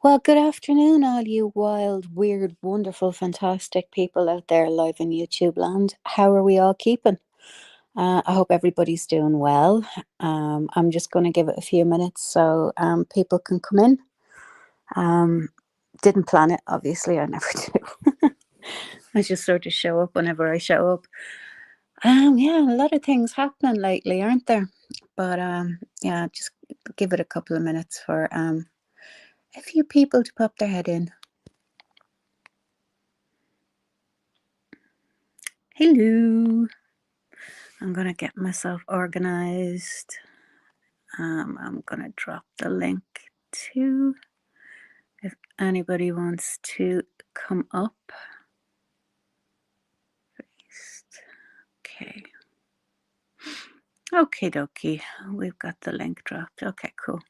Well, good afternoon, all you wild, weird, wonderful, fantastic people out there live in YouTube land. How are we all keeping? I hope everybody's doing well. I'm just going to give it a few minutes so people can come in. Um, didn't plan it, obviously, I never do. I just sort of show up whenever I show up. Yeah, a lot of things happening lately, aren't there? But yeah, just give it a couple of minutes for a few people to pop their head in. Hello. I'm going to get myself organized. I'm going to drop the link to if anybody wants to come up. Okay. Okie dokie. We've got the link dropped. Okay, cool.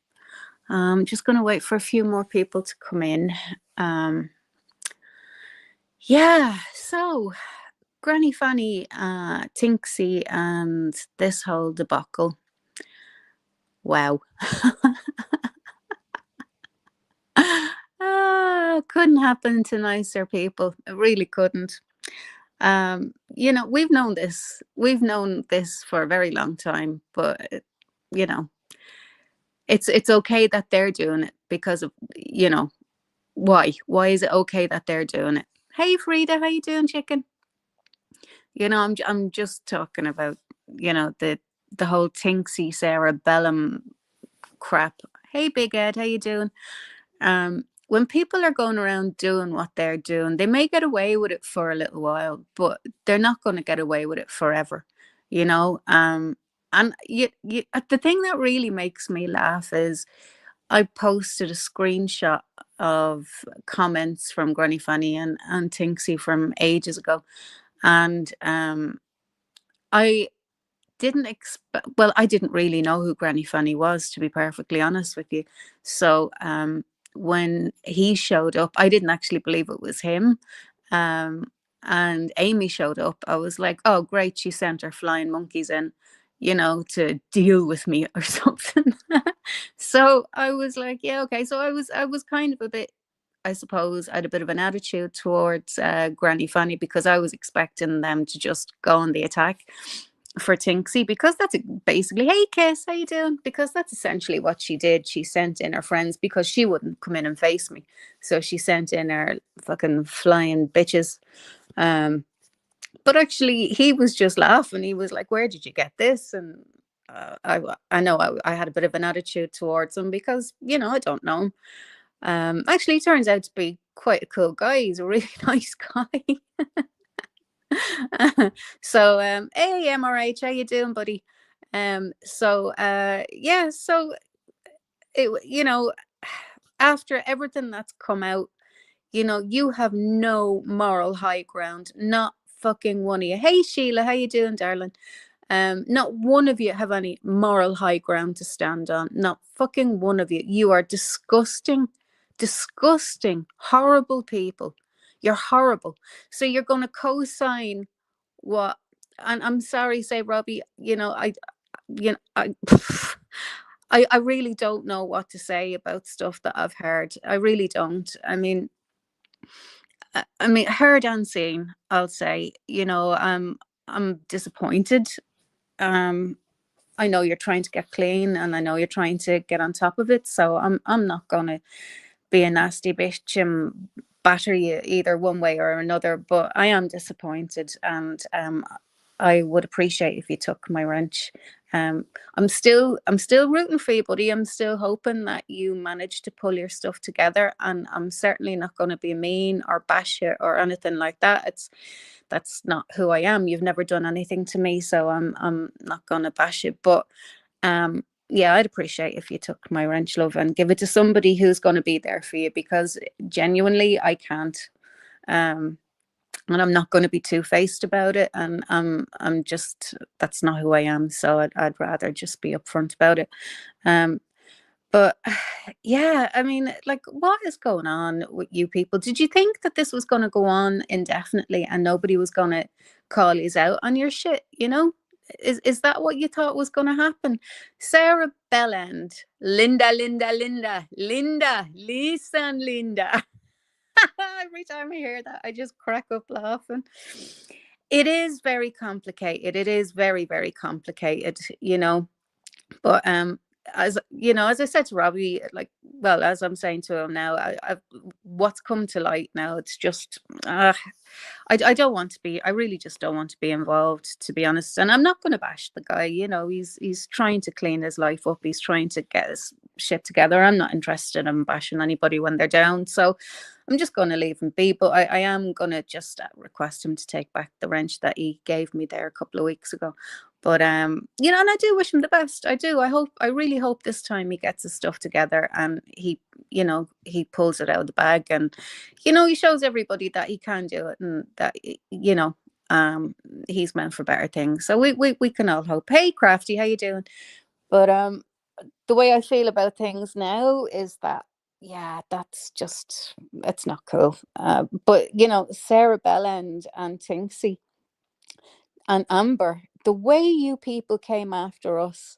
I'm just going to wait for a few more people to come in. Yeah, so Granny Fanny, Tinksy, and this whole debacle. Wow. Couldn't happen to nicer people. It really couldn't. We've known this. We've known this for a very long time, but you know, it's okay that they're doing it because of why? Why is it okay that they're doing it? Hey Frida, how you doing, chicken? I'm just talking about the whole Tinksy Sarah Bellum crap. Hey Big Ed, how you doing? When people are going around doing what they're doing, they may get away with it for a little while, but they're not going to get away with it forever, you know. And the thing that really makes me laugh is I posted a screenshot of comments from Granny Fanny and Tinksy from ages ago, and I didn't expect. Well, I didn't really know who Granny Fanny was, to be perfectly honest with you. So when he showed up, I didn't actually believe it was him. Um, and Amy showed up. I was like, oh, great. She sent her flying monkeys in, to deal with me or something. So I was like, yeah, okay. So I was kind of a bit, I suppose, I had a bit of an attitude towards Granny Fanny because I was expecting them to just go on the attack for Tinksy because that's basically, hey Kiss, how you doing? Because that's essentially what she did. She sent in her friends because she wouldn't come in and face me, so she sent in her fucking flying bitches. Um, but actually, he was just laughing. He was like, "Where did you get this?" And I know I had a bit of an attitude towards him because I don't know him. Actually, he turns out to be quite a cool guy. He's a really nice guy. So hey MRH, how you doing, buddy? Yeah, so it after everything that's come out, you have no moral high ground, not fucking one of you. Hey Sheila, how you doing, darling? Not one of you have any moral high ground to stand on. Not fucking one of you. You are disgusting, disgusting, horrible people. You're horrible. So you're going to co-sign what? And I'm sorry, say Robbie. You know, I, I really don't know what to say about stuff that I've heard. I really don't. I mean, heard and seen. I'll say. I'm disappointed. Um, I know you're trying to get clean, and I know you're trying to get on top of it. So I'm not gonna be a nasty bitch and batter you either one way or another. But I am disappointed, and I would appreciate if you took my wrench. Um, I'm still rooting for you, buddy. I'm still hoping that you manage to pull your stuff together, and I'm certainly not going to be mean or bash you or anything like that. That's not who I am. You've never done anything to me, so I'm not going to bash you. But yeah, I'd appreciate if you took my wrench, love, and give it to somebody who's going to be there for you because genuinely I can't. Um, and I'm not going to be two-faced about it. And I'm just that's not who I am. So I'd rather just be upfront about it. Um, but yeah, I mean, like, what is going on with you people? Did you think that this was going to go on indefinitely and nobody was going to call you out on your shit? Is that what you thought was going to happen? Sarah Bellend, Linda, Linda, Linda, Linda, Lisa, and Linda. Every time I hear that, I just crack up laughing. It is very complicated. It is very, very complicated, you know. But as you know, as I said to Robbie, like, well, as I'm saying to him now, what's come to light now, it's just I don't want to be. I really just don't want to be involved, to be honest. And I'm not going to bash the guy. You know, he's trying to clean his life up. He's trying to get his shit together. I'm not interested in bashing anybody when they're down. So I'm just going to leave him be. But I am going to just request him to take back the wrench that he gave me there a couple of weeks ago. But you know, and I do wish him the best. I do. I really hope this time he gets his stuff together and he, you know, he pulls it out of the bag, and you know, he shows everybody that he can do it, and that, you know, he's meant for better things. So we can all hope. Hey Crafty, how you doing? But the way I feel about things now is that, yeah, that's just, it's not cool. But you know, Sarah Bellend and Tinksy and Amber, the way you people came after us,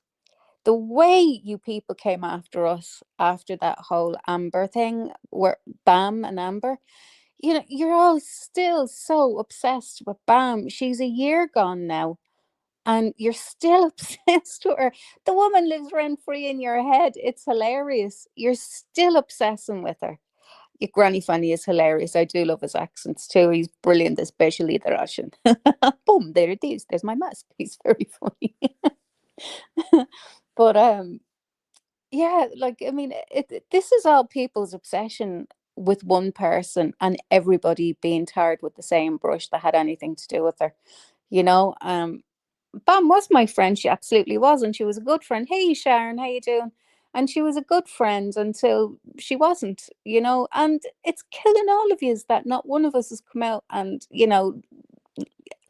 the way you people came after us after that whole Amber thing, where Bam and Amber, you know, you're all still so obsessed with Bam. She's a year gone now, and you're still obsessed with her. The woman lives rent free in your head. It's hilarious. You're still obsessing with her. Your Granny Fanny is hilarious. I do love his accents too. He's brilliant, especially the Russian. Boom, there it is. There's my mask. He's very funny. But yeah, like, I mean, this is all people's obsession with one person, and everybody being tarred with the same brush that had anything to do with her. You know, Bam was my friend. She absolutely was, and she was a good friend. Hey Sharon, how you doing? And she was a good friend until she wasn't, you know. And it's killing all of you is that not one of us has come out and, you know,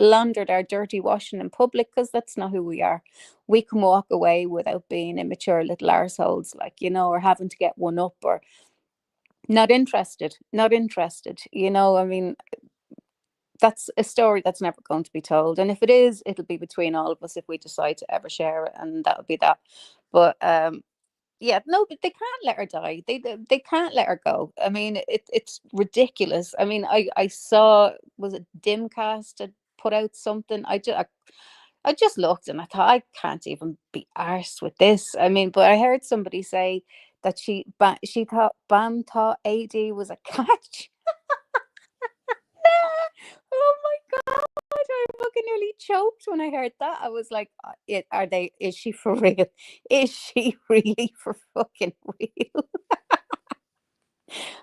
laundered our dirty washing in public, because that's not who we are. We can walk away without being immature little arseholes, like, you know, or having to get one up, or not interested, not interested. You know, I mean, that's a story that's never going to be told. And if it is, it'll be between all of us if we decide to ever share it, and that'll be that. But yeah, no, but they can't let her die. They can't let her go. I mean, it's ridiculous. I mean, I saw, was it Dimcast had put out something. I just looked and I thought, I can't even be arsed with this. I mean, but I heard somebody say that she thought Bam thought AD was a catch. Oh my God, I fucking nearly choked when I heard that. I was like, is she for real? Is she really for fucking real?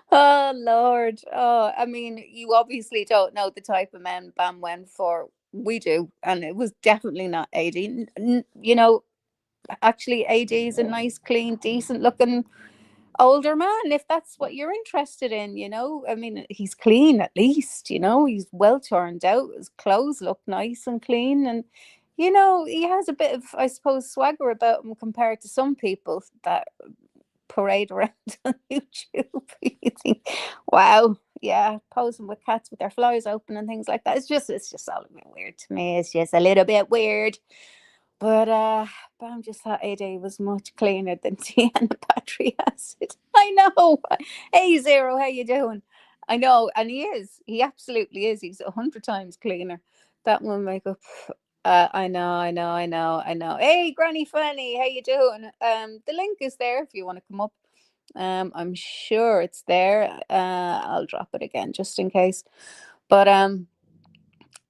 Oh Lord. Oh, I mean, you obviously don't know the type of men Bam went for. We do, and it was definitely not AD. You know, actually, AD is a nice, clean, decent looking older man, if that's what you're interested in. You know, I mean, he's clean at least. You know, he's well turned out. His clothes look nice and clean, and you know, he has a bit of, I suppose, swagger about him compared to some people that parade around on YouTube. You think, wow, yeah, posing with cats with their flies open and things like that. It's just all a bit weird to me. It's just a little bit weird. But Bam just thought AD was much cleaner than Tiana battery acid. I know. Hey Zero, how you doing? I know, and he is. He absolutely is. He's 100 times cleaner. That one makeup. I know, I know, I know, I know. Hey, Granny Fanny, how you doing? The link is there if you want to come up. I'm sure it's there. I'll drop it again just in case. But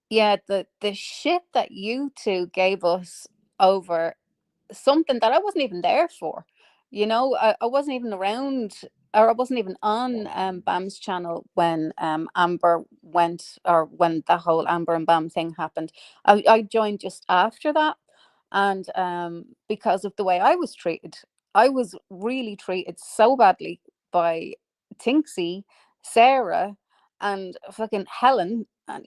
yeah, the shit that you two gave us over something that I wasn't even there for. You know, I wasn't even around, or I wasn't even on Bam's channel when Amber went, or when the whole Amber and Bam thing happened. I joined just after that. And because of the way I was treated, I was really treated so badly by Tinksy, Sarah, and fucking Helen. And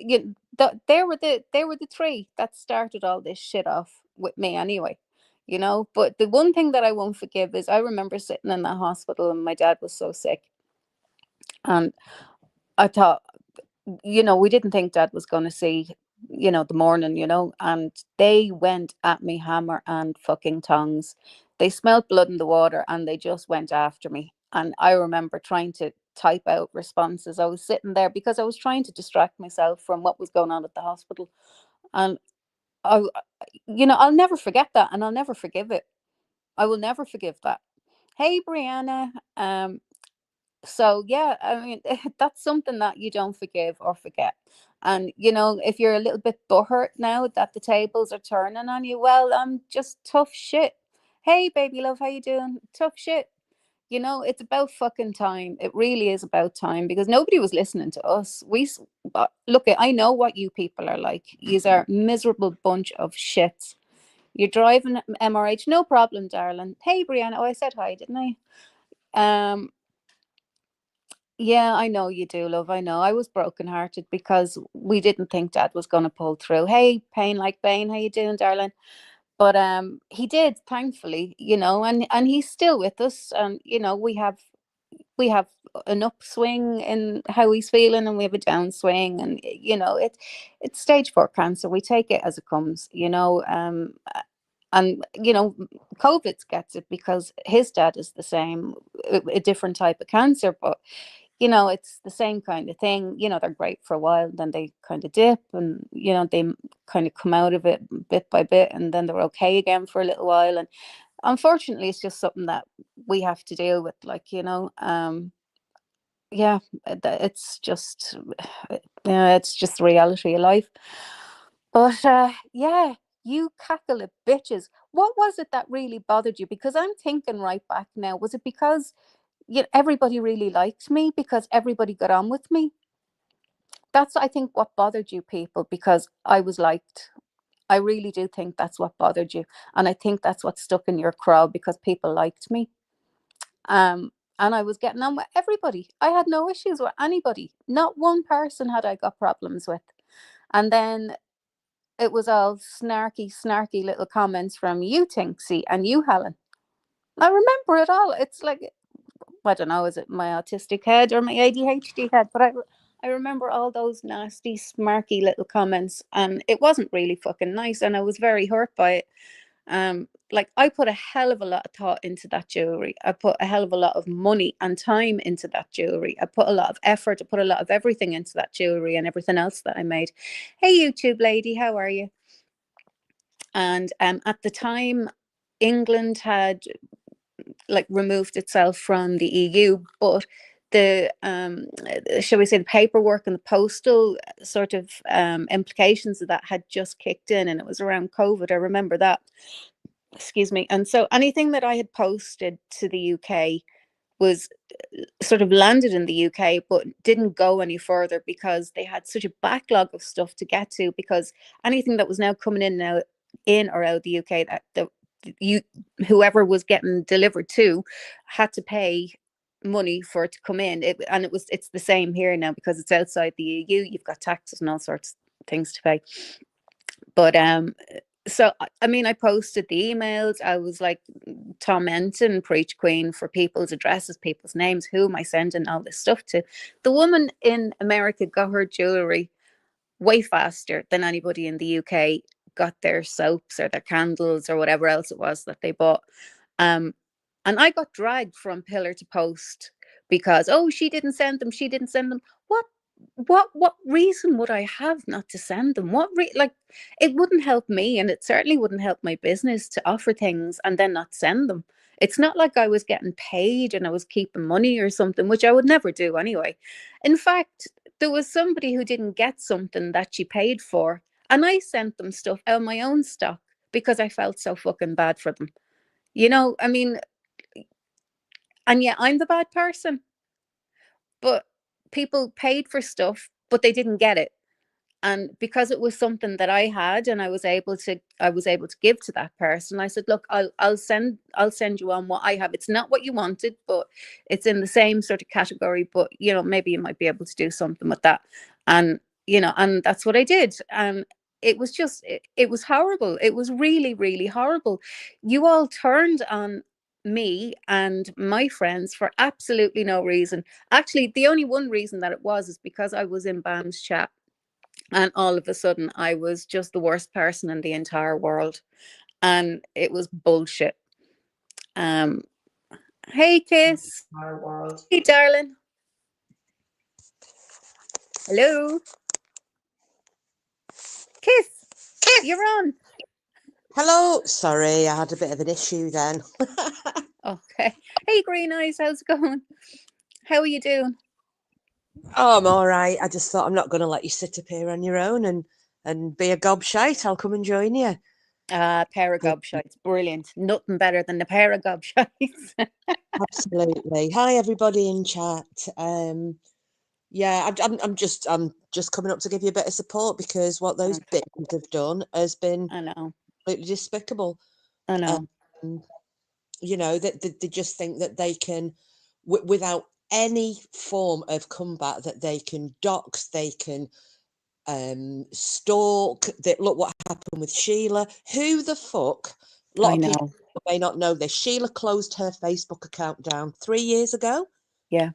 they were the three that started all this shit off with me anyway, you know. But the one thing that I won't forgive is, I remember sitting in the hospital and my dad was so sick, and I thought, you know, we didn't think dad was going to see the morning, and they went at me hammer and fucking tongs. They smelled blood in the water and they just went after me. And I remember trying to type out responses. I was sitting there because I was trying to distract myself from what was going on at the hospital. And I, I'll never forget that, and I'll never forgive it. I will never forgive that. Hey, Brianna. So yeah, I mean, that's something that you don't forgive or forget. And if you're a little bit butthurt now that the tables are turning on you, well, just tough shit. Hey, baby love, how you doing? Tough shit. It's about fucking time. It really is about time, because nobody was listening to us. Look, I know what you people are like. Yous are miserable bunch of shits. You're driving MRH, no problem, darling. Hey, Brianna. Oh, I said hi, didn't I? Yeah, I know you do, love. I know. I was brokenhearted because we didn't think Dad was going to pull through. Hey, Pain like Bane, how you doing, darling? But he did, thankfully, and he's still with us. And we have an upswing in how he's feeling, and we have a downswing, and it's stage 4 cancer. We take it as it comes. And COVID gets it because his dad is the same, a different type of cancer, but it's the same kind of thing. They're great for a while, then they kind of dip, and they kind of come out of it bit by bit, and then they're okay again for a little while. And unfortunately, it's just something that we have to deal with, yeah. It's just yeah, it's just the reality of life. But yeah, you cackle at bitches. What was it that really bothered you? Because I'm thinking right back now, was it because everybody really liked me, because everybody got on with me? That's, I think, what bothered you people, because I was liked. I really do think that's what bothered you. And I think that's what stuck in your craw, because people liked me. And I was getting on with everybody. I had no issues with anybody. Not one person had I got problems with. And then it was all snarky, snarky little comments from you, Tinksy, and you, Helen. I remember it all. It's like, I don't know, is it my autistic head or my ADHD head? But I remember all those nasty, smarky little comments, and it wasn't really fucking nice, and I was very hurt by it. Like, I put a hell of a lot of thought into that jewelry. I put a hell of a lot of money and time into that jewelry. I put a lot of effort. I put a lot of everything into that jewelry and everything else that I made. Hey, YouTube lady, how are you? And at the time, England had like removed itself from the EU, but the shall we say, the paperwork and the postal sort of implications of that had just kicked in, and it was around COVID. I remember that. Excuse me. And so anything that I had posted to the UK was sort of landed in the UK, but didn't go any further because they had such a backlog of stuff to get to. Because anything that was now coming in now in or out of the UK, that you whoever was getting delivered to had to pay money for it to come in. It's the same here now, because it's outside the EU. You've got taxes and all sorts of things to pay. But so I mean, I posted the emails. I was like tormenting Preach Queen for people's addresses, people's names, who am I sending all this stuff to. The woman in America got her jewelry way faster than anybody in the UK got their soaps or their candles or whatever else it was that they bought. Um, and I got dragged from pillar to post because, oh, she didn't send them. She didn't send them. What reason would I have not to send them? Like, it wouldn't help me, and it certainly wouldn't help my business to offer things and then not send them. It's not like I was getting paid and I was keeping money or something, which I would never do anyway. In fact, there was somebody who didn't get something that she paid for, and I sent them stuff out of my own stock because I felt so fucking bad for them. I mean, and yeah, I'm the bad person, but people paid for stuff, but they didn't get it. And because it was something that I had, and I was able to give to that person, I said, look, I'll send you on what I have. It's not what you wanted, but it's in the same sort of category, but maybe you might be able to do something with that. And that's what I did. And it was just it was horrible. It was really, really horrible. You all turned on me and my friends for absolutely no reason. Actually, the only one reason that it was is because I was in Bam's chat, And all of a sudden, I was just the worst person in the entire world. And it was bullshit. Um, hey, Kiss. Our world. Hey, darling. Hello. Kiss. You're on. Hello. Sorry, I had a bit of an issue then. Okay. Hey, Green Eyes. How's it going? How are you doing? Oh, I'm all right. I just thought I'm not going to let you sit up here on your own and be a gobshite. I'll come and join you. Pair of gobshites. Brilliant. Nothing better than the pair of gobshites. Absolutely. Hi, everybody in chat. Yeah, I'm just coming up to give you a bit of support because what those Okay. bitches have done has been I know. completely despicable. I know. Um, you know that they just think that they can, without any form of combat, that they can dox, they can stalk. That look what happened with Sheila. Who the fuck? A lot I of people know. may not know this. Sheila closed her Facebook account down 3 years ago. Yeah.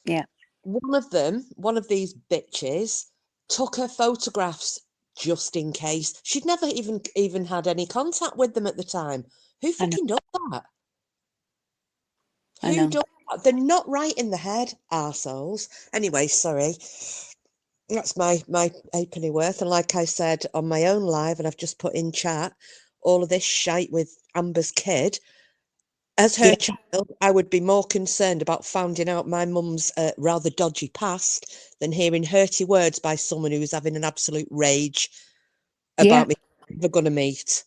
Yeah. One of these bitches, took her photographs just in case. She'd never even had any contact with them at the time. Who I know. fucking does that? I Who know. does that? They're not right in the head, arseholes. Anyway, sorry. That's my halfpenny worth. And like I said on my own live, and I've just put in chat, all of this shite with Amber's kid. As her Yeah. child, I would be more concerned about finding out my mum's rather dodgy past than hearing hurty words by someone who's having an absolute rage Yeah. about me never going to meet.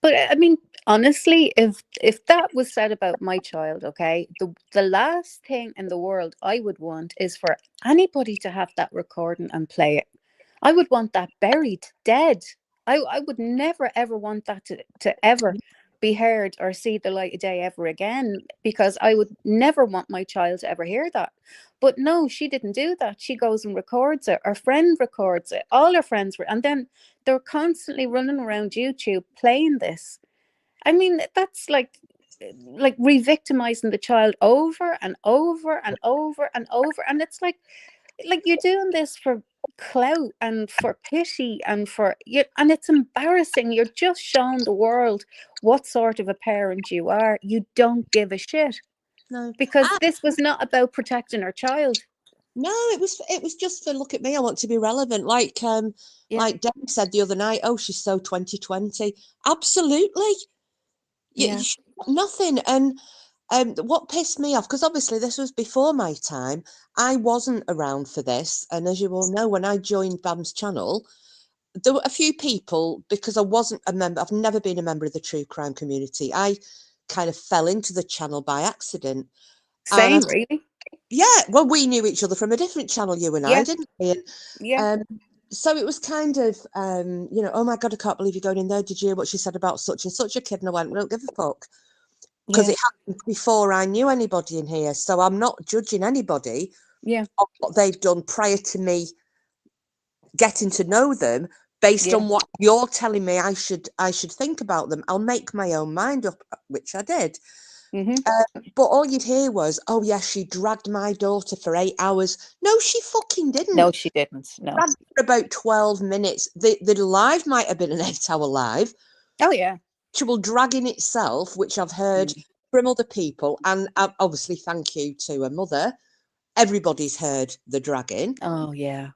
But I mean, honestly, if that was said about my child, okay, the last thing in the world I would want is for anybody to have that recording and play it. I would want that buried, dead. I would never ever want that to ever be heard or see the light of day ever again, because I would never want my child to ever hear that. But no, she didn't do that. She goes and records it. Her friend records it. All her friends were, and then they're constantly running around YouTube playing this. I mean, that's like re-victimizing the child over and over and over and over. And it's like you're doing this for clout and for pity and for you, and it's embarrassing. You're just showing the world what sort of a parent you are. You don't give a shit, No. because this was not about protecting her child. No, it was just for look at me, I want to be relevant. Yeah. Like Deb said the other night, oh, she's so 2020. Absolutely. You Yeah. should nothing. And what pissed me off, because obviously this was before my time, I wasn't around for this. And as you all know, when I joined Bam's channel, there were a few people, because I wasn't a member, I've never been a member of the true crime community. I kind of fell into the channel by accident. And I Same, really. yeah, well, we knew each other from a different channel, you and I, Yeah. didn't we? Yeah. And so it was kind of, oh my God, I can't believe you're going in there. Did you hear what she said about such and such a kid? And I went, well, don't give a fuck. Because Yeah. it happened before I knew anybody in here. So I'm not judging anybody Yeah. on what they've done prior to me getting to know them. Based Yeah. on what you're telling me I should think about them. I'll make my own mind up, which I did. Mm-hmm. But all you'd hear was, oh, yeah, she dragged my daughter for 8 hours. No, she fucking No, didn't. she didn't. No. Dragged her for about 12 minutes. The live might have been an 8 hour live. Oh yeah. Actual dragging itself, which I've heard Mm. from other people, and obviously thank you to a mother. Everybody's heard the dragging. Oh yeah.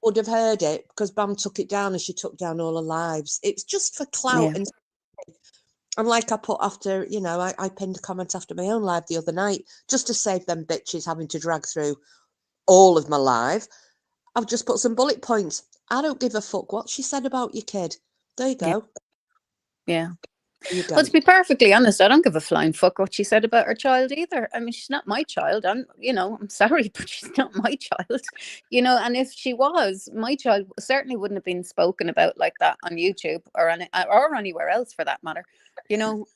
Would have heard it because Bam took it down, and she took down all her lives. It's just for clout. Yeah. And like I put after, I pinned a comment after my own live the other night, just to save them bitches having to drag through all of my live. I've just put some bullet points. I don't give a fuck what she said about your kid. There you Yeah. go. Yeah. There you Well, go. to be perfectly honest, I don't give a flying fuck what she said about her child either. I mean, she's not my child. I'm sorry, but she's not my child. And if she was, my child certainly wouldn't have been spoken about like that on YouTube or anywhere else for that matter. You know,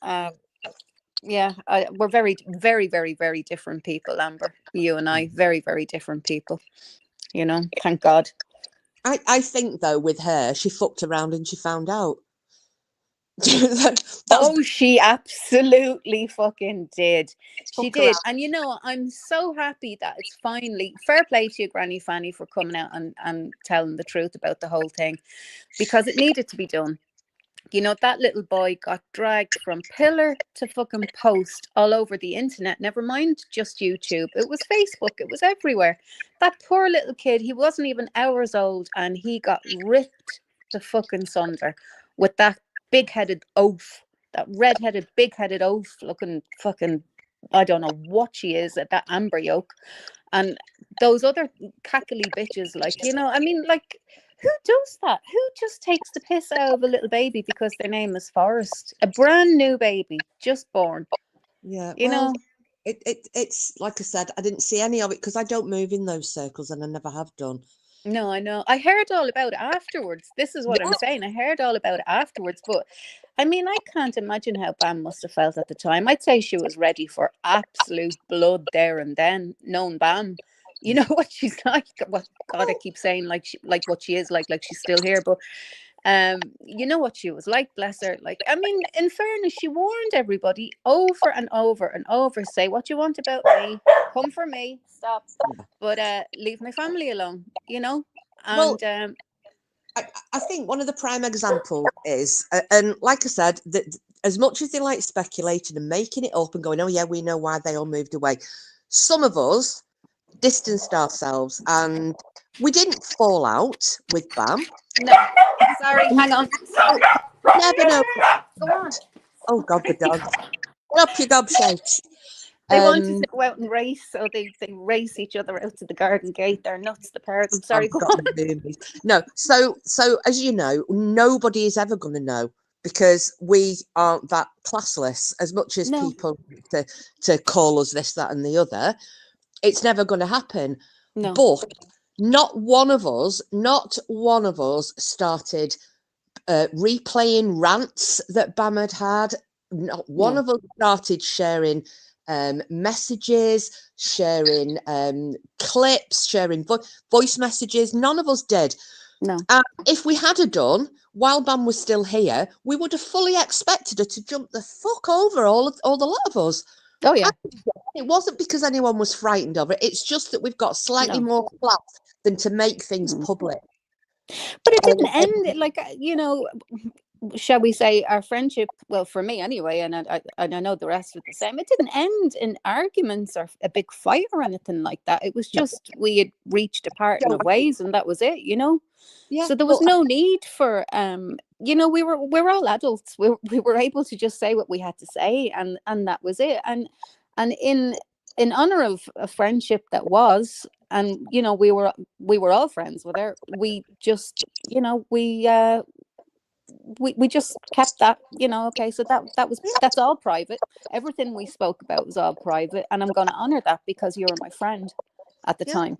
yeah, we're very, very, very, very different people, Amber. You and I, very, very different people. Thank God. I think though with her, she fucked around and she found out. Oh, she absolutely fucking did. She took her did. out. And I'm so happy that it's finally fair play to you, Granny Fanny, for coming out and telling the truth about the whole thing, because it needed to be done. That little boy got dragged from pillar to fucking post all over the internet. Never mind just YouTube. It was Facebook. It was everywhere. That poor little kid, he wasn't even hours old, and he got ripped to fucking sunder with that big-headed oaf, that red-headed, big-headed oaf looking fucking, I don't know what she is, at that Amber Yolk. And those other cackly bitches, like, I mean, like, who does that? Who just takes the piss out of a little baby because their name is Forrest? A brand new baby, just born. Yeah, You well, know? it's like I said, I didn't see any of it because I don't move in those circles and I never have done. No, I know. I heard all about it afterwards. This is what I'm Yeah, saying. I heard all about it afterwards. But I mean, I can't imagine how Bam must have felt at the time. I'd say she was ready for absolute blood there and then, known Bam. You know yeah. what she's like. What God, I Well, keep saying like what she is like she's still here. But you know what she was like, bless her. Like, I mean, in fairness, she warned everybody over and over and over, say what you want about me, come for me, stop, yeah. but leave my family alone, Well, and I think one of the prime examples is, and like I said, that as much as they like speculating and making it up and going, oh yeah, we know why they all moved away. Some of us distanced ourselves, and we didn't fall out with Bam. no, sorry, hang on. Oh, never know. Go on. Oh God, the dogs! Get up, you gobshites! They wanted Um, to go out and race, so they race each other out to the garden gate. They're nuts, the pair of them. Sorry, I've go got on. the boomies. No, so as you know, nobody is ever going to know because we aren't that classless. As much as No, people to call us this, that, and the other, it's never going to happen. no, But not one of us started replaying rants that Bam had. Not one no, of us started sharing messages, sharing clips, sharing voice messages. None of us did. no. And if we had done, while Bam was still here, we would have fully expected her to jump the fuck over all the lot of us. Oh And yeah, it wasn't because anyone was frightened of it. It's just that we've got slightly no. more class than to make things Mm. public. But it And didn't end like shall we say our friendship, well, for me anyway, and I know the rest of the same, it didn't end in arguments or a big fight or anything like that. It was no, just we had reached a parting of ways, and that was it. yeah, So there was well, no need for we were all adults. We were able to just say what we had to say, and that was it. And in honor of a friendship that was, and we were all friends with her, we just we just kept that, okay, so that's all private. Everything we spoke about was all private, and I'm going to honor that because you were my friend at the yeah, time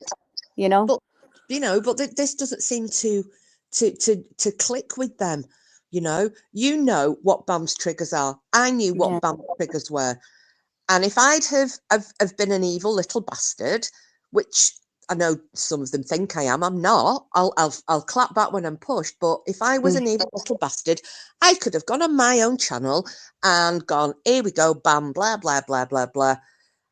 you know but this doesn't seem to click with them. You know what Bam's triggers are. I knew yeah. what Bam's triggers were. And if I'd have been an evil little bastard, which I know some of them think I am, I'm not. I'll clap back when I'm pushed. But if I was Mm. an evil little bastard, I could have gone on my own channel and gone, here we go, Bam, blah blah blah blah blah.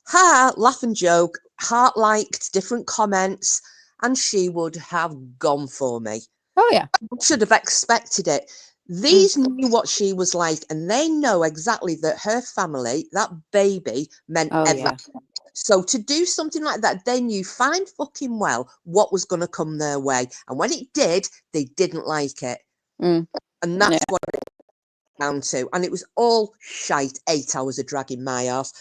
Ha, laugh and joke, heart liked, different comments, and she would have gone for me. Oh yeah. Should have expected it. Mm. These knew what she was like, and they know exactly that her family, that baby, meant Oh everything. yeah. So to do something like that, they knew fine fucking well what was going to come their way. And when it did, they didn't like it. Mm. And Yeah. that's what it came down to. And it was all shite, 8 hours of dragging my ass.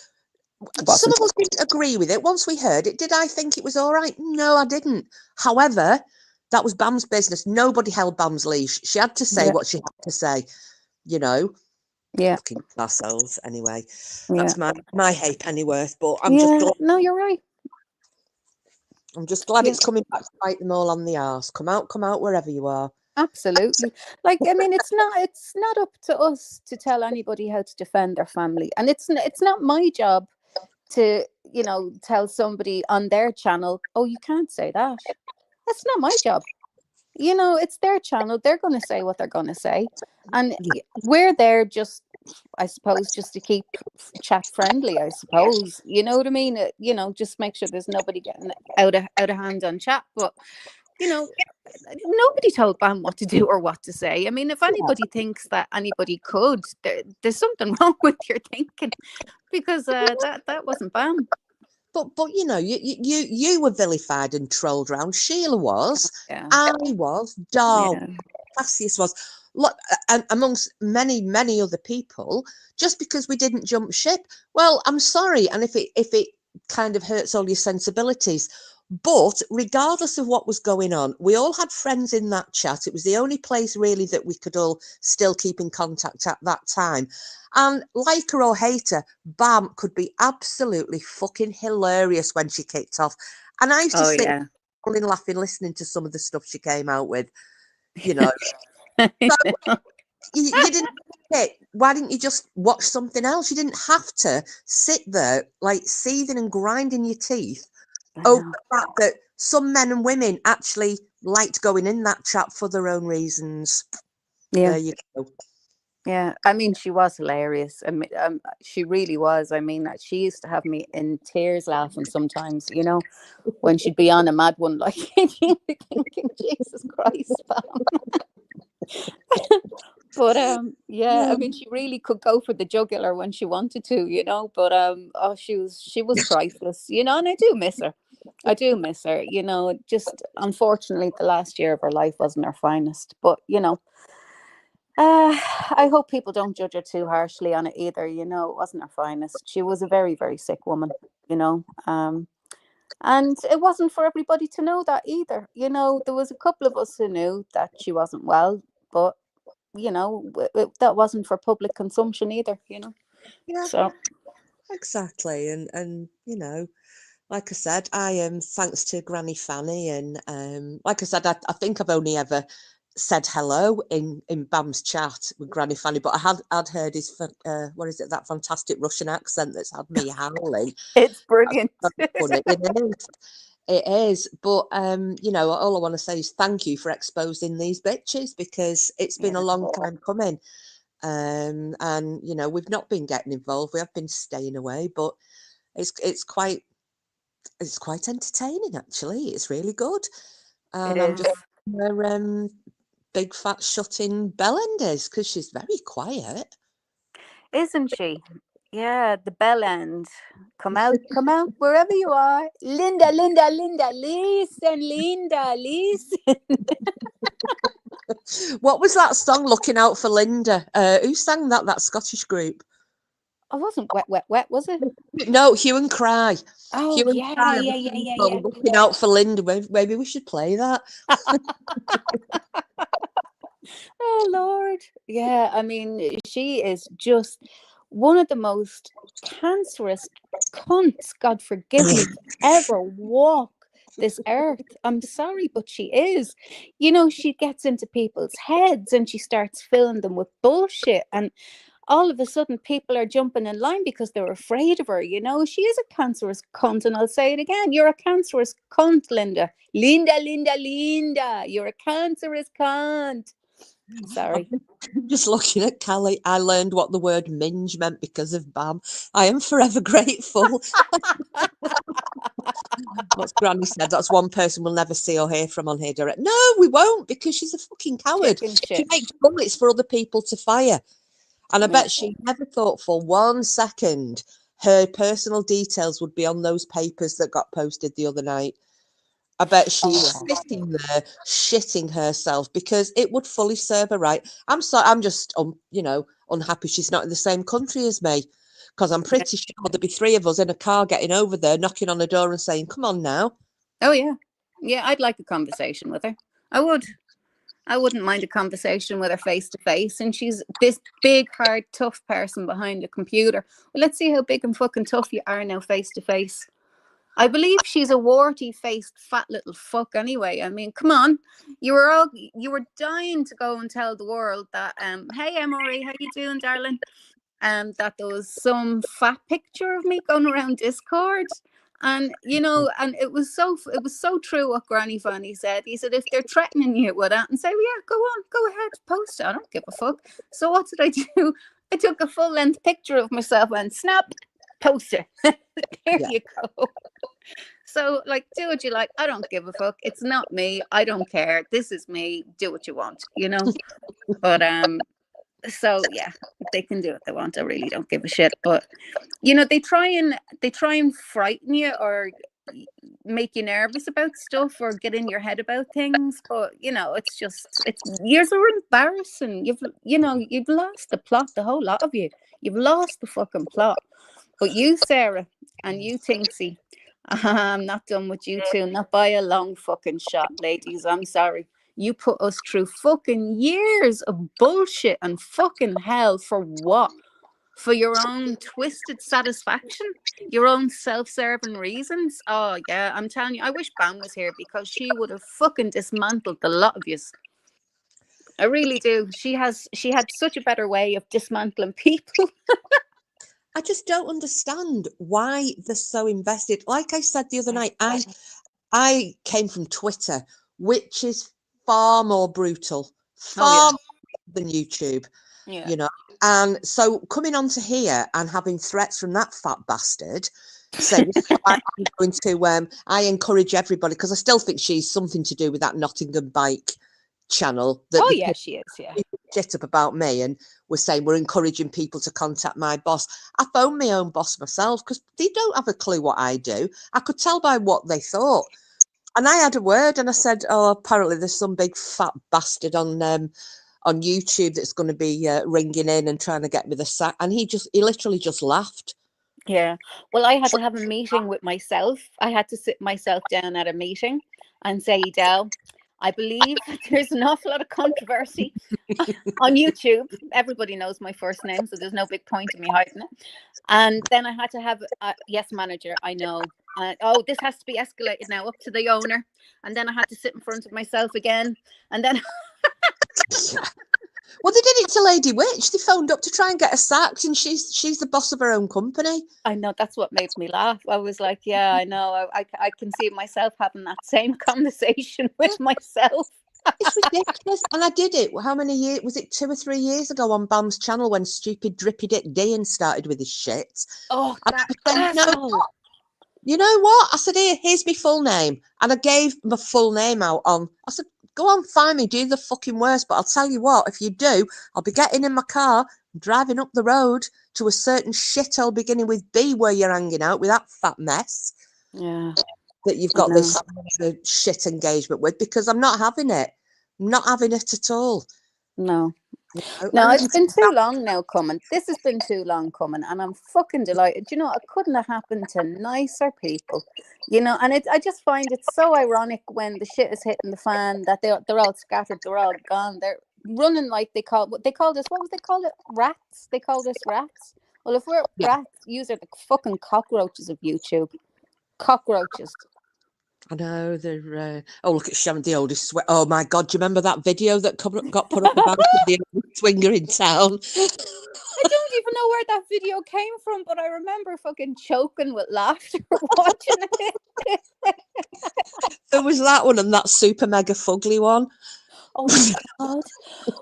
It Some wasn't. of us didn't agree with it. Once we heard it, did I think it was all right? No, I didn't. However, that was Bam's business. Nobody held Bam's leash. She had to say Yeah. what she had to say, you know. Yeah. Fucking ourselves anyway. Yeah. That's my halfpenny worth. But Yeah. No, you're right. I'm just glad Yeah. it's coming back to bite them all on the arse. Come out wherever you are. Absolutely. Like, I mean, it's not up to us to tell anybody how to defend their family, and it's not my job to tell somebody on their channel, oh, you can't say that. That's not my job. You know, it's their channel. They're going to say what they're going to say. And Yeah. we're there just, I suppose, just to keep chat friendly, I suppose. You know what I mean? You know, just make sure there's nobody getting out of hand on chat. But, you know, nobody told Bam what to do or what to say. I mean, if anybody thinks that anybody could, there's something wrong with your thinking, because that wasn't Bam. But you know, you were vilified and trolled around. Sheila was, Yeah. I was, Dar, Yeah. Cassius was, look, and amongst many other people, just because we didn't jump ship. Well, I'm sorry, and if it kind of hurts all your sensibilities. But regardless of what was going on, we all had friends in that chat. It was the only place really that we could all still keep in contact at that time. And like her or hate her, Bam could be absolutely fucking hilarious when she kicked off. And I used to Oh, sit yeah. laughing, listening to some of the stuff she came out with, you know. So you didn't why didn't you just watch something else? You didn't have to sit there like seething and grinding your teeth I over know. the fact that some men and women actually liked going in that chat for their own reasons. Yeah. There you go. Yeah, I mean, she was hilarious. I mean, she really was. I mean, she used to have me in tears laughing sometimes. You know, when she'd be on a mad one, like you'd be thinking, Jesus Christ, Pam. But yeah, I mean, she really could go for the jugular when she wanted to. You know, but oh, she was priceless. You know, and I do miss her. I do miss her. You know, just unfortunately, the last year of her life wasn't her finest. But you know, I hope people don't judge her too harshly on it either. You know, it wasn't her finest. She was a very, very sick woman, you know. And it wasn't for everybody to know that either. You know, there was a couple of us who knew that she wasn't well, but, you know, that wasn't for public consumption either, you know. Yeah, So, exactly. And you know, like I said, I am thanks to Granny Fanny, and like I said, I think I've only ever said hello in Bam's chat with Granny Fanny, but I'd heard his what is it, that fantastic Russian accent that's had me howling. it's That's brilliant. so funny. It is. It is. But you know, all I want to say is thank you for exposing these bitches, because it's been a Yeah, long time coming. And you know, we've not been getting involved. We have been staying away, but it's quite entertaining actually. It's really good. it And I'm is. just her big fat shutting bell enders because she's very quiet. Isn't she? Yeah, the bell end. Come out, wherever you are. Linda, Linda, Linda, listen, Linda, listen. What was that song, Looking Out for Linda? Who sang that? That Scottish group? I wasn't wet, wet, wet, was it? No, Hue and Cry. Oh, Hue and yeah, Cry have yeah, a yeah, song yeah, yeah. called Looking Out for Linda. Maybe we should play that. Oh, Lord. Yeah, I mean, she is just one of the most cancerous cunts, God forgive me, to ever walk this earth. I'm sorry, but she is. You know, she gets into people's heads and she starts filling them with bullshit. And all of a sudden, people are jumping in line because they're afraid of her. You know, she is a cancerous cunt. And I'll say it again, you're a cancerous cunt, Linda. Linda, Linda, Linda. You're a cancerous cunt. I'm Sorry. just looking at Callie. I learned what the word minge meant because of Bam. I am forever grateful. What's Granny said? That's one person we'll never see or hear from on here direct. No, we won't, because she's a fucking coward. Chicken She shit. makes bullets for other people to fire. And I Yeah. bet she never thought for 1 second her personal details would be on those papers that got posted the other night. I bet Oh, she's yeah. sitting there shitting herself because it would fully serve her right. I'm sorry, I'm just you know, unhappy she's not in the same country as me, because I'm Yeah. pretty sure there'd be three of us in a car getting over there, knocking on the door and saying, "Come on now." Oh, yeah. Yeah, I'd like a conversation with her. I would. I wouldn't mind a conversation with her face to face. And she's this big, hard, tough person behind a computer. Well, let's see how big and fucking tough you are now face to face. I believe she's a warty faced fat little fuck anyway. I mean, come on. You were dying to go and tell the world that hey Emory, how you doing, darling? That there was some fat picture of me going around Discord. And you know, and it was so true what Granny Fanny said. He said, if they're threatening you with that, and say, well, yeah, go on, go ahead, post it. I don't give a fuck. So what did I do? I took a full length picture of myself and snap, post it. There Yeah. you go. So like, do what you like. I don't give a fuck. It's not me. I don't care. This is me. Do what you want, you know. But so yeah, they can do what they want. I really don't give a shit. But you know, they try and frighten you or make you nervous about stuff or get in your head about things. But you know, it's just it's years are embarrassing. You've lost the plot, the whole lot of you. You've lost the fucking plot. But you, Sarah, and you, Tinksy, I'm not done with you two, not by a long fucking shot, ladies. I'm sorry. You put us through fucking years of bullshit and fucking hell for what? For your own twisted satisfaction, your own self-serving reasons. Oh yeah, I'm telling you, I wish Bam was here because she would have fucking dismantled the lot of you. I really do. She had such a better way of dismantling people. I just don't understand why they're so invested. Like I said the other night, I came from Twitter, which is far more brutal, Oh yeah, far more than YouTube, yeah. you know. And so coming onto here and having threats from that fat bastard saying I'm going to I encourage everybody, because I still think she's something to do with that Nottingham bike channel that Oh they yeah, she is. Yeah. shit up about me and we're saying we're encouraging people to contact my boss. I phoned my own boss myself because they don't have a clue what I do. I could tell by what they thought. And I had a word and I said, oh, apparently there's some big fat bastard on YouTube that's going to be ringing in and trying to get me the sack. And he literally just laughed. Yeah. Well, I had to have a meeting with myself. I had to sit myself down at a meeting and say, Del, I believe there's an awful lot of controversy on YouTube. Everybody knows my first name, so there's no big point in me hiding it. And then I had to have a yes, manager, I know. Oh, this has to be escalated now up to the owner. And then I had to sit in front of myself again. And then Well, they did it to Lady Witch. They phoned up to try and get her sacked, and she's the boss of her own company. I know that's what made me laugh. I was like, yeah, I know. I can see myself having that same conversation with myself. It's ridiculous. And I did it. How many years? Was it 2 or 3 years ago on Bam's channel when stupid Drippy Dick Dean started with his shit? Oh, And that I said, asshole. you know what? I said, here's my full name. And I gave my full name out on, I said, go on, find me, do the fucking worst. But I'll tell you what, if you do, I'll be getting in my car, driving up the road to a certain shithole beginning with B where you're hanging out with that fat mess Yeah, that you've I got know. this shit engagement with, because I'm not having it. I'm not having it at all. No. No, And it's been too long now coming. This has been too long coming, and I'm fucking delighted. You know, it couldn't have happened to nicer people. You know, and I just find it so ironic when the shit is hitting the fan that they're all scattered, they're all gone, they're running like what they called us. What was they call it? Rats. They called us rats. Well, if we're yeah, rats, use are the fucking cockroaches of YouTube. Cockroaches. I know they're. Oh, look at Sharon, the oldest. Oh my God, do you remember that video that got put up about the oldest swinger in town? I don't even know where that video came from, but I remember fucking choking with laughter watching it. There was that one and that super mega fugly one. Oh my god.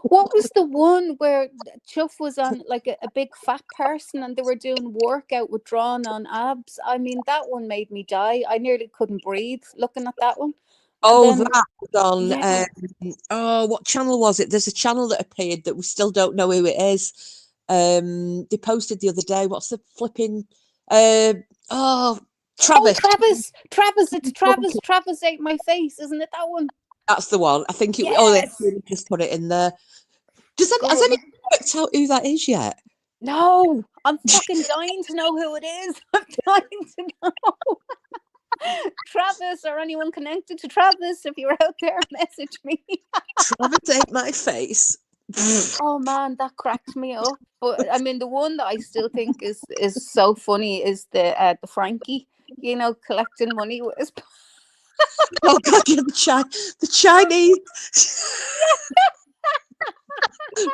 What was the one where Chuff was on like a big fat person and they were doing workout with drawn on abs? I mean, that one made me die. I nearly couldn't breathe looking at that one. And Oh, then, that was on. yeah. Oh, what channel was it? There's a channel that appeared that we still don't know who it is. They posted the other day. What's the flipping? Uh, oh, Oh, Travis. Travis. Travis. It's Travis. Travis ate my face. Isn't it that one? That's the one. I think it. Oh, they Yes. just put it in there. Has Screw. anyone worked out who that is yet? No, I'm fucking dying to know who it is. I'm dying to know. Travis or anyone connected to Travis, if you're out there, message me. Travis ate my face. Oh man, that cracked me up. But I mean, the one that I still think is so funny is the Frankie, you know, collecting money with his. Oh God, yeah, the Chinese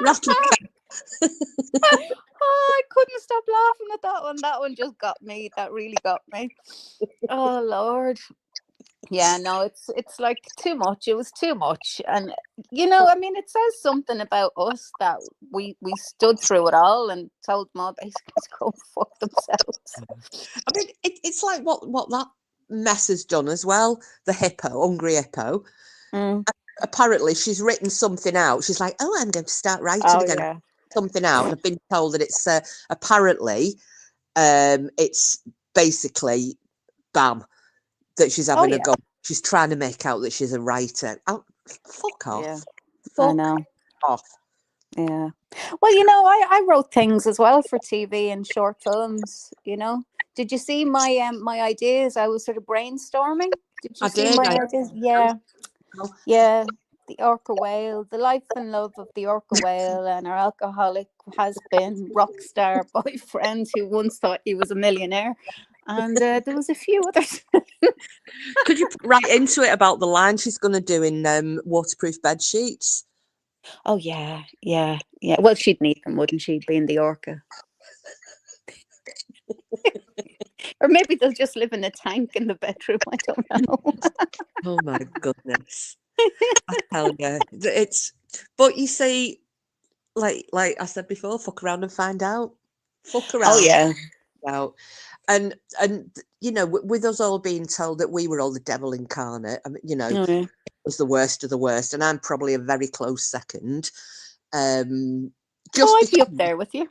rattle. Oh, I couldn't stop laughing at that one. That one just got me. That really got me. Oh Lord. Yeah, no, it's like too much. It was too much. And I mean, it says something about us that we stood through it all and told them all basically to go fuck themselves. I mean, it's like what that mess has done as well. The hippo, hungry hippo. Mm. Apparently, she's written something out. She's like, "Oh, I'm going to start writing Oh again." yeah. Something out, and I've been told that it's apparently it's basically bam that she's Oh having a yeah. go. She's trying to make out that she's a writer. Oh, fuck Yeah. off. I Fuck know. off. Yeah. Well, I wrote things as well for TV and short films. Did you see my ideas? I was sort of brainstorming. Did you I see did. my ideas? Yeah. Oh, Yeah. The orca whale, the life and love of the orca whale, and our alcoholic has been rock star boyfriend who once thought he was a millionaire. And there was a few others. could you write into it about the line she's going to do in waterproof bed sheets? Oh yeah, yeah, yeah. Well, she'd need them, wouldn't she, being the orca? Or maybe they'll just live in a tank in the bedroom. I don't know. Oh my goodness. I tell you, it's. But you see, like I said before, fuck around and find out. Fuck Oh around, yeah. find out. And with us all being told that we were all the devil incarnate, I mean, Oh, yeah. was the worst of the worst, and I'm probably a very close second. Oh, Just I'd be because. up there with you.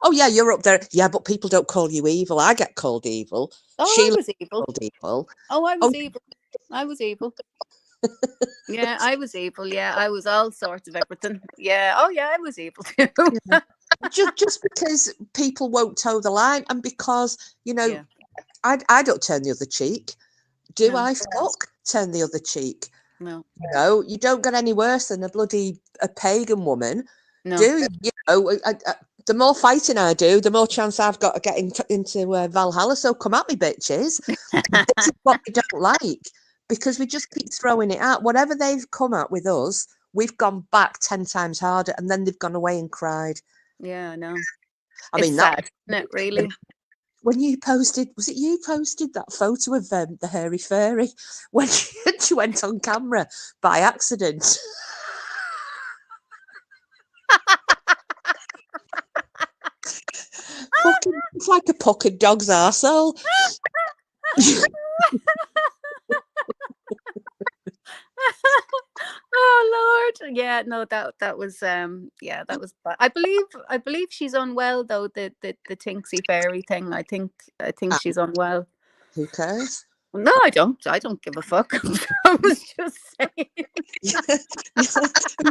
Oh yeah, you're up there. Yeah, but people don't call you evil. I get called evil. Oh, I Sheila was evil. called evil. Oh, I Oh, was evil. I was evil. Yeah, I was evil. Yeah, I was all sorts of everything. Yeah. Oh, yeah, I was evil too. yeah. Just because people won't toe the line, and because Yeah. I don't turn the other cheek. Do No. I? Fuck, turn the other cheek. No. You don't get any worse than a pagan woman, No. do you? The more fighting I do, the more chance I've got to get into Valhalla. So come at me, bitches. This is what we don't like, because we just keep throwing it out. Whatever they've come at with us, we've gone back 10 times harder, and then they've gone away and cried. Yeah, I know. I It's mean, that sad, isn't it? Really. when you posted, was it you posted that photo of the hairy furry when you went on camera by accident? Fucking, it's like a pocket dog's arsehole. Oh Lord. Yeah, no, that was yeah, that was bad. I believe she's unwell though, the Tinksy fairy thing. I think Ah, she's unwell. who cares? No, I don't. I don't give a fuck. I was just saying.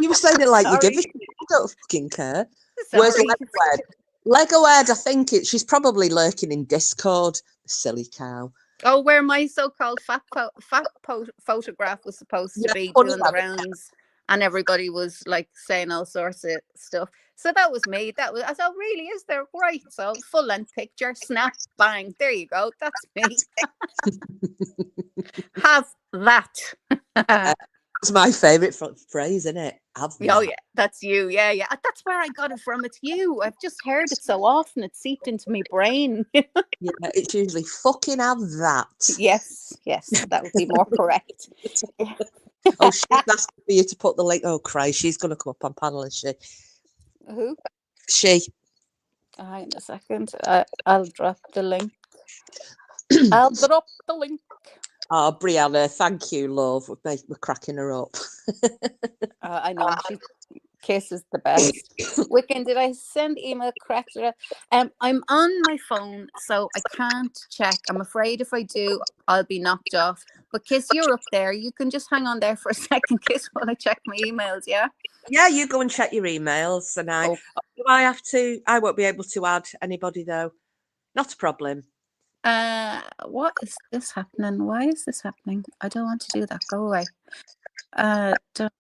You were saying it like you give a Sorry. shit. I don't fucking care. Where's Sorry. Lego Ed? Lego Ed, I think she's probably lurking in Discord. Silly cow. Oh, where my so-called photograph was supposed to Yeah, be funny doing the that. rounds, and everybody was like saying all sorts of stuff. So that was me. I thought, really, is there? Great. So full length picture, snap, bang. There you go. That's me. Have that. It's my favourite phrase, isn't it? Have Oh that. yeah, that's you. Yeah, yeah. That's where I got it from. It's you. I've just heard it so often. It seeped into my brain. Yeah, it's usually fucking have that. Yes, yes, that would be more correct. Oh, she's asking for you to put the link. Oh, Christ, she's going to come up on panel, is she? Who? She. In a second. I'll drop the link. I'll drop the link. Oh, Brianna, thank you, love. We're cracking her up. I know she kisses the best. Weekend, did I send email correct? I'm on my phone, so I can't check. I'm afraid if I do, I'll be knocked off. But Kiss, you're up there. You can just hang on there for a second, Kiss, while I check my emails. Yeah. Yeah, you go and check your emails, and Oh. do I have to? I won't be able to add anybody though. Not a problem. What is this happening? Why is this happening? I don't want to do that. Go away. Don't,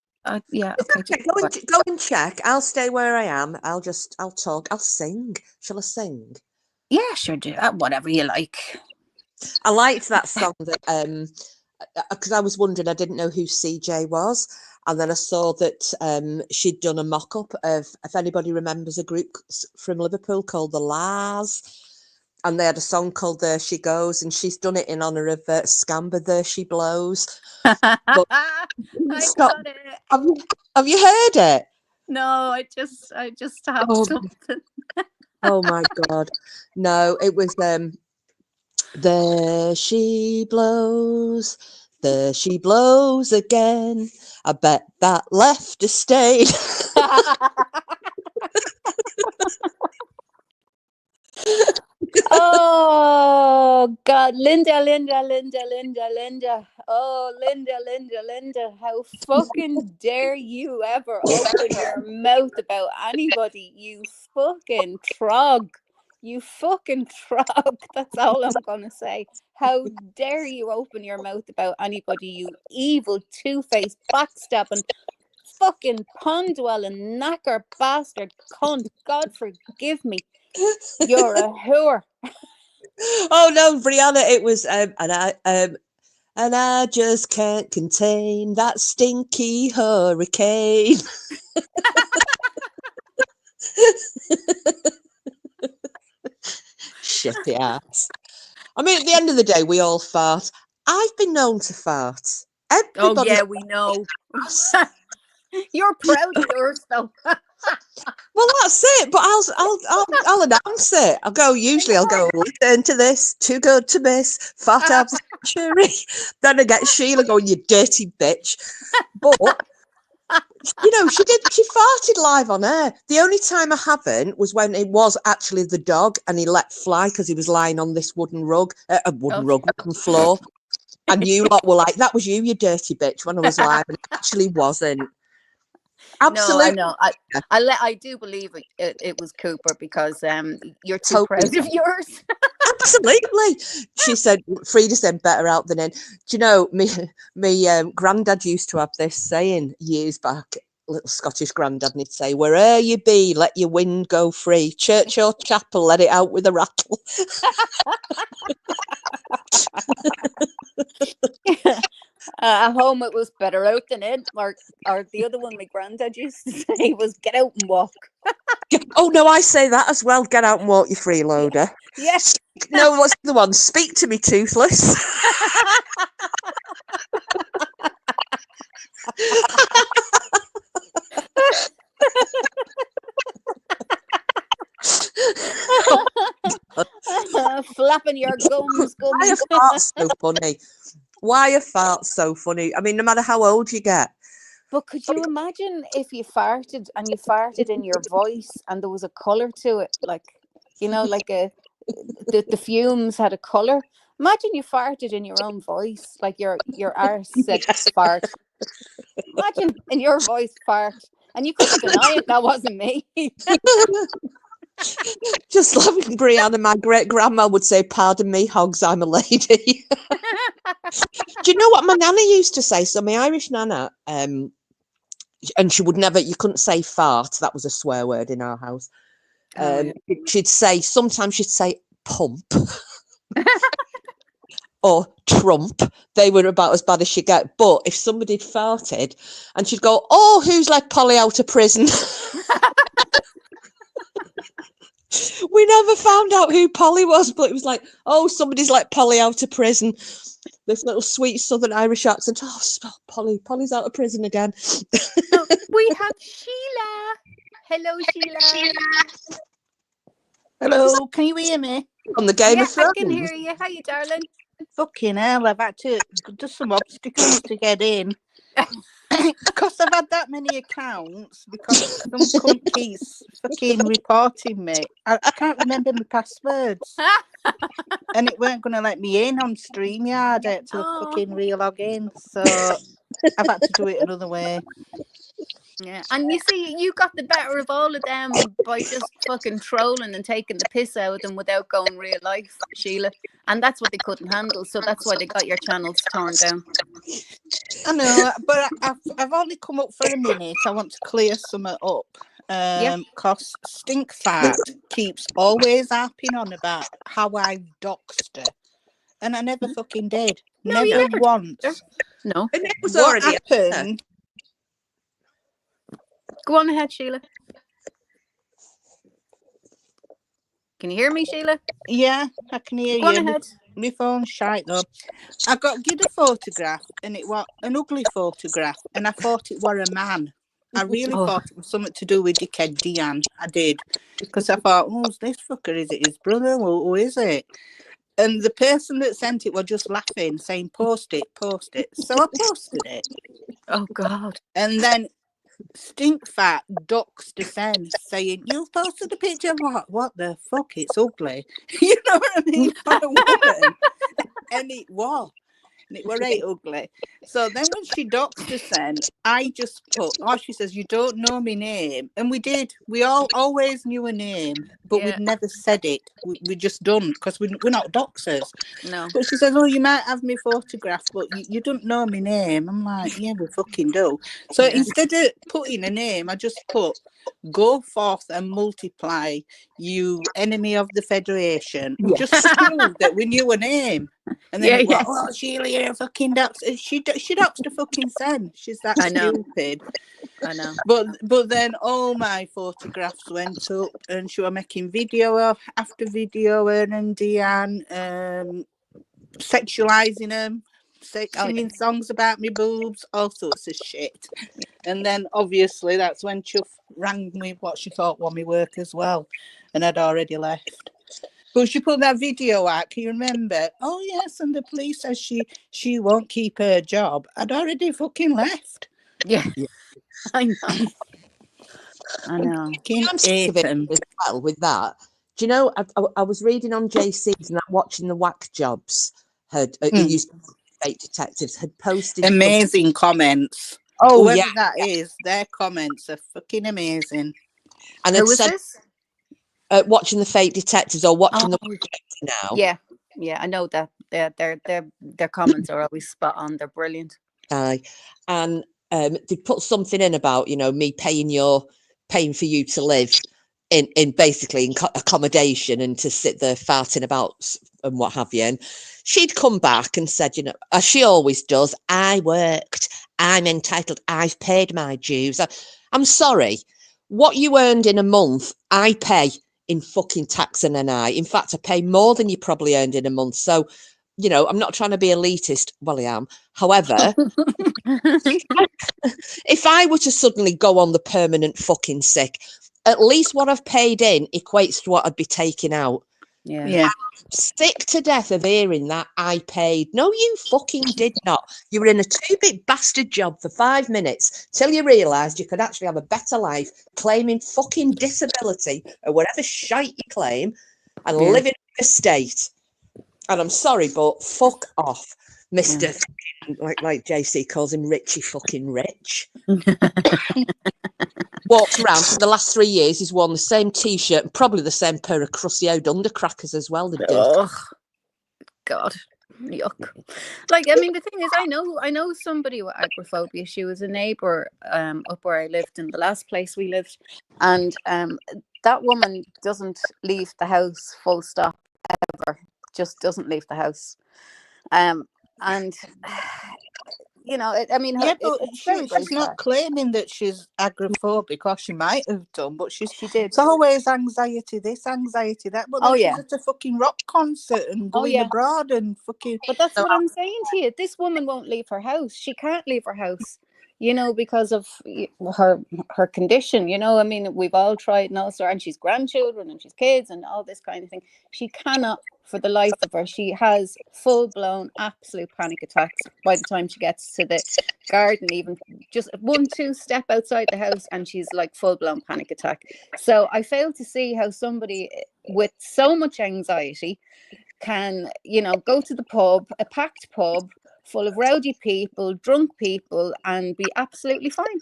yeah. Okay. Okay, go and check. I'll stay where I am. I'll talk. I'll sing. Shall I sing? Yeah, sure. Do whatever you like. I liked that song that because I was wondering, I didn't know who CJ was, And then I saw that she'd done a mock-up of, if anybody remembers, a group from Liverpool called the Lars. And they had a song called There She Goes, and she's done it in honour of Scamber, There She Blows. But I stop. got it. Have you heard it? No, I just have Oh, something. oh my God. No, it was There she blows, there she blows again. I bet that left a stain. Oh God, Linda. Oh, Linda. How fucking dare you ever open your mouth about anybody, you fucking trog. You fucking trog. That's all I'm gonna say. How dare you open your mouth about anybody, you evil, two-faced, backstabbing, fucking pond-dwelling, knacker bastard cunt. God forgive me. You're a whore. Oh no, Brianna, it was and I just can't contain that stinky hurricane. Shitty ass. I mean, at the end of the day, we all fart. I've been known to fart. Oh Everybody. yeah, we know. You're proud of yours though. Well, that's it. But I'll announce it. I'll go, listen to this, too good to miss, fat out the century. Then I get Sheila going, you dirty bitch. But she farted live on air. The only time I haven't was when it was actually the dog and he let fly because he was lying on this wooden floor. And you lot were like, that was you dirty bitch, when I was live, and it actually wasn't. No, I Absolutely. know. I do believe it was Cooper because you're too Totally. proud of yours. Absolutely. She said, Frida said, better out than in. Do you know, me granddad used to have this saying years back, little Scottish granddad, and he'd say, where'er you be, let your wind go free. Church or chapel, let it out with a rattle. At home it was better out than in, or the other one my granddad used to say was get out and walk. Oh no, I say that as well. Get out and walk, you freeloader. Yeah. No, what's the one? Speak to me, toothless. Flapping your gums. Why are farts so funny? Why are farts so funny? I mean, no matter how old you get. But could you imagine if you farted and you farted in your voice and there was a color to it, like like the fumes had a color. Imagine you farted in your own voice, like your arse said fart. Imagine in your voice fart, and you couldn't deny it. That wasn't me. Just like Brianna, my great grandma would say, pardon me, hogs, I'm a lady. Do you know what my nana used to say? So my Irish nana, and she would never, you couldn't say fart. That was a swear word in our house. Oh, yeah. Sometimes she'd say pump or trump. They were about as bad as she'd get. But if somebody farted and she'd go, oh, who's let Polly out of prison? We never found out who Polly was, but it was like, oh, somebody's let Polly out of prison. This little sweet Southern Irish accent. Oh, Polly's out of prison again. Oh, we have Sheila. Hello, Sheila. Hello, can you hear me? On the Game Yeah, of Thrones. I can hear you. How you, darling? Fucking hell, I've had to do some obstacles to get in. Because I've had that many accounts, because some cunt keeps fucking reporting me. I can't remember my passwords. And it weren't going to let me in on StreamYard. I had to fucking re-log in. So I've had to do it another way. Yeah, and you see, you got the better of all of them by just fucking trolling and taking the piss out of them without going real life, Sheila. And that's what they couldn't handle, so that's why they got your channels torn down. I know, but I've only come up for a minute. I want to clear something up. Because Stink Fat keeps always harping on about how I doxed her. And I never fucking did. No, you never never once. No. And it was What already happened? Go on ahead, Sheila. Can you hear me, Sheila? Yeah, I can hear Go on you. ahead. My phone's shite though. I got given a photograph and it was an ugly photograph and I thought it were a man. I really Oh. thought it was something to do with dickhead Diane. I did. Because I thought, who's this fucker? Is it his brother? Who is it? And the person that sent it were just laughing, saying, post it, post it. So I posted it. Oh God. And then Stinkfat ducks to send saying, you've posted a picture of what the fuck? It's ugly. You know what I mean? For a woman. And it was. And it were right ugly. So then when she docs to send, I just put, she says, you don't know my name. And we did. We all always knew a name, but we'd never said it. We just done because we're not doxers. No. But she says, oh, you might have me photograph, but you don't know my name. I'm like, yeah, we fucking do. So instead of putting a name, I just put, go forth and multiply, you enemy of the Federation. Just to prove that we knew a name. And then it was, oh, Sheila, you're a fucking dox. She doxed a fucking sen. She's that stupid. I know. But then all my photographs went up and she was making video after video, her and Deanne, sexualizing them, singing songs about me boobs, all sorts of shit. And then obviously that's when Chuff rang me what she thought was my work as well. And I'd already left. But she put that video out, can you remember? Oh yes, and the police says she won't keep her job. I'd already fucking left. Yeah. I know. I know. I'm sick of it as well with that. Do you know, I was reading on JC's and watching the whack jobs had used fake detectives had posted amazing comments. Oh, whoever that is, their comments are fucking amazing. And who was this? Watching the fake detectives or watching the now. Yeah, I know that. Their comments are always spot on. They're brilliant. And they put something in about, you know, me paying for you to live in basically in accommodation and to sit there farting about and what have you. And she'd come back and said, you know, as she always does, I worked, I'm entitled, I've paid my dues. I'm sorry, what you earned in a month, I pay in fucking tax and NI. In fact, I pay more than you probably earned in a month. So, you know, I'm not trying to be elitist. Well, I am. However, if I were to suddenly go on the permanent fucking sick, at least what I've paid in equates to what I'd be taking out. Yeah. I'm sick to death of hearing that I paid. No, you fucking did not. You were in a 2-bit bastard job for 5 minutes till you realised you could actually have a better life claiming fucking disability or whatever shite you claim and live in a state. And I'm sorry, but fuck off, Mr. Like JC calls him Richie fucking Rich. Walked around for the last 3 years. He's worn the same T-shirt and probably the same pair of crusty old undercrackers as well. The oh God, yuck! Like, I mean, the thing is, I know somebody with agoraphobia. She was a neighbour up where I lived in the last place we lived, and that woman doesn't leave the house. Full stop. Ever. Just doesn't leave the house. And you know, I mean, she's not claiming that she's agoraphobic, or she might have done, but she did. It's always anxiety this, anxiety that. But then she's at a fucking rock concert and going abroad and fucking. But that's what I'm saying to you. This woman won't leave her house. She can't leave her house, you know, because of her condition. You know, I mean, we've all tried and also, and she's grandchildren and she's kids and all this kind of thing. She cannot, for the life of her. She has full-blown absolute panic attacks by the time she gets to the garden. Even just 1-2 step outside the house and she's like full-blown panic attack. So I fail to see how somebody with so much anxiety can, you know, go to the pub, a packed pub full of rowdy people, drunk people, and be absolutely fine.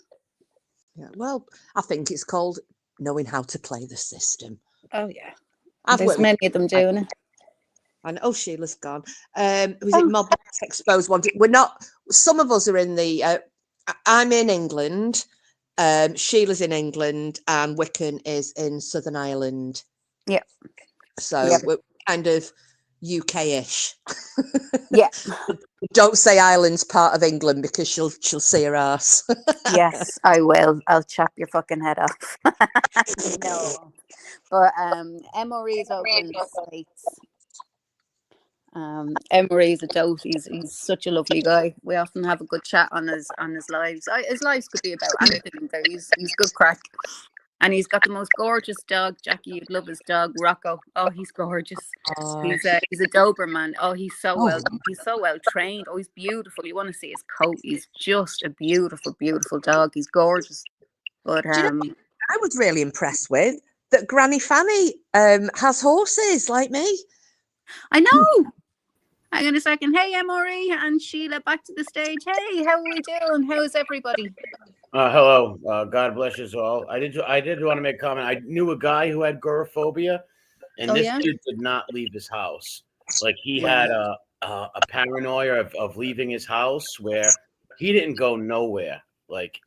Yeah, well, I think it's called knowing how to play the system. Oh yeah, there's many of them doing it. And Sheila's gone. Was it Mob Exposed one? We're not. Some of us are in the. I'm in England. Sheila's in England, and Wiccan is in Southern Ireland. Yeah. So we're kind of UK-ish. Yeah. Don't say Ireland's part of England because she'll see her ass. Yes, I will. I'll chop your fucking head off. No. But Emory is over in the States. Emery is a dote. He's such a lovely guy. We often have a good chat on his lives. His lives could be about anything. Though he's good crack, and he's got the most gorgeous dog. Jackie, you'd love his dog, Rocco. Oh, he's gorgeous. He's a Doberman. Oh, he's so well trained. Oh, he's beautiful. You want to see his coat? He's just a beautiful, beautiful dog. He's gorgeous. But Do you know what I was really impressed with? That Granny Fanny has horses like me. I know. Hang on a second. Hey, Emory and Sheila, back to the stage. Hey, how are we doing? How is everybody? Hello. God bless us all. I did want to make a comment. I knew a guy who had agoraphobia, and this dude did not leave his house. Like he had a paranoia of leaving his house where he didn't go nowhere. Like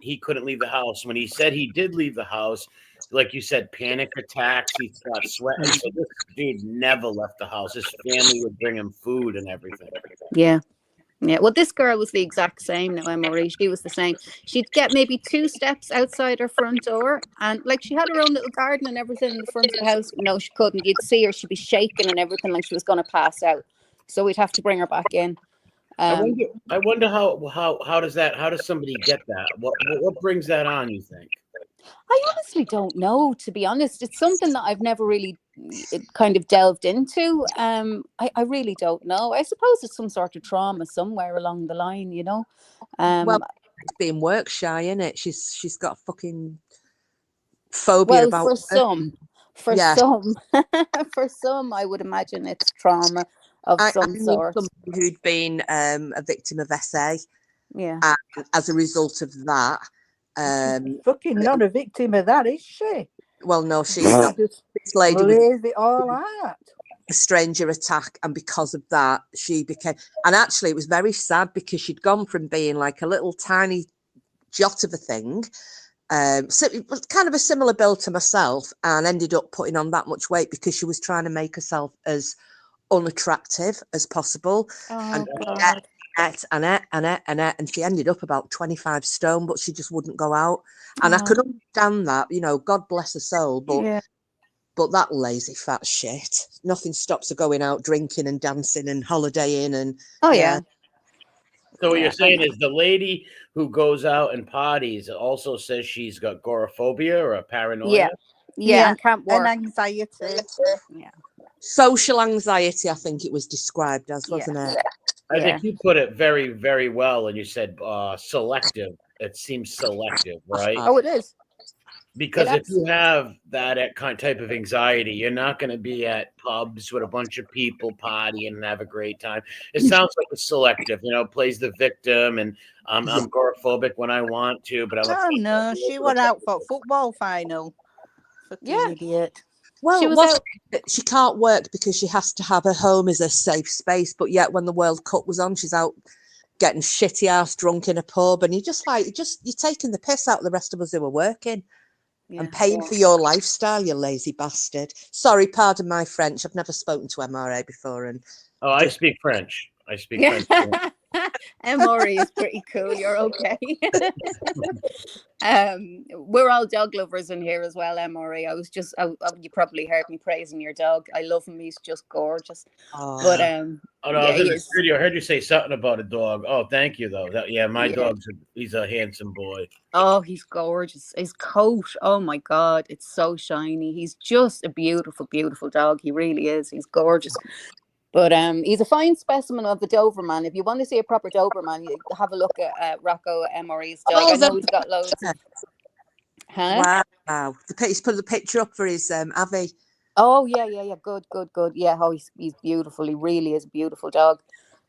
he couldn't leave the house. When he said he did leave the house, like you said, panic attacks. He got sweating. So this dude never left the house. His family would bring him food and everything. Yeah. Well, this girl was the exact same. Now, Emory, she was the same. She'd get maybe 2 steps outside her front door, and like she had her own little garden and everything in the front of the house. No, she couldn't. You'd see her; she'd be shaking and everything, like she was going to pass out. So we'd have to bring her back in. I wonder how does somebody get that? What brings that on, you think? I honestly don't know, to be honest. It's something that I've never really kind of delved into. I really don't know. I suppose it's some sort of trauma somewhere along the line, you know. Well, it's being work shy, isn't it? She's got a fucking phobia about for some, for some, I would imagine it's trauma of some sort. Somebody who'd been a victim of SA. Yeah. And as a result of that, fucking not a victim of that, is she? Well, no, she's not. This lady was it all out. A stranger attack, and because of that, she became. And actually, it was very sad because she'd gone from being like a little tiny jot of a thing, so it was kind of a similar build to myself, and ended up putting on that much weight because she was trying to make herself as unattractive as possible. Oh, God. And she ended up about 25 stone, but she just wouldn't go out. And I could understand that, you know, God bless her soul, but that lazy fat shit, nothing stops her going out drinking and dancing and holidaying and So what you're saying is the lady who goes out and parties also says she's got agoraphobia or a paranoia? Yeah, and can't work. And anxiety. Yeah. Social anxiety, I think it was described as, wasn't it? I think you put it very, very well, and you said selective. It seems selective, right? Oh, it is. Because if you have that type of anxiety, you're not going to be at pubs with a bunch of people partying and have a great time. It sounds like it's selective, you know, plays the victim, and I'm agoraphobic when I want to, but I'm no, she went out for a football final. Fucking idiot. Well, she can't work because she has to have her home as a safe space, but yet when the World Cup was on, she's out getting shitty ass drunk in a pub, and you're taking the piss out of the rest of us who are working. And paying for your lifestyle, you lazy bastard. Sorry, pardon my French. I've never spoken to MRA before. I speak French. Emory is pretty cool. You're okay. We're all dog lovers in here as well, Emory. You probably heard me praising your dog. I love him. He's just gorgeous. But I was in the studio. I heard you say something about a dog. Oh, thank you though. My dog's he's a handsome boy. Oh, he's gorgeous. His coat, oh my God, it's so shiny. He's just a beautiful, beautiful dog. He really is. He's gorgeous. But he's a fine specimen of the Doberman. If you want to see a proper Doberman, you have a look at Rocco Emory's dog. I know he's got loads. Wow. He's put the picture up for his Avi. Oh, yeah. Good. Yeah, he's beautiful. He really is a beautiful dog.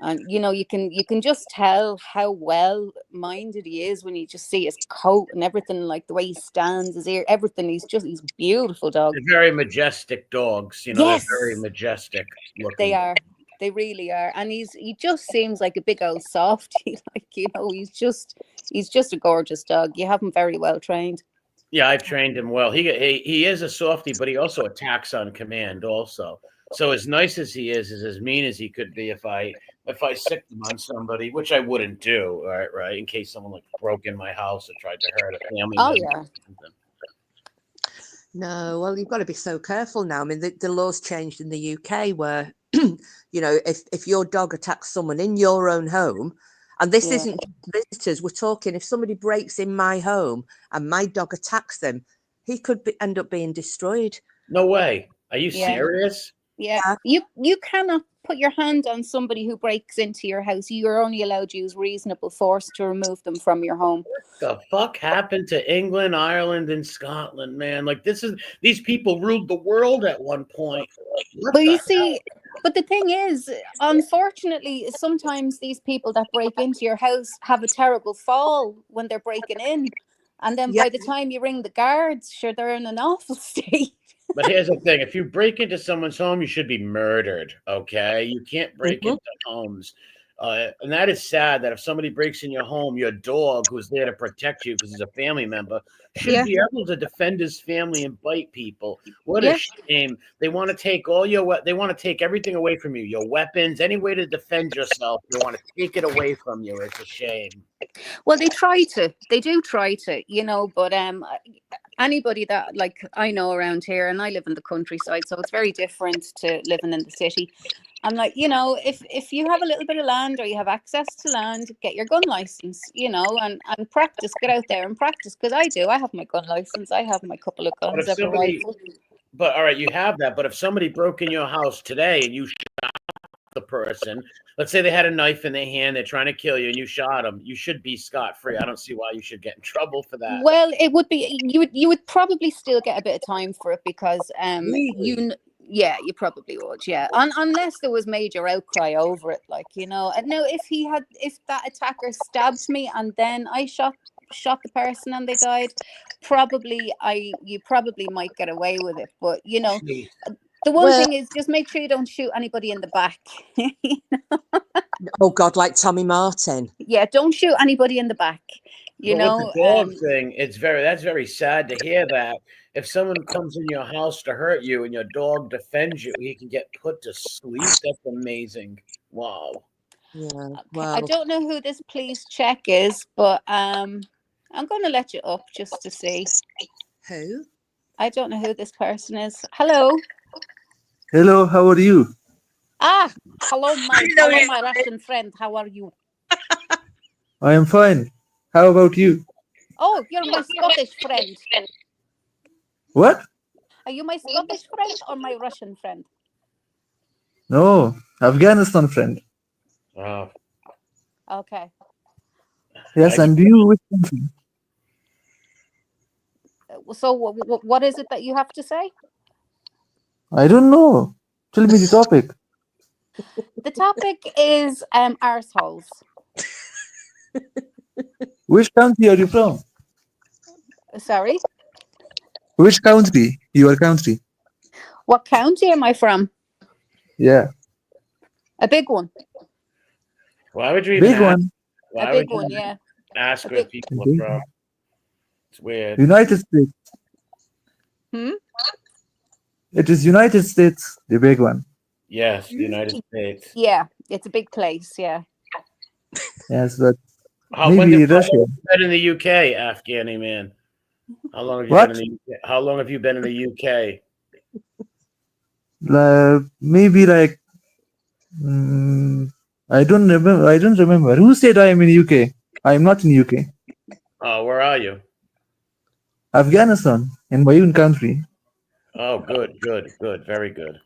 And, you know, you can just tell how well-minded he is when you just see his coat and everything, like the way he stands, his ear, everything. He's a beautiful dog. They're very majestic dogs. You know, they're very majestic looking. They are. They really are. And he just seems like a big old softie. Like, you know, he's just a gorgeous dog. You have him very well trained. Yeah, I've trained him well. He is a softie, but he also attacks on command also. So as nice as he is as mean as he could be if I sicked him on somebody, which I wouldn't do, right? In case someone like broke in my house or tried to hurt a family Oh member. yeah. Or something. No, well, you've got to be so careful now. I mean, the law's changed in the UK where, you know, if your dog attacks someone in your own home, and this Yeah. isn't just visitors, we're talking if somebody breaks in my home and my dog attacks them, he could end up being destroyed. No way. Are you Yeah. serious? Yeah. Yeah. You cannot put your hand on somebody who breaks into your house. You're only allowed to use reasonable force to remove them from your home. The fuck happened to England, Ireland, and Scotland, man? Like these people ruled the world at one point. What But you the see, but the thing is, unfortunately, sometimes these people that break into your house have a terrible fall when they're breaking in. And then Yeah. by the time you ring the guards, sure, they're in an awful state. But here's the thing: if you break into someone's home, you should be murdered. Okay, you can't break Mhm. into homes, and that is sad. That if somebody breaks in your home, your dog, who's there to protect you because he's a family member, should Yeah. be able to defend his family and bite people. What Yeah. a shame! They want to take they want to take everything away from you. Your weapons, any way to defend yourself, they want to take it away from you. It's a shame. Well, they do try to, you know, but anybody that, like, I know around here, and I live in the countryside, so it's very different to living in the city. I'm like, you know, if you have a little bit of land or you have access to land, get your gun license, you know, and practice, get out there and practice, because I do. I have my gun license. I have my couple of But guns. if I have a somebody, rifle. but all right, you have that. But if somebody broke in your house today and you the person, let's say they had a knife in their hand, they're trying to kill you, and you shot them, you should be scot-free. I don't see why you should get in trouble for that. Well, it would be, you would probably still get a bit of time for it, because Really? yeah, you probably would, yeah, unless there was major outcry over it, like, you know. And now if that attacker stabbed me and then I shot the person and they died, you probably might get away with it. But you know, Jeez. the one Well, thing is, just make sure you don't shoot anybody in the back. oh God, like Tommy Martin. Yeah, don't shoot anybody in the back, you But with the know. dog thing, that's very sad to hear that. If someone comes in your house to hurt you and your dog defends you, he can get put to sleep. That's amazing. Wow. Yeah. Okay. Well, I don't know who this please check is, but I'm going to let you up just to see. who? I don't know who this person is. Hello. Hello, how are you? Ah, hello, my Russian friend. How are you? I am fine. How about you? Oh, you're my Scottish friend. What? Are you my Scottish friend or my Russian friend? No, Afghanistan friend. Oh. Okay. Yes, and you which country? So what is it that you have to say? I don't know. Tell me the topic. The topic is arseholes. Which country are you from? Sorry? Which country? Your country. What county am I from? Yeah. A big one. Why would you even Big ask? one. Why A big would you one, yeah. ask A where big- people Big are from? one. It's weird. United States. Hmm? It is United States, the big one. Yes, the United States. Yeah, it's a big place, yeah. Yes, but When maybe how long Russia. have you been in the UK, Afghani man? How long have you What? been in the UK? How long have you been in the UK? Maybe like I don't remember. I don't remember. Who said I am in UK? I am not in UK. Oh, where are you? Afghanistan, in my own country. Oh, good, good, good, very good.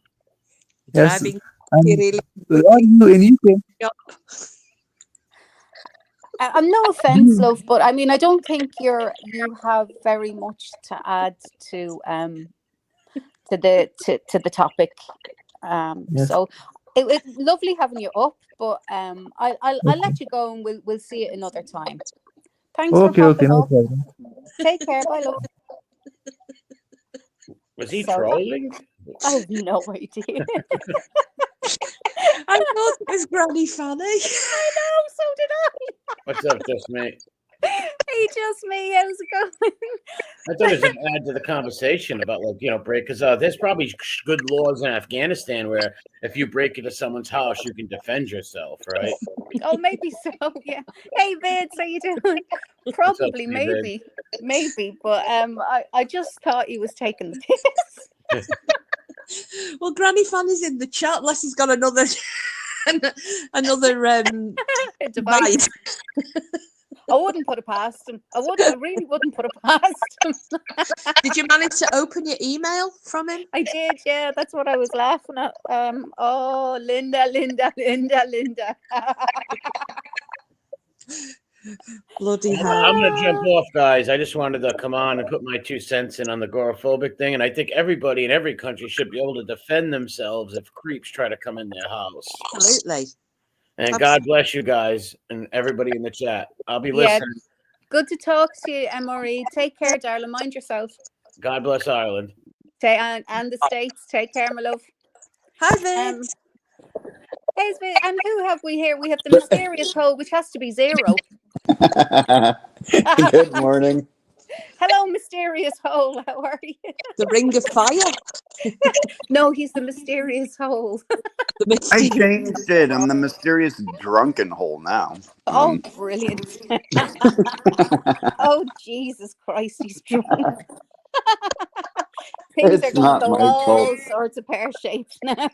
Yes. Driving And really are you in UK? I'm no offense, love, but I mean, I don't think you have very much to add to the topic. Yes. So it's lovely having you up, but I'll let you go, and we'll see it another time. Thanks for Okay, popping no up. problem. Take care. Bye, love. Was he So- trolling? I have no idea. I thought it was Granny Fanny. I know, so did I. What's up, just me? Hey, Hey, just me. How's it going? I thought it was an add to the conversation about break because there's probably good laws in Afghanistan where if you break into someone's house, you can defend yourself, right? Oh, maybe so. Yeah. Hey, Vince, how you doing? What's up, Probably, David? maybe. But I just thought he was taking the piss. Well, Granny Fanny's in the chat, unless he's got another Device. vibe. I wouldn't put it past him. I really wouldn't put it past him. Did you manage to open your email from him? I did, yeah. That's what I was laughing at. Oh, Linda. Bloody hell. I'm going to jump off, guys. I just wanted to come on and put my 2 cents in on the agoraphobic thing. And I think everybody in every country should be able to defend themselves if creeps try to come in their house. Absolutely. And God bless you guys and everybody in the chat. I'll be listening. Good to talk to you, Emory. Take care, darling. Mind yourself. God bless Ireland. And the States. Take care, my love. Hi, Vince. And who have we here? We have the mysterious hole, which has to be 0. Good morning. Hello, mysterious hole. How are you? The ring of fire. No, he's the mysterious hole. I changed it. I'm the mysterious drunken hole now. Oh, brilliant. Oh, Jesus Christ, he's drunk. Things It's are going to not go my all fault. sorts of pear-shaped now.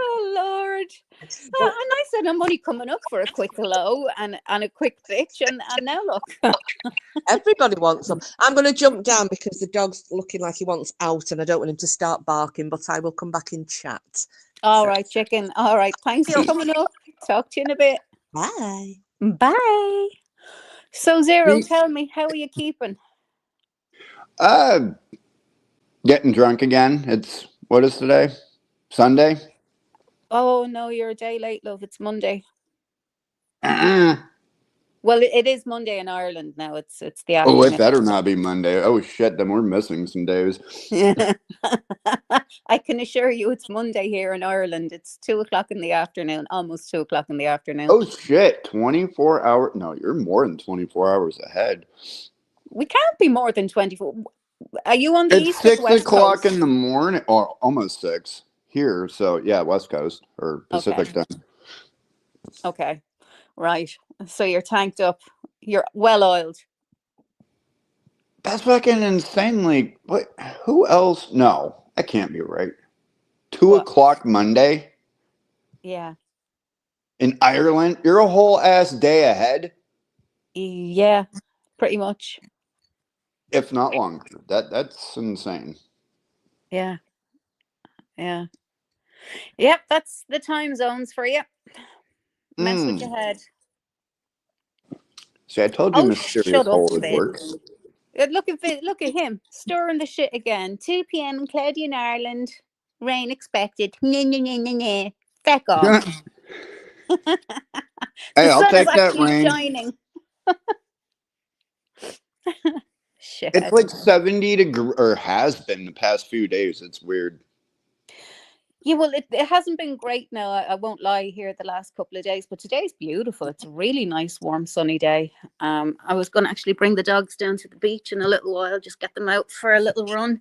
Oh, Lord. And I said I'm only coming up for a quick hello and a quick bitch, and now look. Everybody wants them. I'm going to jump down because the dog's looking like he wants out and I don't want him to start barking, but I will come back in chat. All right, chicken. All right. Thanks for coming up. Talk to you in a bit. Bye. Bye. So, 0, tell me, how are you keeping? Getting drunk again. What is today? Sunday? Oh, no, you're a day late, love. It's Monday. Uh-uh. Well, it is Monday in Ireland now. It's the Oh, afternoon. it better not be Monday. Oh, shit. Then we're missing some days. I can assure you it's Monday here in Ireland. It's 2:00 in the afternoon, almost 2:00 in the afternoon. Oh, shit. 24 hours. No, you're more than 24 hours ahead. We can't be more than 24. Are you on the It's east or 6 west o'clock coast? in the morning, or almost 6 here. So, yeah, West Coast or Pacific time. Okay. Right. So you're tanked up. You're well oiled. That's fucking insanely. What? Who else? No, that can't be right. 2 What? o'clock Monday Yeah. in Ireland. You're a whole ass day ahead, Yeah, pretty much. if not longer. That's insane. Yeah. Yeah. Yep, that's the time zones for you. Mess with your head. See, I told you mysterious shut up, hole would work. Look at him stirring the shit again. 2 p.m. cloudy in Ireland. Rain expected. Nah. Feck off. Hey, The I'll sun is take that actually rain. shining. Shit. It's like 70 degrees, or has been the past few days. It's weird. Yeah, well, it hasn't been great now. I won't lie here the last couple of days, but today's beautiful. It's a really nice, warm, sunny day. I was going to actually bring the dogs down to the beach in a little while, just get them out for a little run.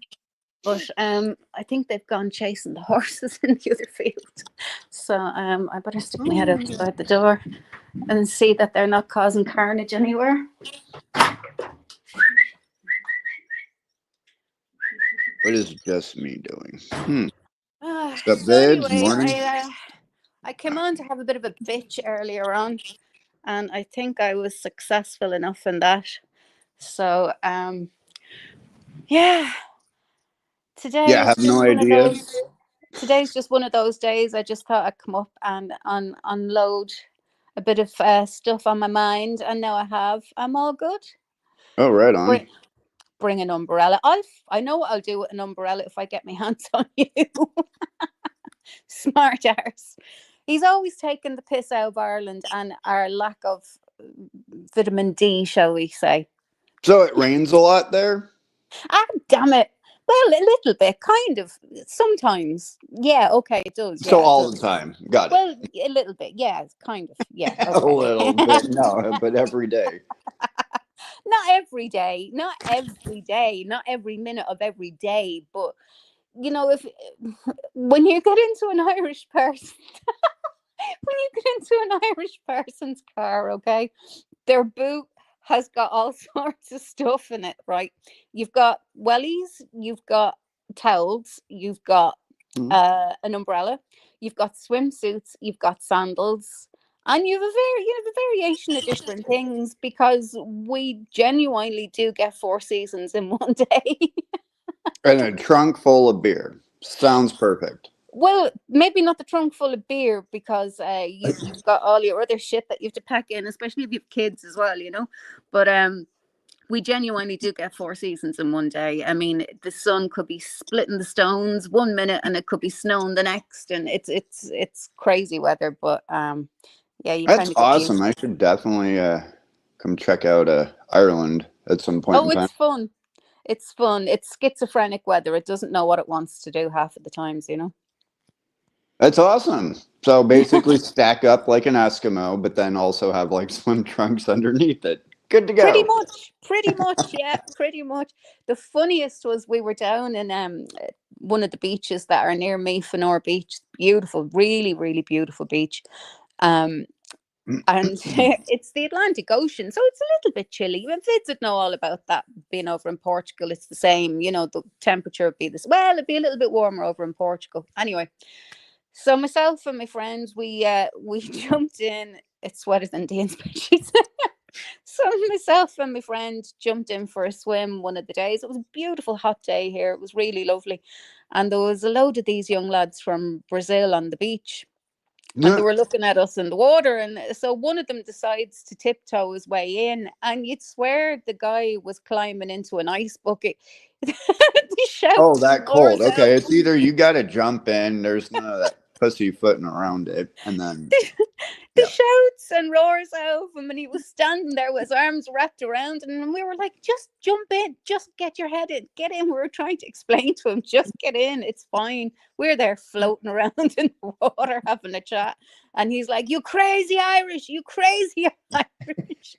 But I think they've gone chasing the horses in the other field. So I better stick my head outside the door and see that they're not causing carnage anywhere. What is just me doing? So anyway, Morning. I came on to have a bit of a bitch earlier on, and I think I was successful enough in that. So yeah, today Yeah, I is have just no one of idea. those. Today's just one of those days. I just thought I'd come up and unload a bit of stuff on my mind, and now I have. I'm all good. Oh, right on. Bring an umbrella. I know what I'll do with an umbrella if I get my hands on you. Smart arse. He's always taken the piss out of Ireland and our lack of vitamin D, shall we say. So it rains a lot there? Ah, damn it. Well, a little bit, kind of. Sometimes. Yeah, okay, it does. So Yeah, it all the does. time. Got it. Well, a little bit. Yeah, kind of. Yeah, A little okay. bit. No, but every day. Not every day. Not every day. Not every minute of every day. But, you know, if when you get into an Irish person, when you get into an Irish person's car, okay, their boot has got all sorts of stuff in it, right? You've got wellies, you've got towels, you've got an umbrella, you've got swimsuits, you've got sandals, and you have a variation of different things because we genuinely do get 4 seasons in one day. And a trunk full of beer. Sounds perfect. Well, maybe not the trunk full of beer because you've got all your other shit that you have to pack in, especially if you have kids as well, you know. But we genuinely do get 4 seasons in one day. I mean, the sun could be splitting the stones 1 minute and it could be snowing the next, and it's crazy weather. But yeah, you That's kind of get awesome. used. I should definitely come check out Ireland at some point Oh, in time. it's fun. It's fun. It's schizophrenic weather. It doesn't know what it wants to do half of the times, you know. That's awesome. So basically stack up like an Eskimo, but then also have like swim trunks underneath it. Good to Pretty go. much, yeah, pretty much. The funniest was we were down in one of the beaches that are near me, Fenor Beach. Beautiful, really, really beautiful beach. Um, and it's the Atlantic Ocean, so it's a little bit chilly. Vids would know all about that. Being over in Portugal, it's the same. You know, the temperature would be this. Well, it'd be a little bit warmer over in Portugal. Anyway, so myself and my friends, we jumped in. It's wetter than Dean's beaches. So myself and my friend jumped in for a swim one of the days. It was a beautiful hot day here. It was really lovely. And there was a load of these young lads from Brazil on the beach. And they were looking at us in the water. And so one of them decides to tiptoe his way in. And you'd swear the guy was climbing into an ice bucket. The Oh, shouts and that cold. roars Okay, out. it's either you got to jump in, there's none of that pussyfooting around it, and then, The yeah. shouts and roars of him, and he was standing there with his arms wrapped around, and we were like, just jump in, just get your head in, get in. We were trying to explain to him, just get in, it's fine. We're there floating around in the water having a chat, and he's like, you crazy Irish, you crazy Irish.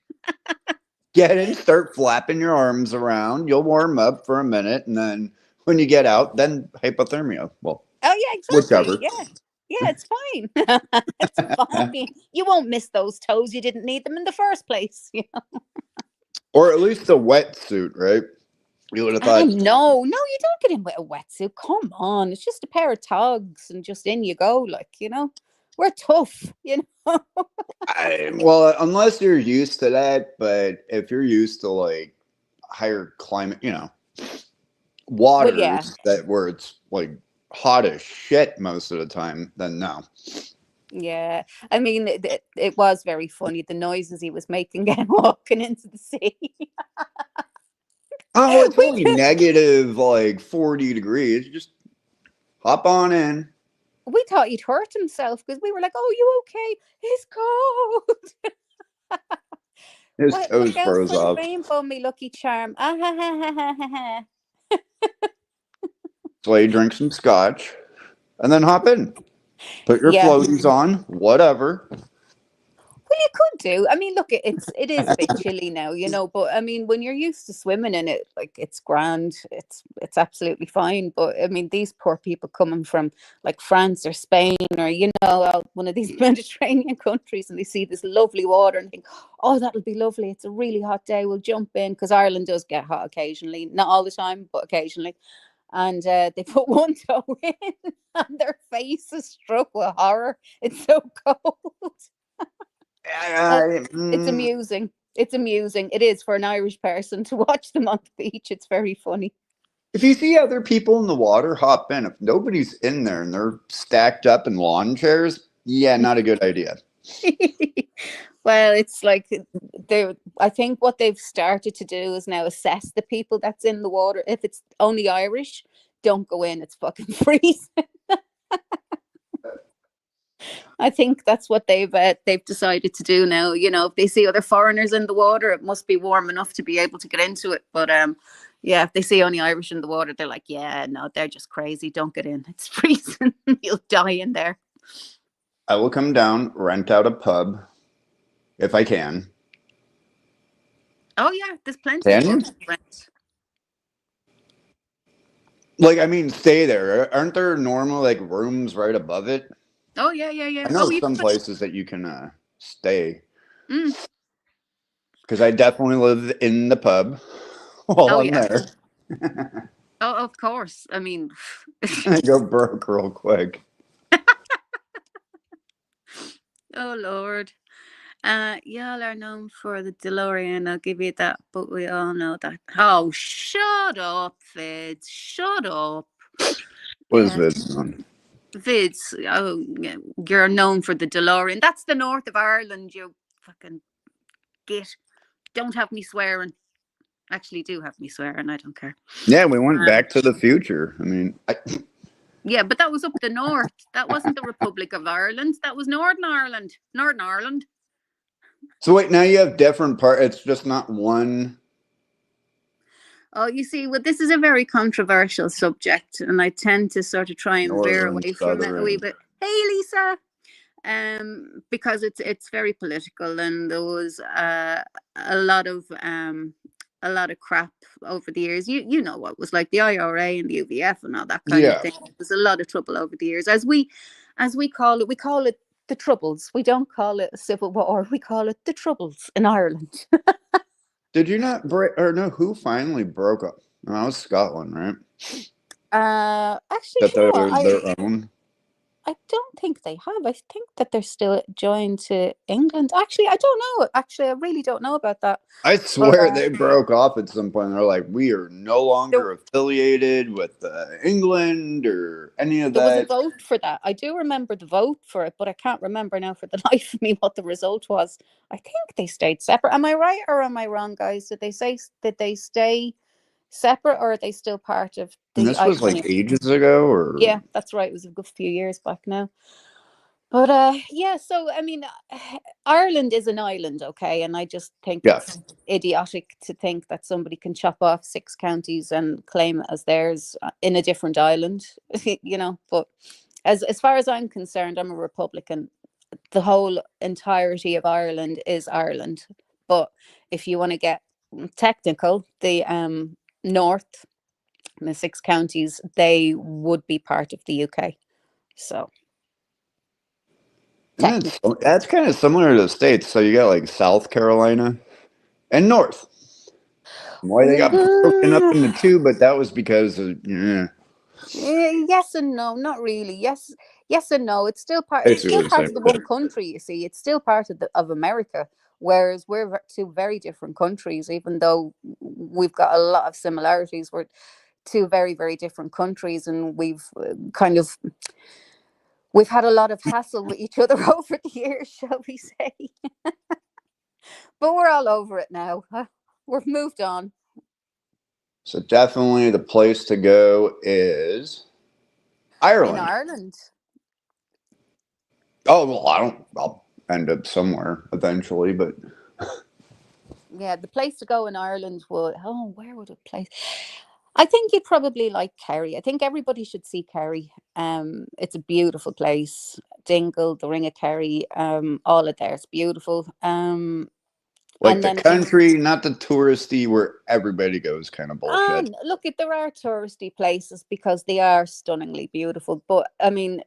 Get in, start flapping your arms around. You'll warm up for a minute, and then when you get out, then hypothermia. Well, Oh yeah, exactly. whichever. Yeah, it's fine. It's fine. You won't miss those toes. You didn't need them in the first place. Or at least a wetsuit, right? You would have Ah, thought. no, you don't get in with a wetsuit. Come on, it's just a pair of togs and just in you go. Like, you know, we're tough, you know. Well, unless you're used to that, but if you're used to like higher climate, Well, yeah, waters that where it's like hot as shit most of the time, then no. yeah. I mean, it was very funny the noises he was making getting walking into the sea. Oh, it's We only just, negative like 40 degrees. Just hop on in. we thought he'd hurt himself because we were like, "Oh, you okay? It's cold." His What? Look toes out froze for the off. rainbow, me lucky charm. Ah ha ha ha ha ha ha. So you drink some scotch and then hop in. Put your Yeah. floaties on, whatever. Well, you could do. I mean, look, it is a bit chilly now, you know. But I mean, when you're used to swimming in it, like it's grand. It's absolutely fine. But I mean, these poor people coming from like France or Spain or one of these Mediterranean countries, and they see this lovely water and think, oh, that'll be lovely. It's a really hot day. We'll jump in because Ireland does get hot occasionally, not all the time, but occasionally. And they put one toe in, and their face is struck with horror. It's so cold. Uh, it's Mm, amusing. It's amusing. It is for an Irish person to watch them on the beach. It's very funny. if you see other people in the water, hop in. If nobody's in there and they're stacked up in lawn chairs, yeah, not a good idea. Well, it's like I think what they've started to do is now assess the people that's in the water. If it's only Irish, don't go in. It's fucking freezing. I think that's what they've decided to do now. You know, if they see other foreigners in the water, it must be warm enough to be able to get into it. But Yeah, if they see only Irish in the water, they're like, yeah, no, they're just crazy. Don't get in. It's freezing. You'll die in there. I will come down, rent out a pub if I can. Oh yeah, there's plenty of Can you? pubs to rent. Like, I mean, stay there. Aren't there normal like rooms right above it? Oh yeah, yeah, yeah. I know Oh, you some could. places that you can stay. Mm. Because I definitely live in the pub while Oh I'm yeah. there. Oh, of course. I mean, I go broke real quick. oh Lord. Y'all are known for the DeLorean. I'll give you that, but we all know that. Oh, shut up, Vids. Shut up. What is Yeah, this one? Vids. Oh, yeah, you're known for the DeLorean. That's the north of Ireland. You fucking git. Don't have me swearing. Actually, do have me swearing. I don't care. Yeah, we went back to the future. I mean, Yeah, but that was up the north. That wasn't the Republic of Ireland. That was Northern Ireland. Northern Ireland. so wait, now you have different part. It's just not one. Oh, you see, well, this is a very controversial subject, and I tend to sort of try and veer Northern, away from it a wee southern. bit. Hey, Lisa, because it's very political, and there was a lot of crap over the years. You know what it was like, the IRA and the UVF and all that kind of Yeah. thing. There's a lot of trouble over the years, as we call it. We call it the Troubles. We don't call it a civil war. We call it the Troubles in Ireland. Did you not break, or no, who finally broke up? Oh, that was Scotland, right? Actually, That do you know they're what? their own. I don't think they have. I think that they're still joined to England. Actually, I don't know. Actually, I really don't know about that. I But swear they broke off at some point. They're like, we are no there, longer affiliated with England or any of there was a that. vote for that. I do remember the vote for it, but I can't remember now for the life of me what the result was. I think they stayed separate. Am I right or am I wrong, guys? Did they stay separate, or are they still part of And the this was like ages ago, or Yeah, that's right. It was a good few years back now. But yeah, so I mean, Ireland is an island, okay, and I just think yeah. it's idiotic to think that somebody can chop off 6 counties and claim it as theirs in a different island, you know. But as far as I'm concerned, I'm a Republican. The whole entirety of Ireland is Ireland. But if you want to get technical, the north, the 6 counties, they would be part of the UK. So technically. That's kind of similar to the States. So you got like South Carolina and North. Why they got broken up into two, but that was because of Yes and no, not really. Yes and no. It's still part. It's basically still the part same of the thing. one country. You see, it's still part of America. Whereas we're two very different countries, even though we've got a lot of similarities. We're two very, very different countries, and we've had a lot of hassle with each other over the years, shall we say? But we're all over it now. We've moved on. So definitely the place to go is Ireland. In Ireland. Oh well, I'll end up somewhere eventually, but Yeah, the place to go in Ireland would. Oh, where would it place? I think you'd probably like Kerry. I think everybody should see Kerry. It's a beautiful place. Dingle, the Ring of Kerry, all of there. It's beautiful. like And the then country, not the touristy where everybody goes kind of bullshit. look, there are touristy places because they are stunningly beautiful. But I mean,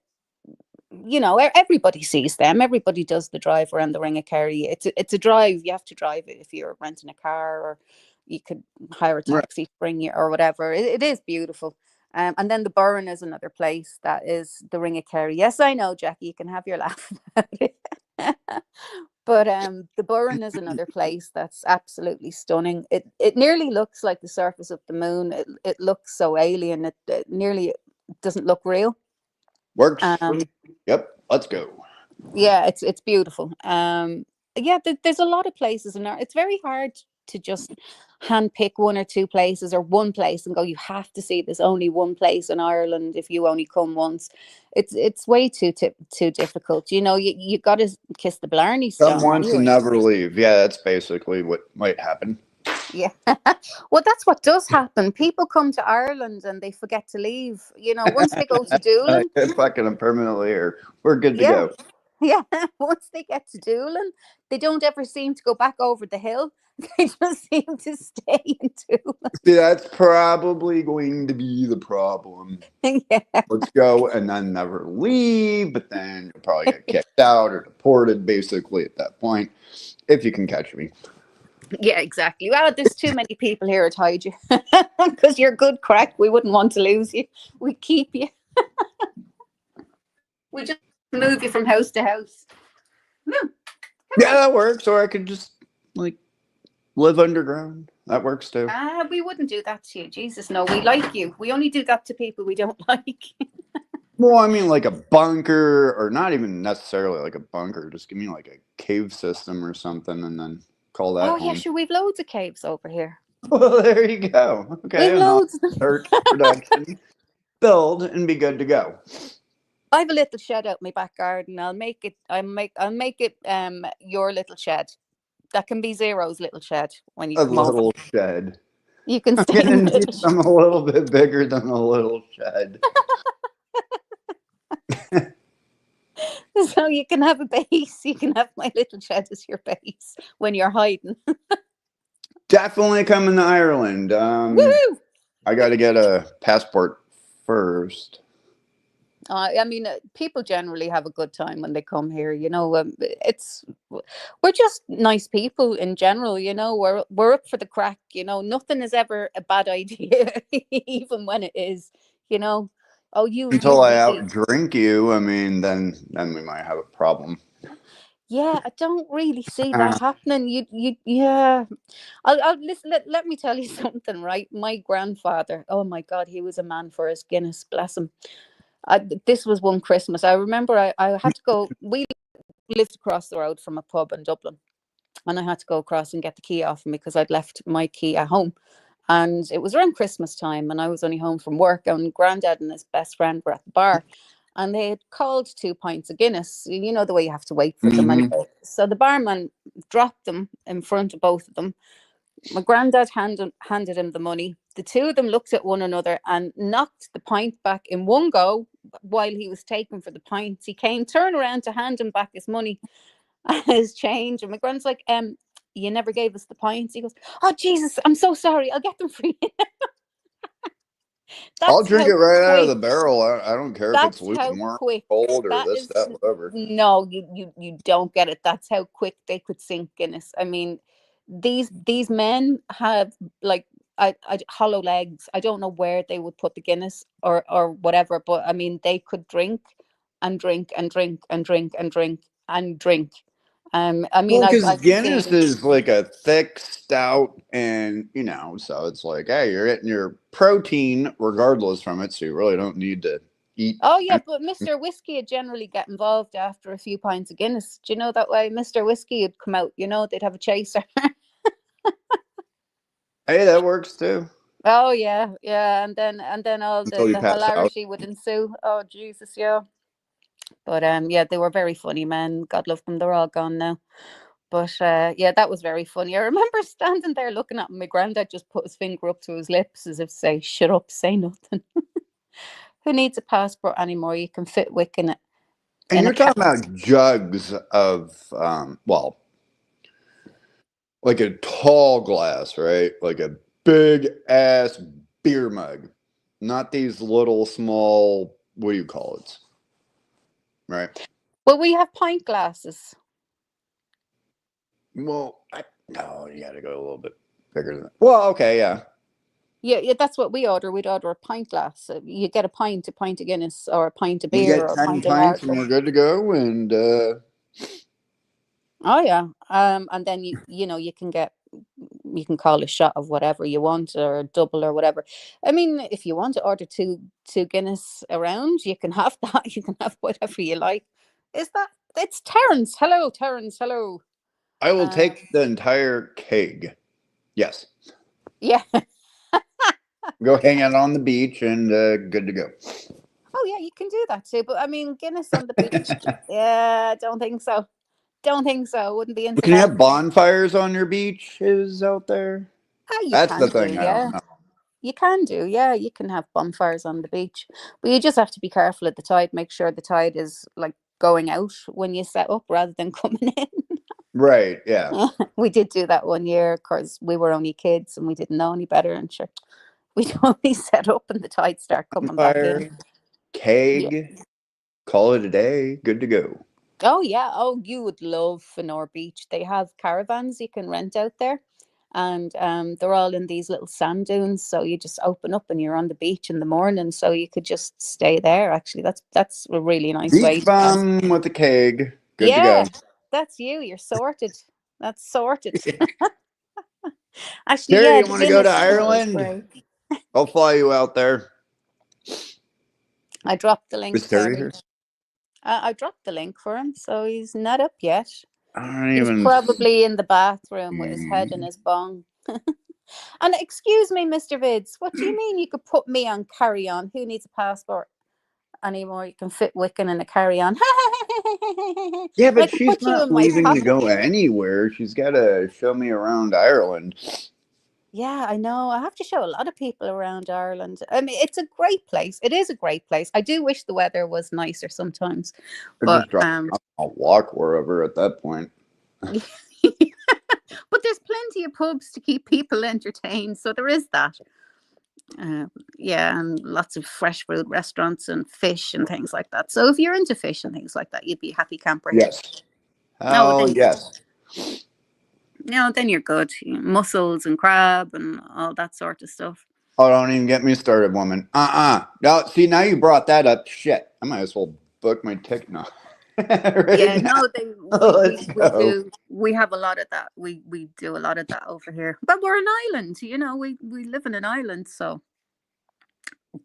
you know, everybody sees them. Everybody does the drive around the Ring of Kerry. It's a drive. You have to drive it if you're renting a car, or you could hire a Right. taxi to bring you or whatever. It is beautiful. And then the Burren is another place that is the Ring of Kerry. Yes, I know, Jackie, you can have your laugh about it. But the Burren is another place that's absolutely stunning. It nearly looks like the surface of the moon. It looks so alien. It nearly doesn't look real. Works. Um, Yep, let's go. yeah, it's beautiful. Yeah, there's a lot of places in there. It's very hard to just hand pick one or two places or one place and go, you have to see this only one place in Ireland if you only come once. It's way too difficult. You know, you got to kiss the Blarney Come Stone once and anyway. never leave. Yeah, that's basically what might happen. Yeah. Well, that's what does happen. People come to Ireland and they forget to leave. You know, once they go to Doolin, Fucking permanently here. We're good to yeah, go. yeah. Once they get to Doolin, they don't ever seem to go back over the hill. They just seem to stay in Doolin. See, that's probably going to be the problem. Yeah. Let's go and then never leave, but then you'll probably get kicked out or deported basically at that point, if you can catch me. Yeah, exactly. Well, there's too many people here to hide you because you're good crack. We wouldn't want to lose you. We'd keep you. We just move you from house to house. Yeah, that works. Or I could just like live underground. That works too. We wouldn't do that to you. Jesus, no. We like you. We only do that to people we don't like. Well, I mean, like a bunker, or not even necessarily like a bunker. Just give me like a cave system or something, and then call that Oh, home. yeah, sure. We've loads of caves over here. Well, there you go. Okay, We've loads of them. search production, build, and be good to go. I have a little shed out my back garden. I'll make it your little shed. That can be Zero's little shed when you A come over. little shed. You can I'm stay in gonna the need little some a little bit bigger than a little shed. So you can have a base. You can have my little shed as your base when you're hiding. Definitely coming to Ireland. Woo! I got to get a passport first. I mean, people generally have a good time when they come here. You know, we're just nice people in general. You know, we're up for the crack. You know, nothing is ever a bad idea, even when it is. You know, oh, Until I really. outdrink you, I mean, then we might have a problem. Yeah, I don't really see that happening. Yeah. I'll listen. Let me tell you something, right? My grandfather. Oh my God, he was a man for his Guinness. Bless him. This was one Christmas. I remember I had to go. We lived across the road from a pub in Dublin, and I had to go across and get the key off him because I'd left my key at home. And it was around Christmas time, and I was only home from work, and Grandad and his best friend were at the bar, and they had called 2 pints of Guinness. You know the way you have to wait for them. And so the barman dropped them in front of both of them. My granddad handed him the money. The two of them looked at one another and knocked the pint back in one go while he was taking for the pints. He came, turn around to hand him back his money and his change. And my grand's like, you never gave us the pints. He goes, oh, Jesus, I'm so sorry. I'll get them for you. I'll drink it right out of the quick. barrel. I don't care if it's lukewarm, cold, or this, that, whatever. No, you don't get it. That's how quick they could sink Guinness. I mean, these men have like I hollow legs. I don't know where they would put the Guinness or whatever, but I mean they could drink and drink and drink and drink and drink and drink. I mean, Well, because I've Guinness seen. is like a thick stout, and so it's like, hey, you're getting your protein regardless from it, so you really don't need to eat. Oh yeah, but Mr. Whiskey would generally get involved after a few pints of Guinness. Do you know that way? Mr. Whiskey would come out. You know, they'd have a chaser. Hey, that works too. Oh yeah, yeah, and then all Until the you pass out. hilarity would ensue. Oh Jesus, yeah. But yeah, they were very funny men. God love them. They're all gone now. But yeah, that was very funny. I remember standing there looking at him. My granddad just put his finger up to his lips as if to say, "Shut up, say nothing." Who needs a passport anymore? You can fit Wick in it. And you're talking about jugs of, well, like a tall glass, right? Like a big ass beer mug, not these little small, what do you call it? Right. Well, we have pint glasses. Well, no, you got to go a little bit bigger than that. Well, okay, yeah. Yeah, that's what we order. We'd order a pint glass. You get a pint of Guinness or a pint of You beer get or a 10 pint of pints lager. and we're good to go. And oh yeah, and then you can call a shot of whatever you want or a double or whatever. I mean, if you want to order two Guinness around, you can have that. You can have whatever you like. It's Terence? Hello, Terence. Hello. I will take the entire keg. Yes. Yeah. Go hang out on the beach and good to go. Oh yeah, you can do that too. But I mean, Guinness on the beach. Yeah, don't think so. Don't think so. Wouldn't be into Can you that. have bonfires on your beaches out there? You That's can the do, thing I yeah. don't know. You can do, yeah. You can have bonfires on the beach, but you just have to be careful at the tide. Make sure the tide is like going out when you set up rather than coming in. Right, yeah. We did do that one year because we were only kids and we didn't know any better. And sure, we'd only set up and the tide start coming back Fire, in. Yeah. keg, call it a day, good to go. Oh yeah. Oh, you would love Fenor Beach. They have caravans you can rent out there, and they're all in these little sand dunes. So you just open up and you're on the beach in the morning. So you could just stay there. Actually, that's a really nice way Beach to pass. bum with a keg, good to Yeah, go. that's you. You're sorted. That's sorted. Actually, Terry, yeah, you the want to go to Guinness Tunnel is Ireland? great. I'll fly you out there. I dropped the link, Is Terry Terry. here? I dropped the link for him, so he's not up yet. I don't He's even probably in the bathroom with his head in see. his bong. And excuse me, Mr. Vids, what do you mean you could put me on carry on? Who needs a passport anymore? You can fit Wiccan in a carry on. Yeah, And I but could she's put you not in my leaving to pocket. go anywhere. She's got to show me around Ireland. Yeah, I know. I have to show a lot of people around Ireland. I mean, it's a great place. It is a great place. I do wish the weather was nicer sometimes, Or but just drop off. I'll walk wherever at that point. but there's plenty of pubs to keep people entertained, so there is that. Yeah, and lots of fresh food restaurants and fish and things like that. So if you're into fish and things like that, you'd be a happy camper here. Yes. No, Oh, then yes. no, then you're good. Mussels and crab and all that sort of stuff. Oh, don't even get me started, woman. No, see, now you brought that up. Shit. I might as well book my ticket now. Yeah, Right now. no, Let's we go. do. We have a lot of that. We do a lot of that over here. But we're an island, we live in an island, so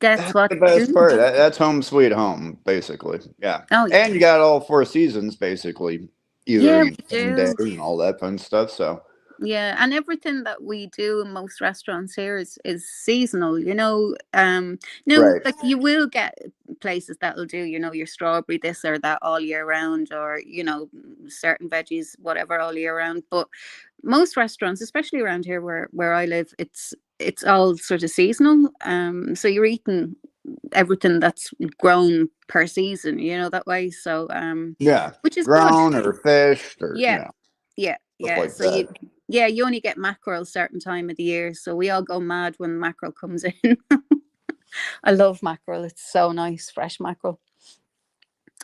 that's That's what the we best do. part. That's home sweet home, basically. Yeah. Oh And you got all 4 seasons, basically. Either yeah, you we know, same day do. and all that fun stuff. So, Yeah, and everything that we do in most restaurants here is seasonal, no, right. like you will get places that'll do, your strawberry this or that all year round, or certain veggies, whatever, all year round. But most restaurants, especially around here where I live, it's all sort of seasonal. So you're eating everything that's grown per season, that way. So Yeah. which is good. Grown or fished or, Yeah, yeah, stuff yeah. like So that. you only get mackerel certain time of the year. So we all go mad when mackerel comes in. I love mackerel. It's so nice, fresh mackerel.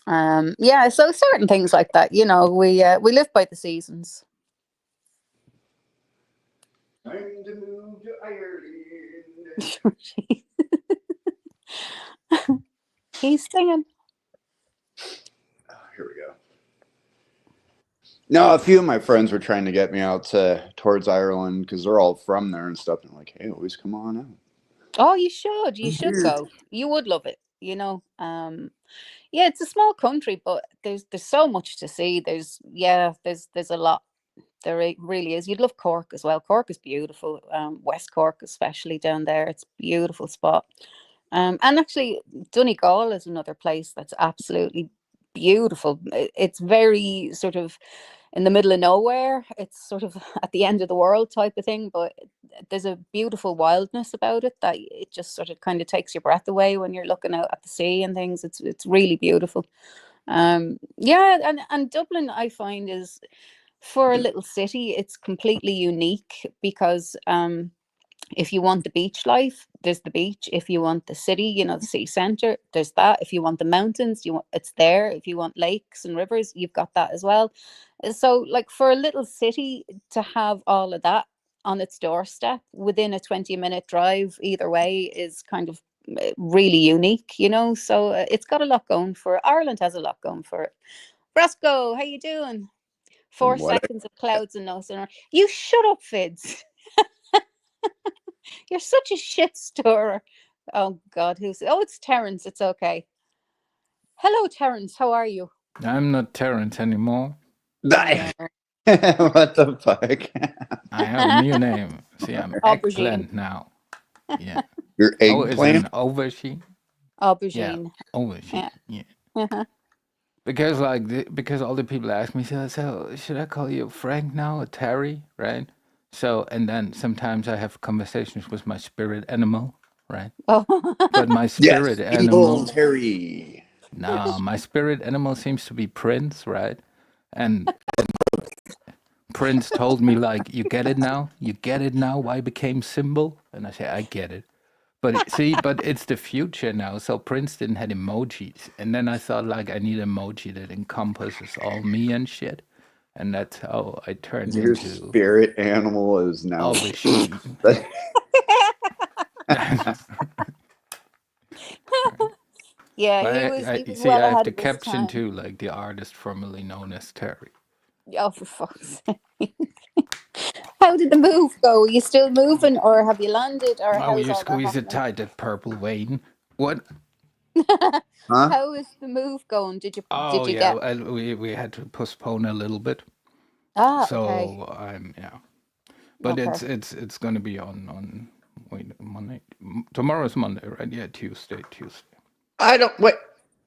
Yeah. So certain things like that, we live by the seasons. Time to move to Ireland. He's singing. Oh, here we go. No, a few of my friends were trying to get me out towards Ireland because they're all from there and stuff. And I'm like, hey, always come on out. Oh, you should. You should go. You would love it. Yeah, it's a small country, but there's so much to see. There's a lot. There really is. You'd love Cork as well. Cork is beautiful. West Cork, especially down there, it's a beautiful spot. And actually, Donegal is another place that's absolutely beautiful. It's very sort of in the middle of nowhere. It's sort of at the end of the world type of thing, but there's a beautiful wildness about it that it just sort of kind of takes your breath away when you're looking out at the sea and things. It's really beautiful. Yeah, and Dublin I find is, for a little city, it's completely unique because if you want the beach life, there's the beach. If you want the city, the city center, there's that. If you want the mountains, it's there. If you want lakes and rivers, you've got that as well. So like for a little city to have all of that on its doorstep within a 20-minute drive either way is kind of really unique, so it's got a lot going for it. Ireland has a lot going for it. Brasco, how you doing? From 4 what seconds of clouds and no sun. You shut up, Fids. You're such a shit stirrer. Oh God, it's Terence. It's okay. Hello, Terence. How are you? I'm not Terrence anymore. I, Oh, what the fuck? I have a new name. See, I'm aubergine. eggplant now. Yeah. Your Oh, it's an eggplant? aubergine. Yeah, Aubergine. aubergine. Yeah. Yeah. Uh-huh. Because because all the people ask me, so should I call you Frank now or Terry, right? So, and then sometimes I have conversations with my spirit animal, right? Oh. But my Yes, spirit Evil animal, Terry. no, my spirit animal seems to be Prince, right? And Prince told me like, you get it now? You get it now why I became symbol? And I say, I get it. But see, but it's the future now. So Prince didn't have emojis. And then I thought like I need emoji that encompasses all me and shit. And that's how I turned Your into spirit animal is now. aubergine. Yeah, But he I was see well I have ahead the of his caption time. too, like the artist formerly known as Terry. Oh, for fuck's sake. How did the move go? Are you still moving, or have you landed, or Oh, how's you all that squeeze it happening? tight, that purple vein. What? Huh? How is the move going? Did Oh you yeah, get? we had to postpone a little bit. Ah, okay, So I'm yeah. But okay. it's gonna be on wait Monday. Tomorrow's Monday, right? Yeah, Tuesday. I don't wait.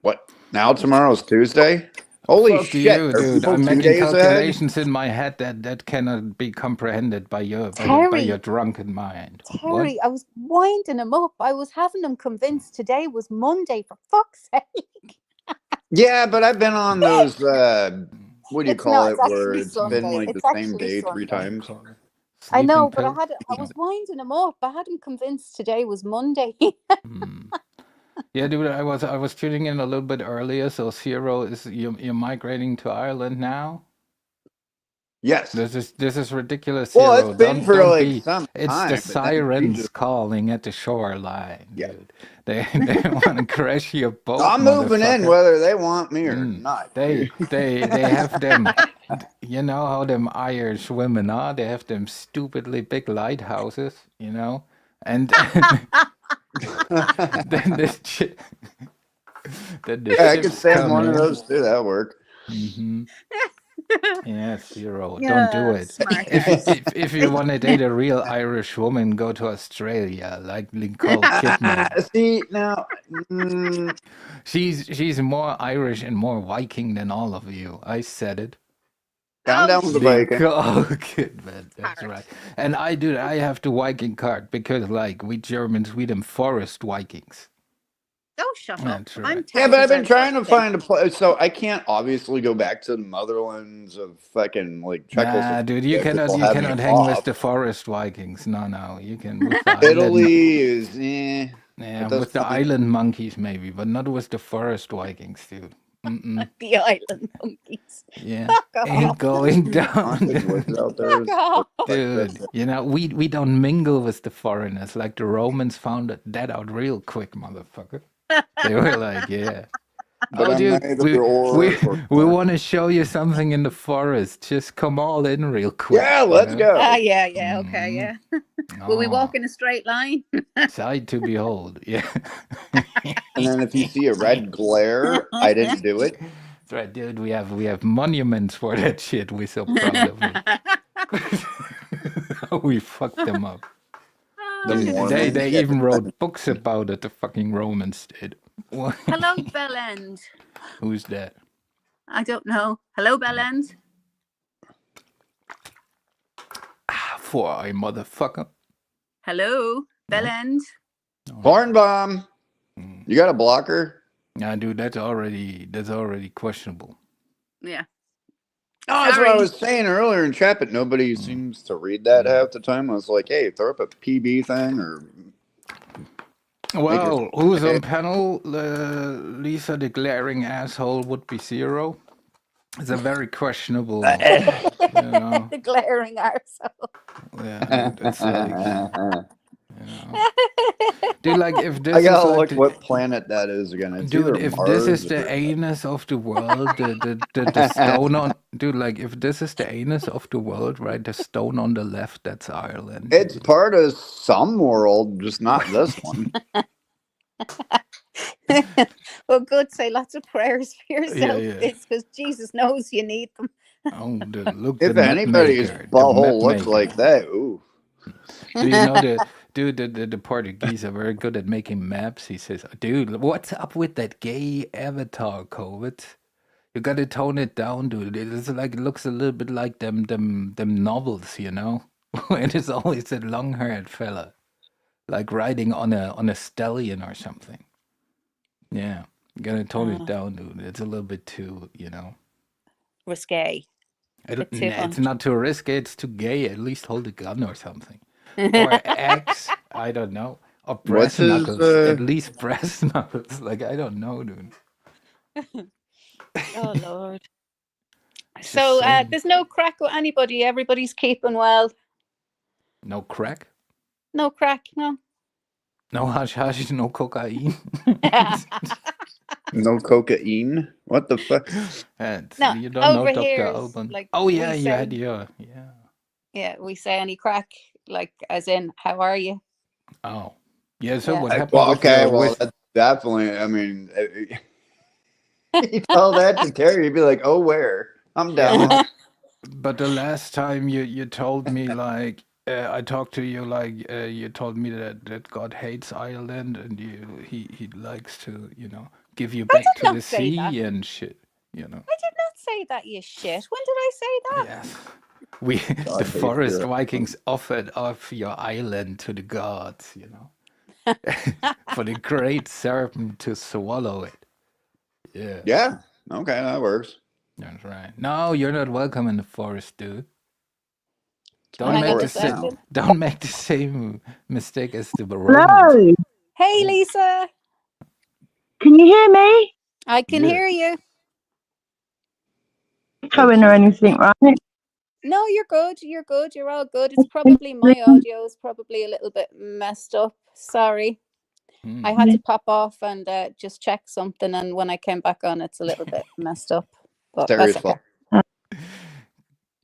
What? Now tomorrow's Tuesday? Holy Fuck shit! you, Are dude. people I'm 2 making days ahead? calculations in my head that cannot be comprehended by your Terry, drunken mind. What? Terry, I was winding him up. I was having him convinced today was Monday. For fuck's sake! Yeah, but I've been on those. What do you It's call not. It's it? Where actually it's been Sunday. like the It's same actually day 3 Sunday. What do you times. call it? I Sleeping know, but pill? I was winding him up. I had him convinced today was Monday. Hmm. Yeah, dude, I was tuning in a little bit earlier. So Zero is you're migrating to Ireland now. Yes. This is ridiculous, Well, it's Zero. been for Don't like be. some It's the time, but then we sirens just calling at the shoreline, yeah. dude. They want to crash your boat, I'm moving in motherfucker. whether they want me or not. They have them. You know how them Irish women are. They have them stupidly big lighthouses, you know, and then this shit. Then the Yeah, I could ships stand come one of in. those too. That'll work. Mm-hmm. Yeah, Zero. Don't do Yeah, it. smart ass. If you want to date a real Irish woman, go to Australia, like Nicole Kidman. See now, mm, She's more Irish and more Viking than all of you. I said it. I'm Oh, down with the shit. Viking. Nicole Kidman. That's Heart. right. And I have the Viking card because like we Germans, we them forest Vikings. Oh, shut up. That's I'm right. Yeah, but I've 10% been trying to Viking. find a place, so I can't obviously go back to the motherlands of fucking like Nah, dude, you Czechoslovakia because they'll you have me cannot hang with off. the forest Vikings. No, you can with the island. Italy is, Yeah, it with doesn't the really. island monkeys maybe, but not with the forest Vikings, dude. Mm-mm. The island monkeys. Yeah, Fuck ain't off. going Haunted down, woods out there Fuck is off. like dude. this. You know we don't mingle with the foreigners like the Romans found that out real quick, motherfucker. They were like, yeah. But Oh, I'm dude, neither or or we or. want to show you something in the forest. Just come all in real quick, Yeah, you let's know. Ah, go. yeah, okay, Mm. yeah. Will we Oh, walk in a straight line? sight to behold. Yeah. And then if you see a red glare, I didn't do it. That's right, dude. We have monuments for that shit. We're so proud of it. We fucked them up. The Dude, Mormons. they Yeah, even wrote books about it. The fucking Romans did. What? Hello, Bellend. Who's that? I don't know. Hello, Bellend. For a motherfucker. Hello, Bellend. Barn bomb. You got a blocker? Nah, dude, that's already questionable. Yeah. Oh, that's what I Sorry. was saying earlier in chat, but nobody seems to read that half the time. I was like, hey, throw up a PB thing or. Well, who's on panel? Lisa, the glaring asshole, would be Zero. It's a very questionable, you know. The glaring arsehole. Yeah, dude, it's like, you know. Dude, like if this I is gotta like look what planet that is again. It's dude, either if Mars this is the or... anus of the world, the stone on, dude, like if this is the anus of the world, right? The stone on the left, that's Ireland. It's dude. part of some world, just not this one. Well, good. Say lots of prayers for yourself, Yeah. because Jesus knows you need them. Oh, look, If the map anybody's maker, butthole looks like that, ooh. Do you know the Portuguese are very good at making maps? He says, dude, what's up with that gay avatar, COVID? You gotta tone it down, dude. It's like it looks a little bit like them novels, you know, It is always a long-haired fella, like riding on a stallion or something. Yeah, you gotta tone it down, dude. It's a little bit too, Risque. It's not too risky. It's too gay. At least hold a gun or something, or axe. I don't know. Or What's brass his? knuckles. At least brass knuckles. Like I don't know, dude. Oh Lord. Just So saying. there's no crack with anybody. Everybody's keeping well. No crack. No crack. No. No hash hash. No cocaine. No cocaine. What the fuck? No, You don't know over Dr. here is Alban. like Oh yeah, we you say. had your Yeah, we say any crack, like as in, how are you? Oh yeah. So Yeah. what happened Well, with okay. your Well, that's definitely. I mean, you tell that to Terry, he'd be like, "Oh, where? I'm down." But the last time you told me like I talked to you like you told me that God hates Ireland and he likes to give you I back did to the not say that. sea and shit. I did not say that, you shit. When did I say that? Yes. We God the hates forest your- Vikings offered off your island to the gods, for the great serpent to swallow it. Yeah. Yeah. Okay, that works. That's right. No, you're not welcome in the forest, dude. Hang on a Forest now. second. Don't make the same mistake as the Romans. Hello, Hey, Lisa. can you hear me? I can Yeah. hear you. Echoing or anything, right? No, you're good. You're good. You're all good. It's probably my audio is probably a little bit messed up. Sorry. I had to pop off and just check something, and when I came back on, it's a little bit messed up. But Terry's that's okay. fault.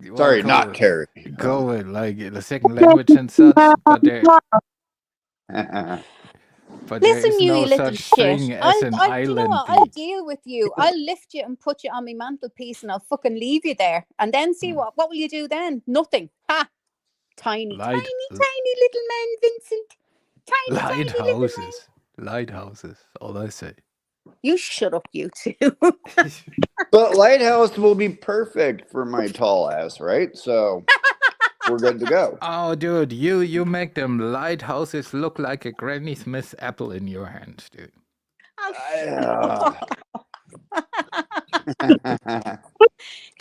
Well, Sorry, go not with- Terry. Go with like the second language and such, but there Listen, is you no little such thing shit. as an Do you know island what? I'll beach. deal with you. I'll lift you and put you on my mantelpiece, and I'll fucking leave you there. And then see what will you do then? Nothing. Ha! Tiny little man, Vincent. Tiny little man. Lighthouses. Lighthouses. All I say. You shut up, you two. But lighthouse will be perfect for my tall ass, right? So we're good to go. Oh, dude, you make them lighthouses look like a Granny Smith apple in your hands, dude.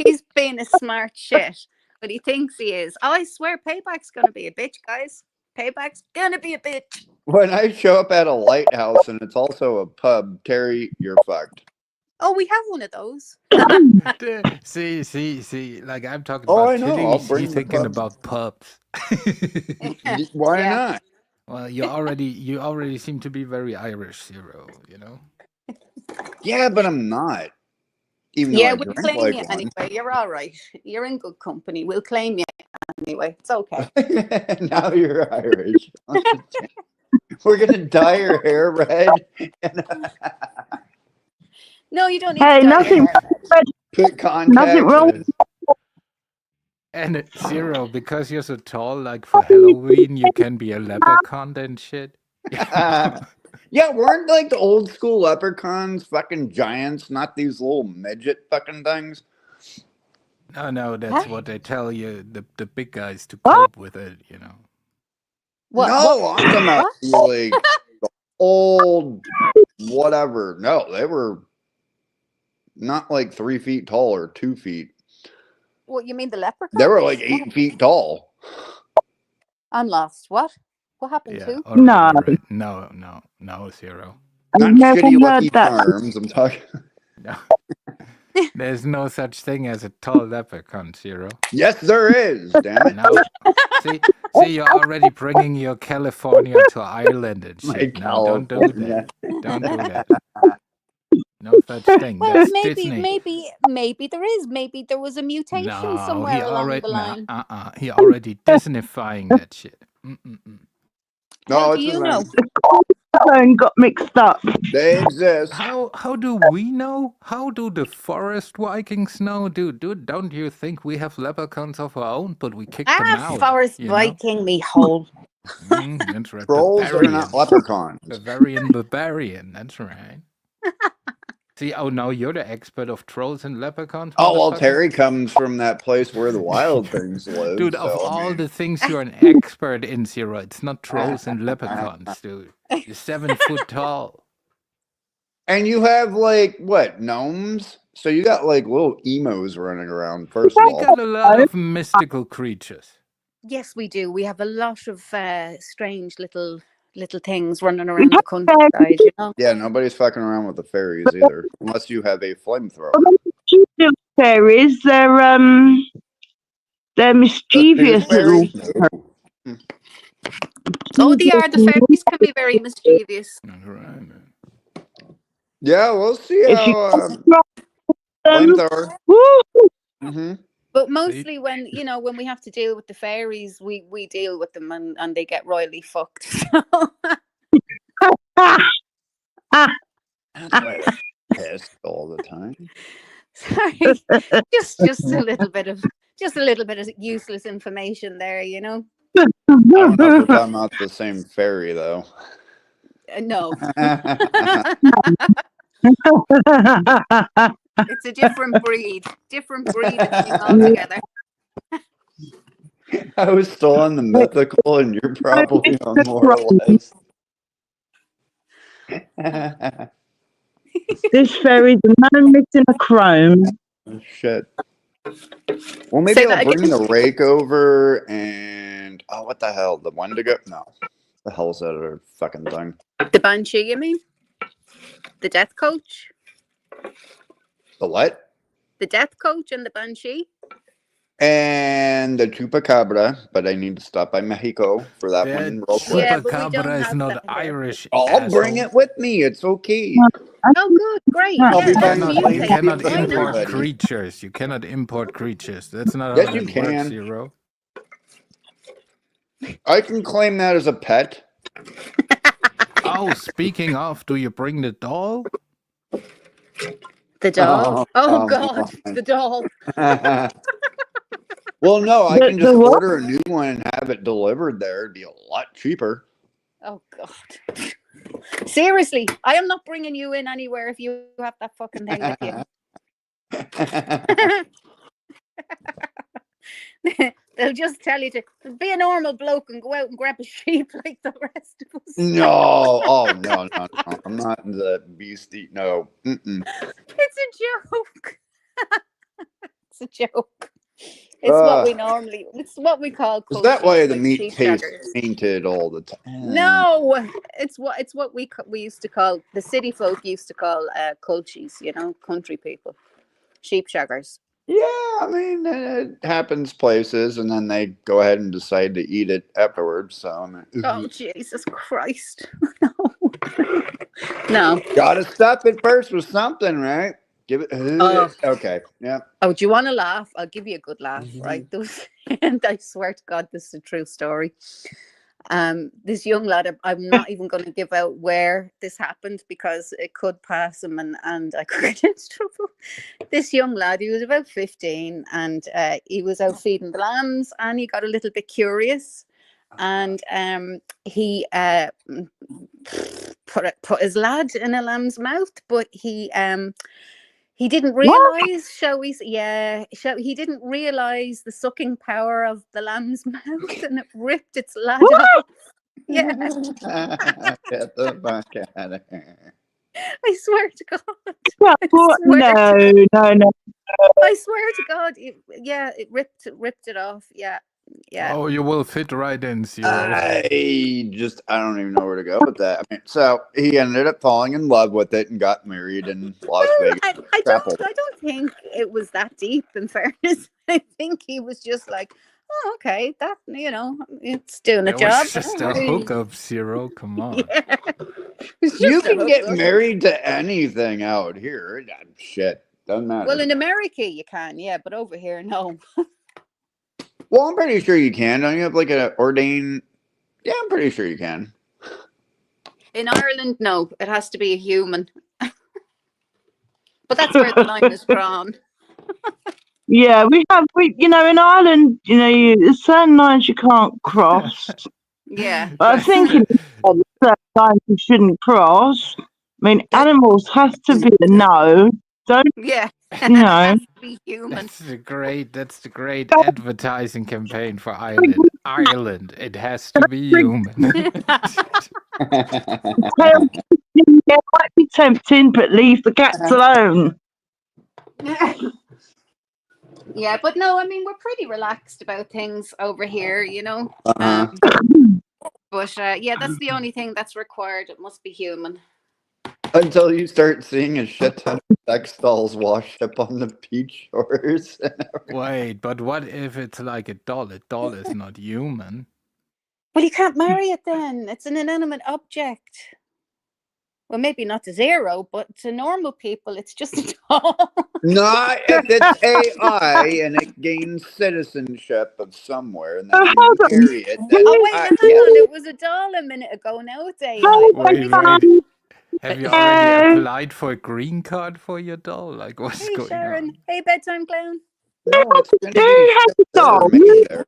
He's being a smart shit, but he thinks he is. Oh, I swear, payback's gonna be a bitch, guys. Payback's gonna be a bitch. When I show up at a lighthouse and it's also a pub, Terry, you're fucked. Oh, we have one of those. See, like I'm talking Oh, about I know. I'll titties, bring he's the thinking pubs. about pubs. Why Yeah. not? Well, you already seem to be very Irish, Zero, Yeah, but I'm not. Even Yeah, though I we'll drink claim like you one. anyway. You're all right. You're in good company. We'll claim you anyway. It's okay. Now you're Irish. We're gonna dye your hair red and No, you don't need Hey, to dye your nothing, hair red. put nothing contacts. wrong. And Zero, because you're so tall, like for Halloween, you can be a leprechaun and shit. Yeah, weren't like the old school leprechauns fucking giants, not these little midget fucking things? No, that's what they tell you, the big guys to What? cope with it, What? No, I'm talking about What? like the old whatever. No, they were not like 3 feet tall or 2 feet. What, you mean the leprechaun? They were like 8 feet tall. I'm lost. What? What happened Yeah. to? All right, No. all right. No, Zero. I've Not never shitty heard Lucky that. Charms. I'm talking. No. There's no such thing as a tall leprechaun, Zero. Yes, there is. Damn it. No. See, you're already bringing your California to Ireland and My shit. No, don't do California. that. Don't do that. No such thing. Well, That's maybe there is. Maybe there was a mutation No, somewhere he along already the line. he already Disneyfying that shit. Mm-mm-mm. No, How do it's you a know? thing. Phone got mixed up. They exist. How do we know? How do the forest Vikings know? Dude, don't you think we have leprechauns of our own, but we kicked them out? Forest you know? Viking, me hole. That's right. Trolls are not leprechauns. Bavarian barbarian. That's right. See, oh no, you're the expert of trolls and leprechauns. Oh well, Motherfucker. Terry comes from that place where the wild things live. Dude, of so, all the things you're an expert in, Zero, it's not trolls and leprechauns, dude. You're 7 foot tall. And you have like what, gnomes? So you got like little emos running around. First of We all, got a lot of mystical creatures. Yes, we do. We have a lot of strange little things running around the countryside. You know. yeah, nobody's fucking around with the fairies either, unless you have a flamethrower. Little fairies, they're mischievous little. Fairies? No. Oh, they are. The fairies can be very mischievous. Right. Yeah, we'll see If you how flamethrower. woo, Mm-hmm. But mostly when we have to deal with the fairies, we deal with them and they get royally fucked. That's why they're pissed all the time. Sorry, just a little bit of useless information there, you know. I don't know if we're talking about the same fairy though. No, it's a different breed of thing altogether. I was still on the mythical, and you're probably on more or less. this fairy's a man missing a chrome. Oh, shit. Well, maybe Say I'll that bring again. the rake over and what the hell? The Wendigo? No, the hell's that other fucking thing? The banshee, you mean? The death coach? The what? The death coach and the banshee? And the chupacabra, but I need to stop by Mexico for that one real quick. Yeah, but we don't Chupacabra is have not that here. Irish. I'll bring it with me. It's okay. Oh, good, great. I'll be Yeah, buying that's a plane You music. ticket cannot for Why not? import everybody. creatures. You cannot import creatures. That's not Yes, how you that works, can. Zero. I can claim that as a pet. Oh, speaking of, do you bring the doll? The doll? Oh, God, on. the doll. Well, no, I can The just what? order a new one and have it delivered there. It'd be a lot cheaper. Oh, God. Seriously, I am not bringing you in anywhere if you have that fucking thing with you. They'll just tell you to be a normal bloke and go out and grab a sheep like the rest of us. No, oh no. I'm not into that beastie. No. Mm-mm. It's a joke. It's a joke. It's what we call Is that why the like meat sheep tastes shaggers. tainted all the time? No, it's what we used to call, the city folk used to call culchies, country people, sheep shaggers. Yeah, I mean, it happens places, and then they go ahead and decide to eat it afterwards. So, I mean, Oh, Jesus Christ. No. Gotta stuff it first with something, right? Give it. Okay. Yeah. Oh, do you want to laugh? I'll give you a good laugh, right? And I swear to God, this is a true story. This young lad, I'm not even going to give out where this happened because it could pass him and I could get into trouble. This young lad, he was about 15 and he was out feeding the lambs and he got a little bit curious and he put his lad in a lamb's mouth, but he didn't realize, he didn't realize the sucking power of the lamb's mouth and it ripped its lad off. Yeah. Get the fuck out of here. I swear to God. No. I swear to God. It ripped it off. Yeah. Yeah. Oh, you will fit right in, Zero. I don't even know where to go with that. I mean, so he ended up falling in love with it and got married in Las Vegas. I don't think it was that deep, in fairness. I think he was just like, oh, okay, that, it's doing a It job. was just a hookup, Zero. Come on. Yeah. You can get married to anything out here. Shit, doesn't matter. Well, in America you can, yeah, but over here, no. Well, I'm pretty sure you can. Don't you have like an ordained? Yeah, I'm pretty sure you can. In Ireland, no, it has to be a human. But that's where the line is drawn. Yeah, in Ireland, there's certain lines you can't cross. Yeah. But I think in certain lines you shouldn't cross. mean, animals has to be a no. Don't, Yeah. you know. Has to be human. That's the great advertising campaign for Ireland. Ireland, it has to be human. Well, yeah, it might be tempting, but leave the cats alone. Yeah, but no, I mean, we're pretty relaxed about things over here, you know. Uh-huh. But yeah, that's the only thing that's required. It must be human. Until you start seeing a shit ton of sex dolls wash up on the beach shores. Wait, but what if it's like a doll? A doll is not human. Well, you can't marry it then. It's an inanimate object. Well, maybe not to Zero, but to normal people, it's just a doll. Not if it's AI and it gains citizenship of somewhere and then you Hold on. marry it. Then Oh, wait, hang yeah. on. It was a doll a minute ago. Now it's AI. Hold What are we Wait. doing? Have you already Hey. applied for a green card for your doll? Like, what's Hey, going Sharon. on? Hey, bedtime clown. No, it's going to Who be has shit a that are doll? made there.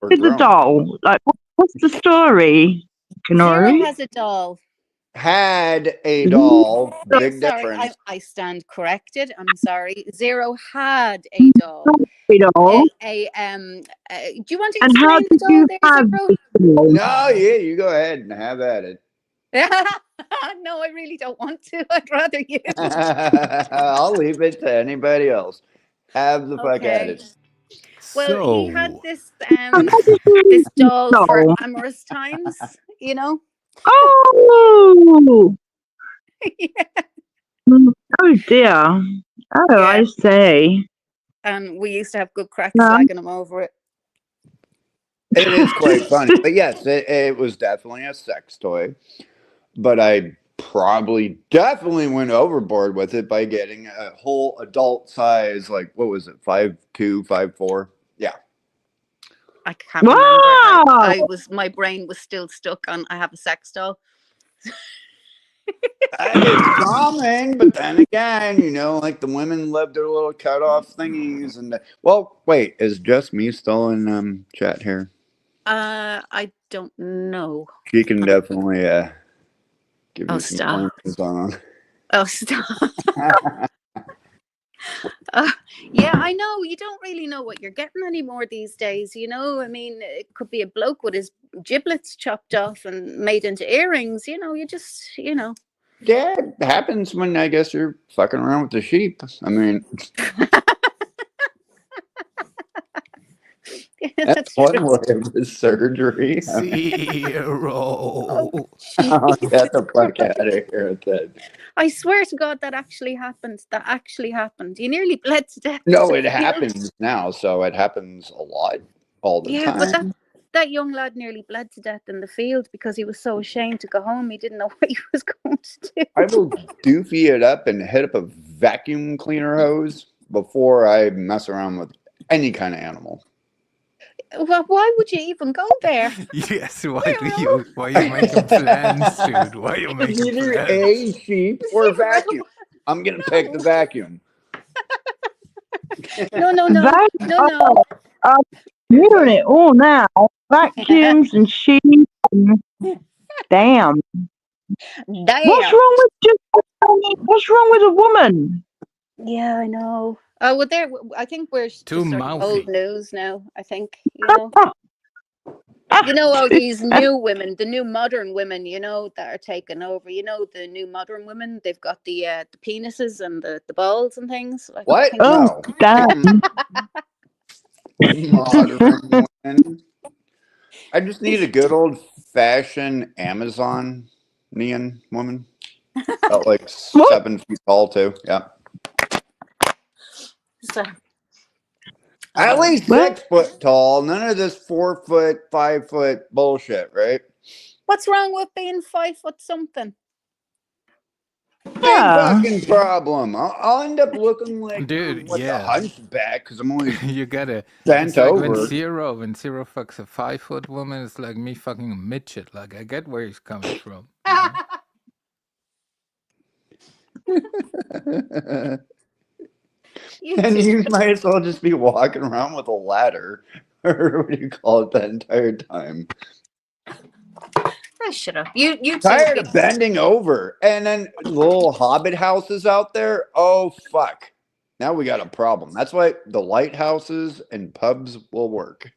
Or Who's a grown. doll? Like, what's the story, Zero Canary? has a doll. Had a doll. I'm Big sorry. difference. I stand corrected. I'm sorry. Zero had a doll. A doll. Do you want to And how explain the did doll you there, have Zero? the doll? No, yeah, you go ahead and have at it. No, I really don't want to. I'd rather you. I'll leave it to anybody else. Have the fuck at Okay. it. Well, he had So, this How did you this doll for doll? amorous times, you know. Oh, Yeah. oh dear. Oh, I Yeah. see. And we used to have good crack No. slagging him over it. It is quite funny. But yes, it was definitely a sex toy. But I definitely went overboard with it by getting a whole adult size, like, what was it, 5'2", 5'4"? Yeah. I can't remember. Wow. My brain was still stuck on I have a sex doll. That is common, but then again, like the women love their little cutoff thingies. And well, wait, is just me still in chat here? I don't know. She can definitely give Oh, me some stop. pointers on. Oh, stop. Yeah, I know. You don't really know what you're getting anymore these days. I mean, it could be a bloke with his giblets chopped off and made into earrings. You just. Yeah, it happens when I guess you're fucking around with the sheep. I mean, that's That's one true. way of the surgery. I mean, zero. I'll get the fuck out of here with that. I swear to God, that actually happened. That actually happened. You nearly bled to death. No, it happens now, so it happens a lot, all the Yeah, but time. that young lad nearly bled to death in the field because he was so ashamed to go home. He didn't know what he was going to do. I will doofy it up and hit up a vacuum cleaner hose before I mess around with any kind of animal. Well, why would you even go there? Yes, why you making plans, dude? Why you It's making either plans? a sheep or vacuum. I'm gonna pick the vacuum. No. I'm hearing it all now. Vacuums and sheep. Damn. What's wrong with a woman? Yeah, I know. Oh, well, I think we're just Too sort of old mouthy. news now. I think all these new women, the new modern women, that are taking over. The new modern women. They've got the penises and the balls and things. Like, I What? think Oh, No. damn. Modern women. I just need a good old fashioned Amazonian woman. About like 7 feet tall too. Yeah. so. At least Well- 6 foot tall. None of this 4 foot, 5 foot bullshit, right? What's wrong with being 5 foot something? Big Yeah. fucking problem. I'll end up looking like Dude, a yeah. hunchback because I'm always You gotta. bent It's like over. when zero fucks a 5-foot woman, it's like me fucking a midget. Like, I get where he's coming from. And you might as well just be walking around with a ladder, or what do you call it, the entire time? shut up. You two. Tired of bending over. And then little hobbit houses out there. Oh, fuck. Now we got a problem. That's why the lighthouses and pubs will work.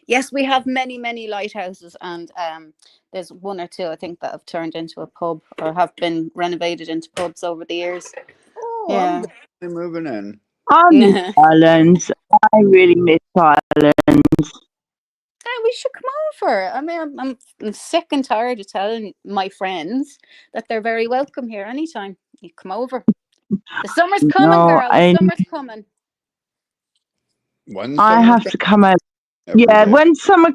Yes, we have many lighthouses, and there's one or two I think that have turned into a pub or have been renovated into pubs over the years. Oh, Yeah. I'm moving in. I miss Ireland. I really miss Ireland. We should come over. I mean, I'm sick and tired of telling my friends that they're very welcome here anytime. You come over. The summer's coming, No, girl. The summer's coming. When's I summer have to come over. Yeah, day? when summer.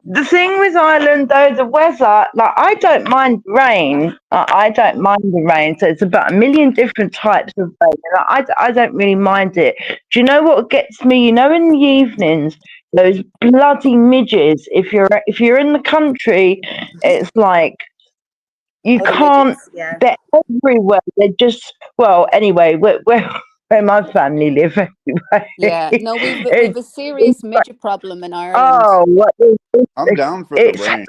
The thing with Ireland, though, the weather, like, I don't mind rain. I don't mind the rain. So it's about a million different types of rain. And I don't really mind it. Do you know what gets me? You know, in the evenings, those bloody midges. If you're in the country, it's like you can't. Midges, yeah. They're everywhere. They're just anyway. Where my family live anyway. Yeah, no, we've a serious midget problem in Ireland. Oh, I'm down for the rain.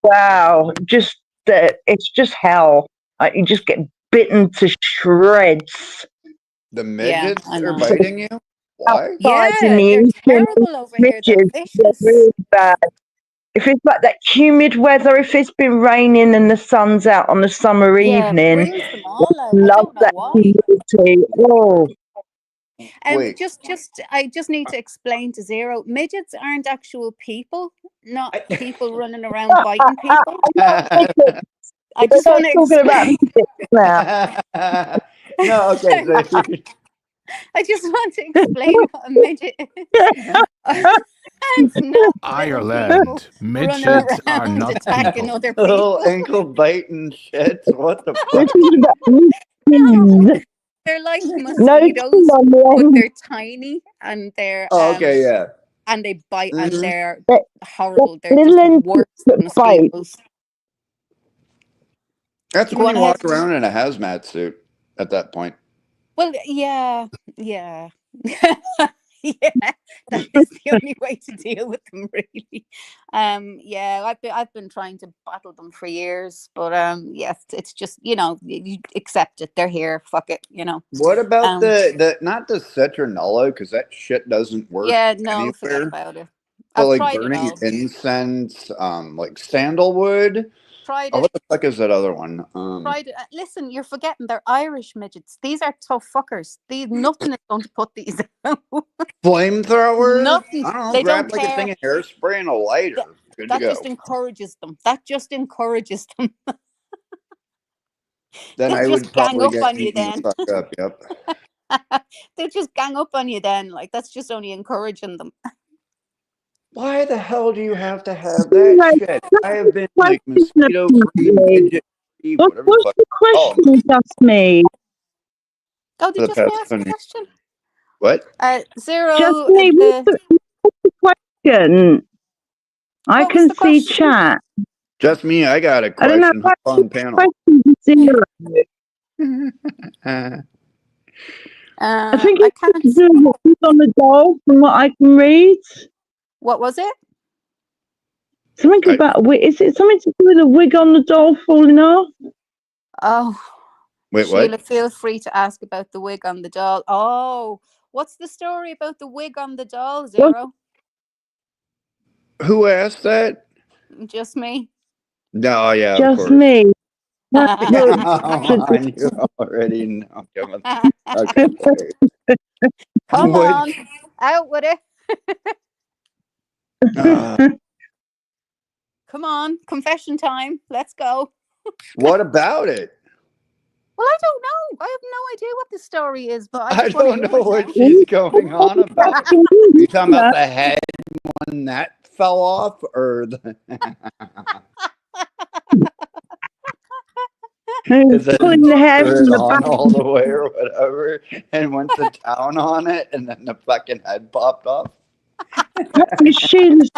Wow, it's just hell. You just get bitten to shreds. The midgets are know. biting you? Why? Yeah, they're terrible over here. They're vicious. Really bad. If it's like that humid weather, if it's been raining and the sun's out on a summer evening, it brings them all out. love I don't know that why. humidity. Oh. Wait. I just need to explain to Zero. Midgets aren't actual people, not people running around biting people. I just want to explain. No, okay. I just want to explain what a midget is. It's not Ireland. Midgets are not attacking people. other people. Little ankle biting shit. What the fuck? No, they're like mosquitoes, but they're tiny and they're okay, yeah. and they bite and Mhm. they're horrible. They're just worse than mosquitoes. That's when you walk around in a hazmat suit at that point. Well, yeah. Yeah, that is the only way to deal with them, really. Yeah, I've been trying to battle them for years, but yes, it's just, you accept it. They're here. Fuck it. What about the not the citronella, because that shit doesn't work. Yeah, no, anywhere. forget about it. So I've like tried burning it all. incense, like sandalwood. Tried Oh, it. what the fuck is that other one? Tried it. Listen, you're forgetting they're Irish midgets. These are tough fuckers. Nothing is going to put these out. Flamethrower? Nothing. I don't know. They Grab don't like care. a thing of hairspray and a lighter. Good to That go. just encourages them. That just encourages them. Then They'll I would just gang probably up get on you eaten then. the fuck up. Yep. They'll just gang up on you then. Like, that's just only encouraging them. Why the hell do you have to have that shit? I have been like mosquito free, midget free, whatever. What's the question, just me? Oh, did just me ask a question? What? Zero. Just me. What's the question? I can see chat. Just me. I got a question. I don't know. Hop on panel. Zero. I think it's to do with who's on the doll, from what I can read. What was it? Something about is it something to do with a wig on the doll falling off? Oh, wait, Sheila, what? feel free to ask about the wig on the doll. Oh, what's the story about the wig on the doll, Zero? Who asked that? Just me. No, yeah, just of course. Me. Come on, you already know. Okay. Come on, out with it. Come on, confession time. Let's go. What about it? Well, I don't know. I have no idea what the story is, but I don't know what she's going on about. Are you talking about the head when that fell off, or the is it pulling the hair from the on back all the way or whatever, and went to town on it, and then the fucking head popped off? Sheila's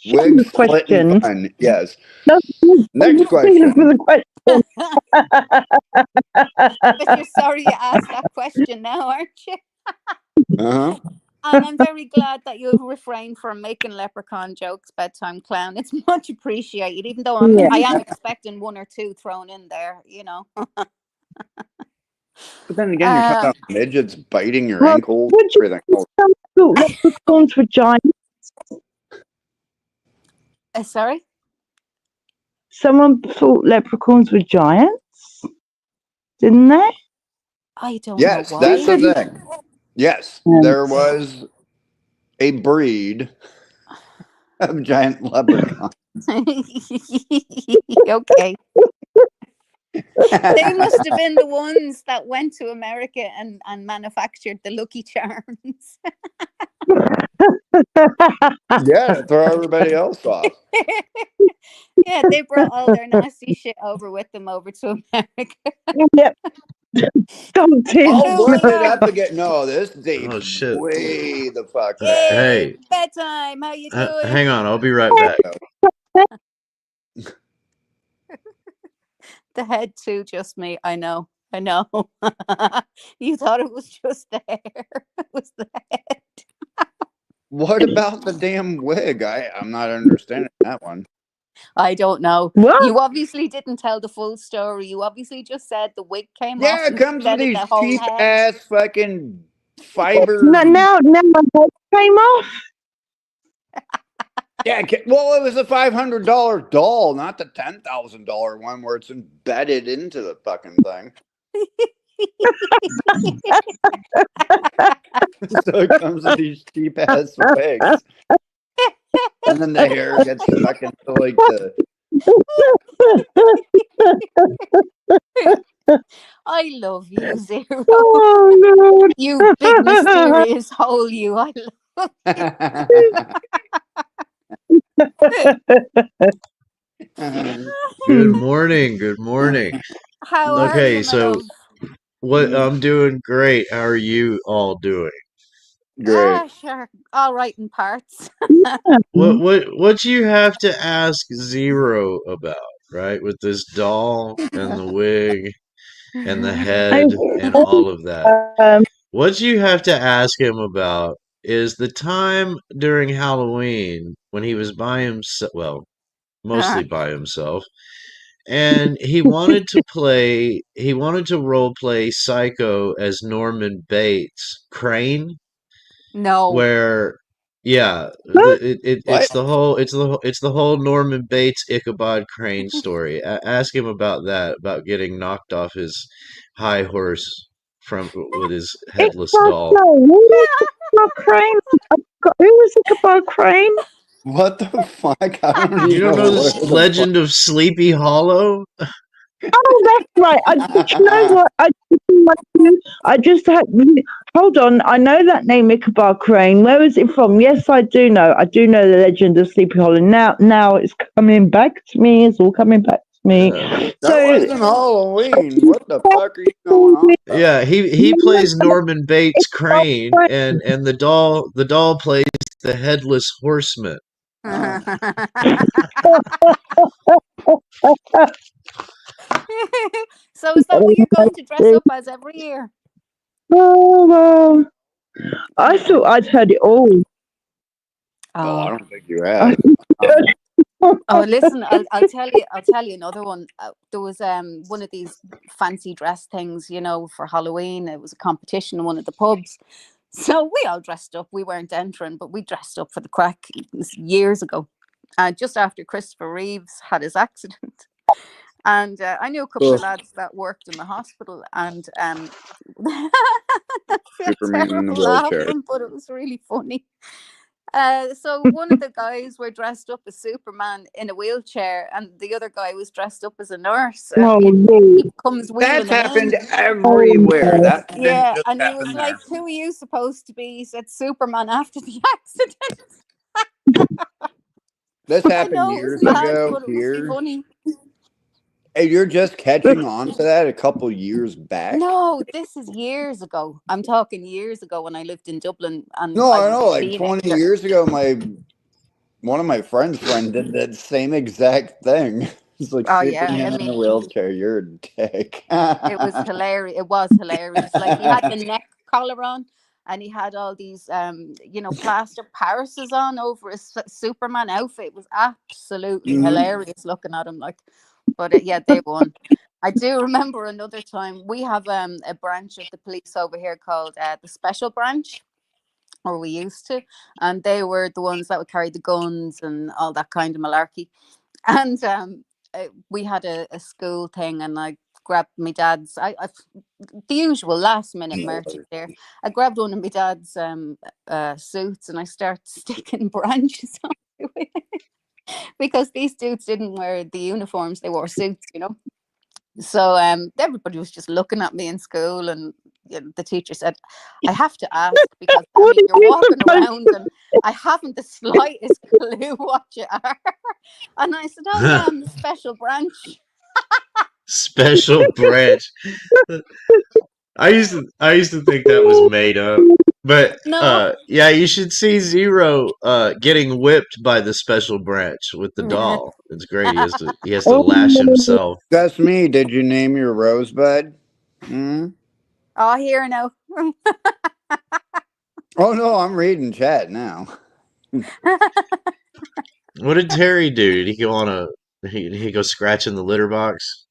Wig splitting fun. Yes. Next question. But you're sorry you asked that question now, aren't you? Uh-huh. And I'm very glad that you've refrained from making leprechaun jokes, bedtime clown. It's much appreciated, even though Yeah. I am expecting one or two thrown in there, you know. But then again, you're talking Uh, about midgets biting your Well, ankles, would you everything else. thought leprechauns were giants? sorry? Someone thought leprechauns were giants, didn't they? I don't know Yes, that's why. the thing. Yes, there was a breed of giant leprechaun. Okay. They must have been the ones that went to America and manufactured the Lucky Charms. Yeah, to throw everybody else off. Yeah, they brought all their nasty shit over with them over to America. Yep. Dumped in. Oh, Oh where my did god. that begin? No, this dates Oh shit. way the fuck back. Yay, Hey, bedtime. How you doing? hang on. I'll be right back. The head too, just me. I know. You thought it was just the hair. It was the head. What about the damn wig? I'm not understanding that one. I don't know. What? You obviously didn't tell the full story. You obviously just said the wig came off Yeah, it comes with instead of these the whole cheap head. ass fucking fiber. Now my head came off. Yeah, well, it was a $500 doll, not the $10,000 one where it's embedded into the fucking thing. So it comes with these cheap ass wigs, and then the hair gets stuck into like the. I love you, Zero. Oh Lord. You big mysterious hole, you. I love Good morning. Good morning. How are Okay, you, my so love? I'm doing great. How are you all doing? Great. Sure. All right in parts. What you have to ask Zero about, right? With this doll and the wig and the head and all of that. What you have to ask him about is the time during Halloween when he was by himself, well, mostly by himself, and he wanted to role play Psycho as Norman Bates Crane, No. where yeah, What? it's the whole Norman Bates Ichabod Crane story. Ask him about that, about getting knocked off his high horse from with his headless doll. Crane. Who was Ichabod Crane? What the fuck? I don't You even don't know know this what the legend of Sleepy Hollow? Oh, that's right. You know what? I just had. Hold on. I know that name, Ichabod Crane. Where is it from? Yes, I do know. I do know the legend of Sleepy Hollow. Now it's coming back to me. It's all coming back to me. That So wasn't Halloween. What the fuck are you going on about? Yeah, he plays Norman Bates Crane, and the doll plays the headless horseman. So is that what you're going to dress up as every year? Oh, well, I thought I'd heard it all. Oh, I don't think you I- have. Oh, listen, I'll tell you another one. There was one of these fancy dress things, you know, for Halloween. It was a competition in one of the pubs. So we all dressed up. We weren't entering, but we dressed up for the crack. It was years ago, just after Christopher Reeves had his accident. And I knew a couple of lads that worked in the hospital, and I feel Superman in the terrible wheelchair. laughing, but it was really funny. So one of the guys were dressed up as Superman in a wheelchair, and the other guy was dressed up as a nurse. Oh, He comes wheeling That's him happened in. everywhere. That didn't Yeah, just and he happen was there. like, "Who are you supposed to be?" He said, "Superman after the accident." This I happened know it years was mad, ago but it was here. funny. Hey, you're just catching on to that a couple years back. No, this is years ago. I'm talking years ago when I lived in Dublin, and No, I I was know. a Like 20 teenager. years ago, one of my friends' friend did that same exact thing. It's like Oh yeah, I Superman in a mean, wheelchair. You're a dick. it was hilarious. It was hilarious. Like he had the neck collar on, and he had all these plaster Parises on over his Superman outfit. It was absolutely hilarious looking at him, like. But yeah, they won. I do remember another time we have a branch of the police over here called the Special Branch, or we used to, and they were the ones that would carry the guns and all that kind of malarkey. And we had a school thing, and I grabbed my dad's. The usual last minute merchant there. I grabbed one of my dad's suits, and I started sticking branches on it because these dudes didn't wear the uniforms; they wore suits, So everybody was just looking at me in school, and the teacher said, "I have to ask because you're walking around, and I haven't the slightest clue what you are." And I said, "Oh yeah, I'm the Special Branch." Special branch. I used to think that was made up. But No. yeah, you should see Zero getting whipped by the Special Branch with the doll. It's great. He has to lash himself. That's me. Did you name your rosebud? Hmm? Oh, here now. Oh no, I'm reading chat now. What did Terry do? Did he go on he go scratch in the litter box?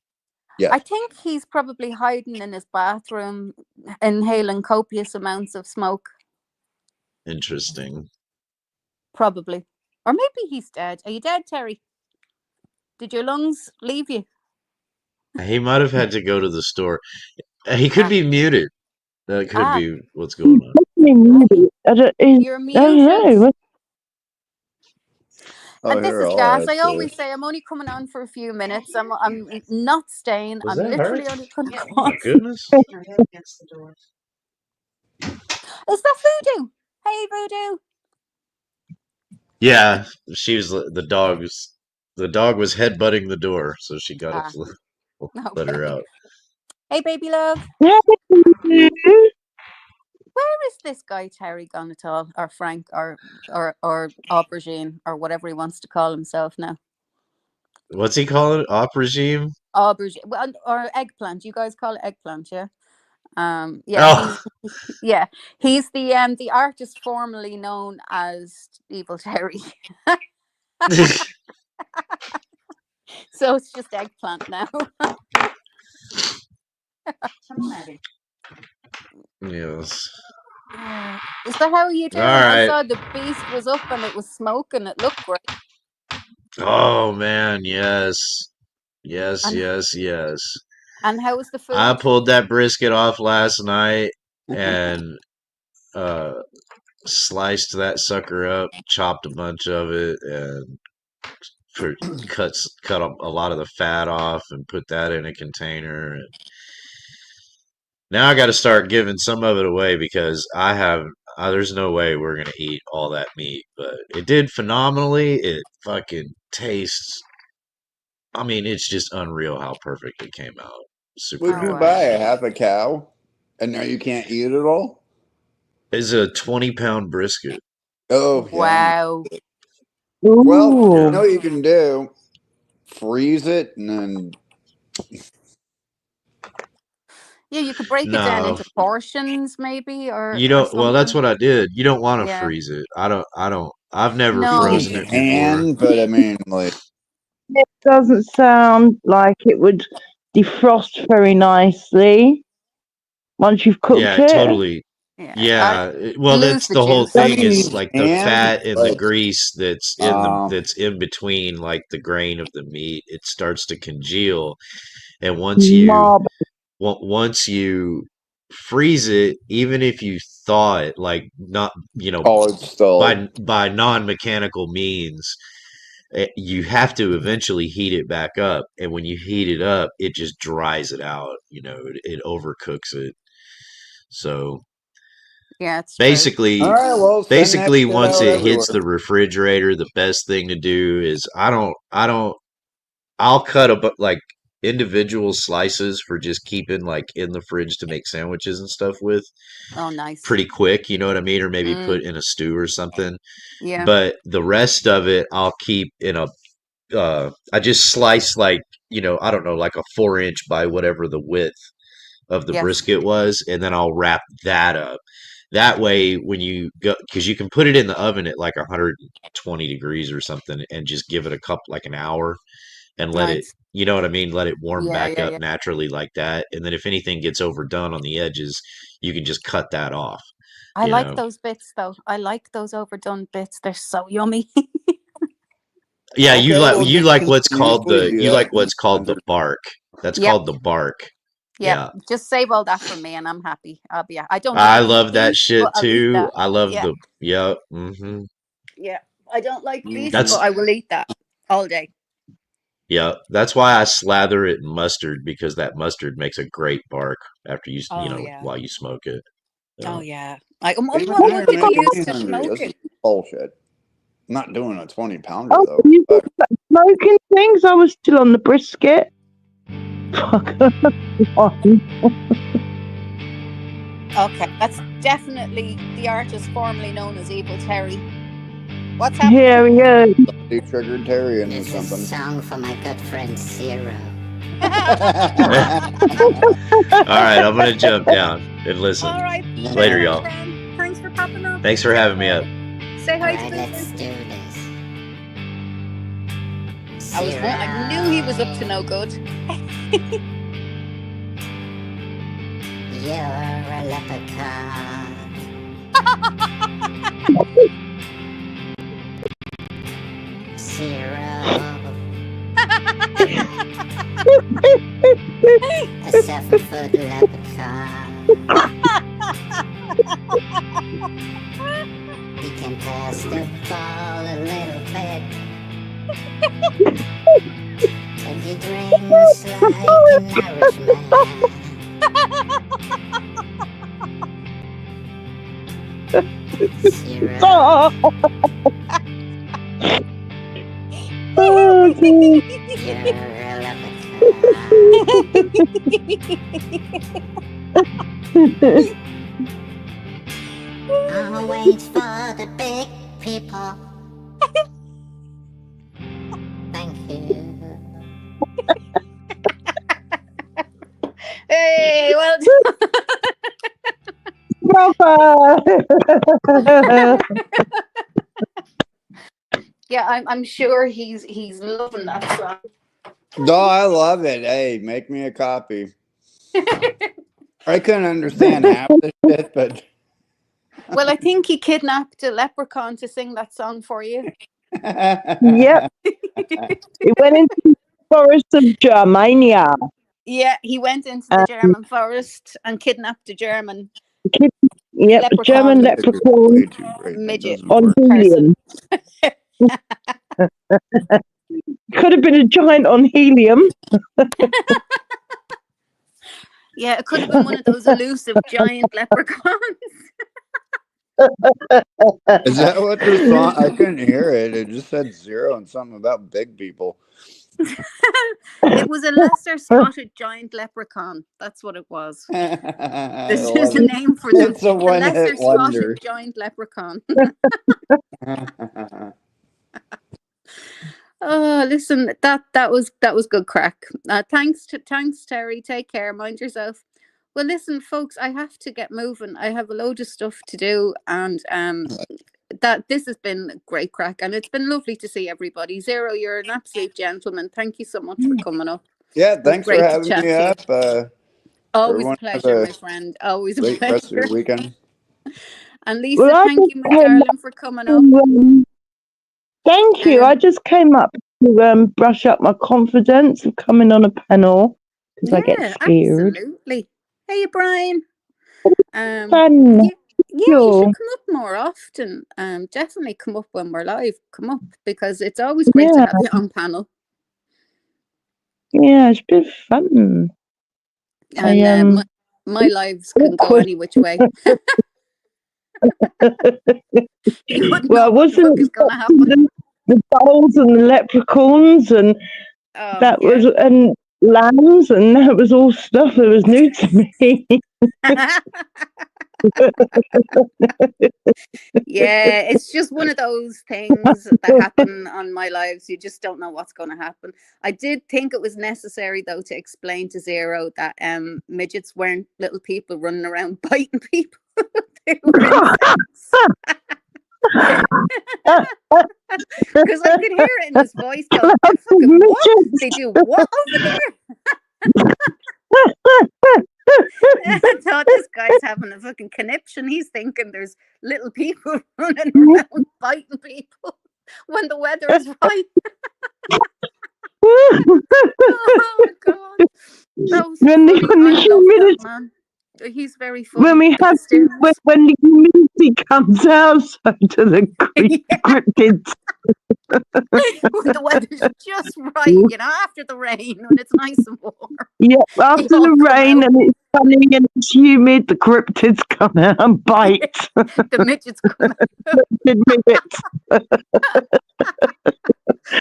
Yeah. I think he's probably hiding in his bathroom, inhaling copious amounts of smoke. Interesting. Probably. Or maybe he's dead. Are you dead, Terry? Did your lungs leave you? He might have had to go to the store. He could be muted. That could Ah. be what's going on. You're muted. Oh, And this here, is I'll gas. add I to always it. say I'm only coming on for a few minutes. I'm not staying. Was I'm that literally her? only going to come Oh my on. goodness. Is that Voodoo? Hey, Voodoo. Yeah, she was the dog was headbutting the door, so she got it to let her out. Hey, baby love. Where is this guy Terry gone at all, or Frank, or aubergine, or whatever he wants to call himself now? What's he call it? Op regime? Aubergine, well, or eggplant. You guys call it eggplant, yeah? Oh. He's the artist formerly known as Evil Terry. So it's just eggplant now. Yes. Is that how you doing? All right. I saw the beast was up and it was smoking. It looked great. Oh man, yes. Yes, And- yes. And how was the food? I pulled that brisket off last night and sliced that sucker up, chopped a bunch of it, and cut a lot of the fat off and put that in a container. And now I got to start giving some of it away because there's no way we're gonna eat all that meat. But it did phenomenally. It fucking tastes. I mean, it's just unreal how perfect it came out. Super. Would you buy a half a cow, and now you can't eat it all? It's a 20-pound brisket. Oh wow! Well, you know what you can do? Freeze it and then. Yeah, you could break it down into portions, maybe, or you don't. Or well, that's what I did. You don't want to Yeah. freeze it. I don't. I've never No. frozen it before. But I mean, like. It doesn't sound like it would defrost very nicely once you've cooked Yeah, it. totally. Yeah. Well, lose that's the the whole juice. thing. Is like the And, fat and the like, grease that's in between, like the grain of the meat. It starts to congeal, and once you freeze it, even if you thaw it, like not it's still by non-mechanical means, you have to eventually heat it back up, and when you heat it up, it just dries it out. It overcooks it. So yeah, it's basically, All right, well, send that basically, shit once out it hits everywhere. the refrigerator, the best thing to do is I'll cut like individual slices for just keeping like in the fridge to make sandwiches and stuff with. Oh, nice. Pretty quick, you know what I mean? Or maybe put in a stew or something. Yeah. But the rest of it, I'll keep in a. I just slice like I don't know, like a 4-inch by whatever the width of the brisket was, and then I'll wrap that up. that way, when you go, because you can put it in the oven at like 120 degrees or something, and just give it a couple, like an hour, and let it, Nice. you know what I mean? Let it warm Yeah, back yeah, up yeah. naturally like that. And then if anything gets overdone on the edges, you can just cut that off, I you like know? those bits though. I like those overdone bits. They're so yummy. Yeah, Okay, well, you just like what's called usually do that. the bark. That's Yep. called the bark. Yep. Yeah. Just save all that for me and I'm happy. I'll be I don't I like love that beef, but shit I'll eat too. that. I love Yeah. the, yeah. Hmm. Yeah. I don't like beef, but That's, Mhm. I will eat that all day. yeah. That's why I slather it in mustard, because that mustard makes a great bark after you Oh know, yeah. while you smoke it. Oh Yeah. yeah. See, What now wood you're did you making use me to hungry. smoke This is it? bullshit. I'm not doing a 20 pounder Oh, though. you Fuck. talk about smoking things? I was still on the brisket. Fuck. Okay, that's definitely the artist formerly known as Evil Terry. What's happening? Here we go. Somebody triggered Terry into This is a something. song for my good friend Zero. All right, I'm gonna jump down and listen. All right. Later, Thanks, y'all. friend. Thanks for popping up. Thanks for having me up. Say hi to Alright, let's Boo. do this. I knew he was up to no good. You're a leprechaun. Zero. A 7-foot leprechaun. He can pass the ball a little bit. And he drinks like an Irishman. Zero. Oh, oh, dear. You're a leprechaun. I'll wait for the big people. Thank you. Hey, well, Brother. yeah, I'm sure he's loving that song. No, I love it. Hey, make me a copy. I couldn't understand half the shit, but Well, I think he kidnapped a leprechaun to sing that song for you. Yep. He went into the forest of Germania. Yeah, he went into the German forest and kidnapped a German Yep, leprechaun German leprechaun way too great. That midget doesn't on work. helium. Could have been a giant on helium. Yeah, it could have been one of those elusive giant leprechauns. Is that what the song? I couldn't hear it. It just said zero and something about big people. It was a lesser spotted giant leprechaun. That's what it was. This is the name for them. It's a The one-hit lesser wonder. spotted giant leprechaun. Oh, listen, that was good crack. Thanks Terry. Take care. Mind yourself. Well, listen, folks, I have to get moving. I have a load of stuff to do, and that this has been great crack, and it's been lovely to see everybody. Zero, you're an absolute gentleman. Thank you so much for coming up. Yeah, It was thanks for great to having chat me to you. up. Always a Everyone have pleasure, a my friend. Always a great rest of your pleasure. weekend. And Lisa, Well, I thank you, just my came darling, up for coming up. to, thank you. I Um, just came up to brush up my confidence of coming on a panel because I get yeah, scared. absolutely. Hey, Brian. Fun. Yeah, you Cool. should come up more often. Definitely come up when we're live. Come up, because it's always great to Yeah, have you on panel. yeah, it's been fun. And my lives can go awkward. any which way. You wouldn't know Well, what the fuck is going to happen. the dolls and the leprechauns and Oh, that yeah. was and lambs and that was all stuff that was new to me. Yeah, it's just one of those things that happen on my lives. You just don't know what's going to happen. I did think it was necessary, though, to explain to Zero that midgets weren't little people running around biting people. were insects. Because I could hear it in his voice go, "They're fucking what? They do what over there?" I thought this guy's having a fucking conniption. He's thinking there's little people running around biting people when the weather is right. Oh my god, that was When the funny. I love humidity, that man. He's very funny. when we have when the humidity comes outside to the cryptids. When the weather's just right, you know, after the rain, when it's nice and warm. Yeah, after They all the come rain out. and it's sunny and it's humid, the cryptids come out and bite. The midgets come out. Midgets.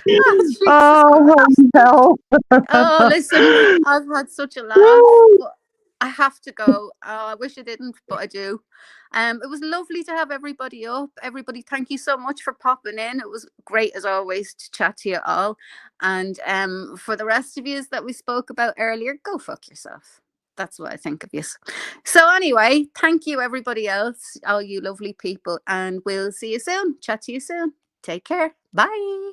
Oh, Jesus Oh, Christ. hell. Oh, listen, I've had such a laugh. But I have to go. Oh, I wish I didn't, but I do. It was lovely to have everybody up. Everybody, thank you so much for popping in. It was great as always to chat to you all. And for the rest of you that we spoke about earlier, go fuck yourself. That's what I think of you. So anyway, thank you everybody else, all you lovely people, and we'll see you soon. Chat to you soon. Take care. Bye.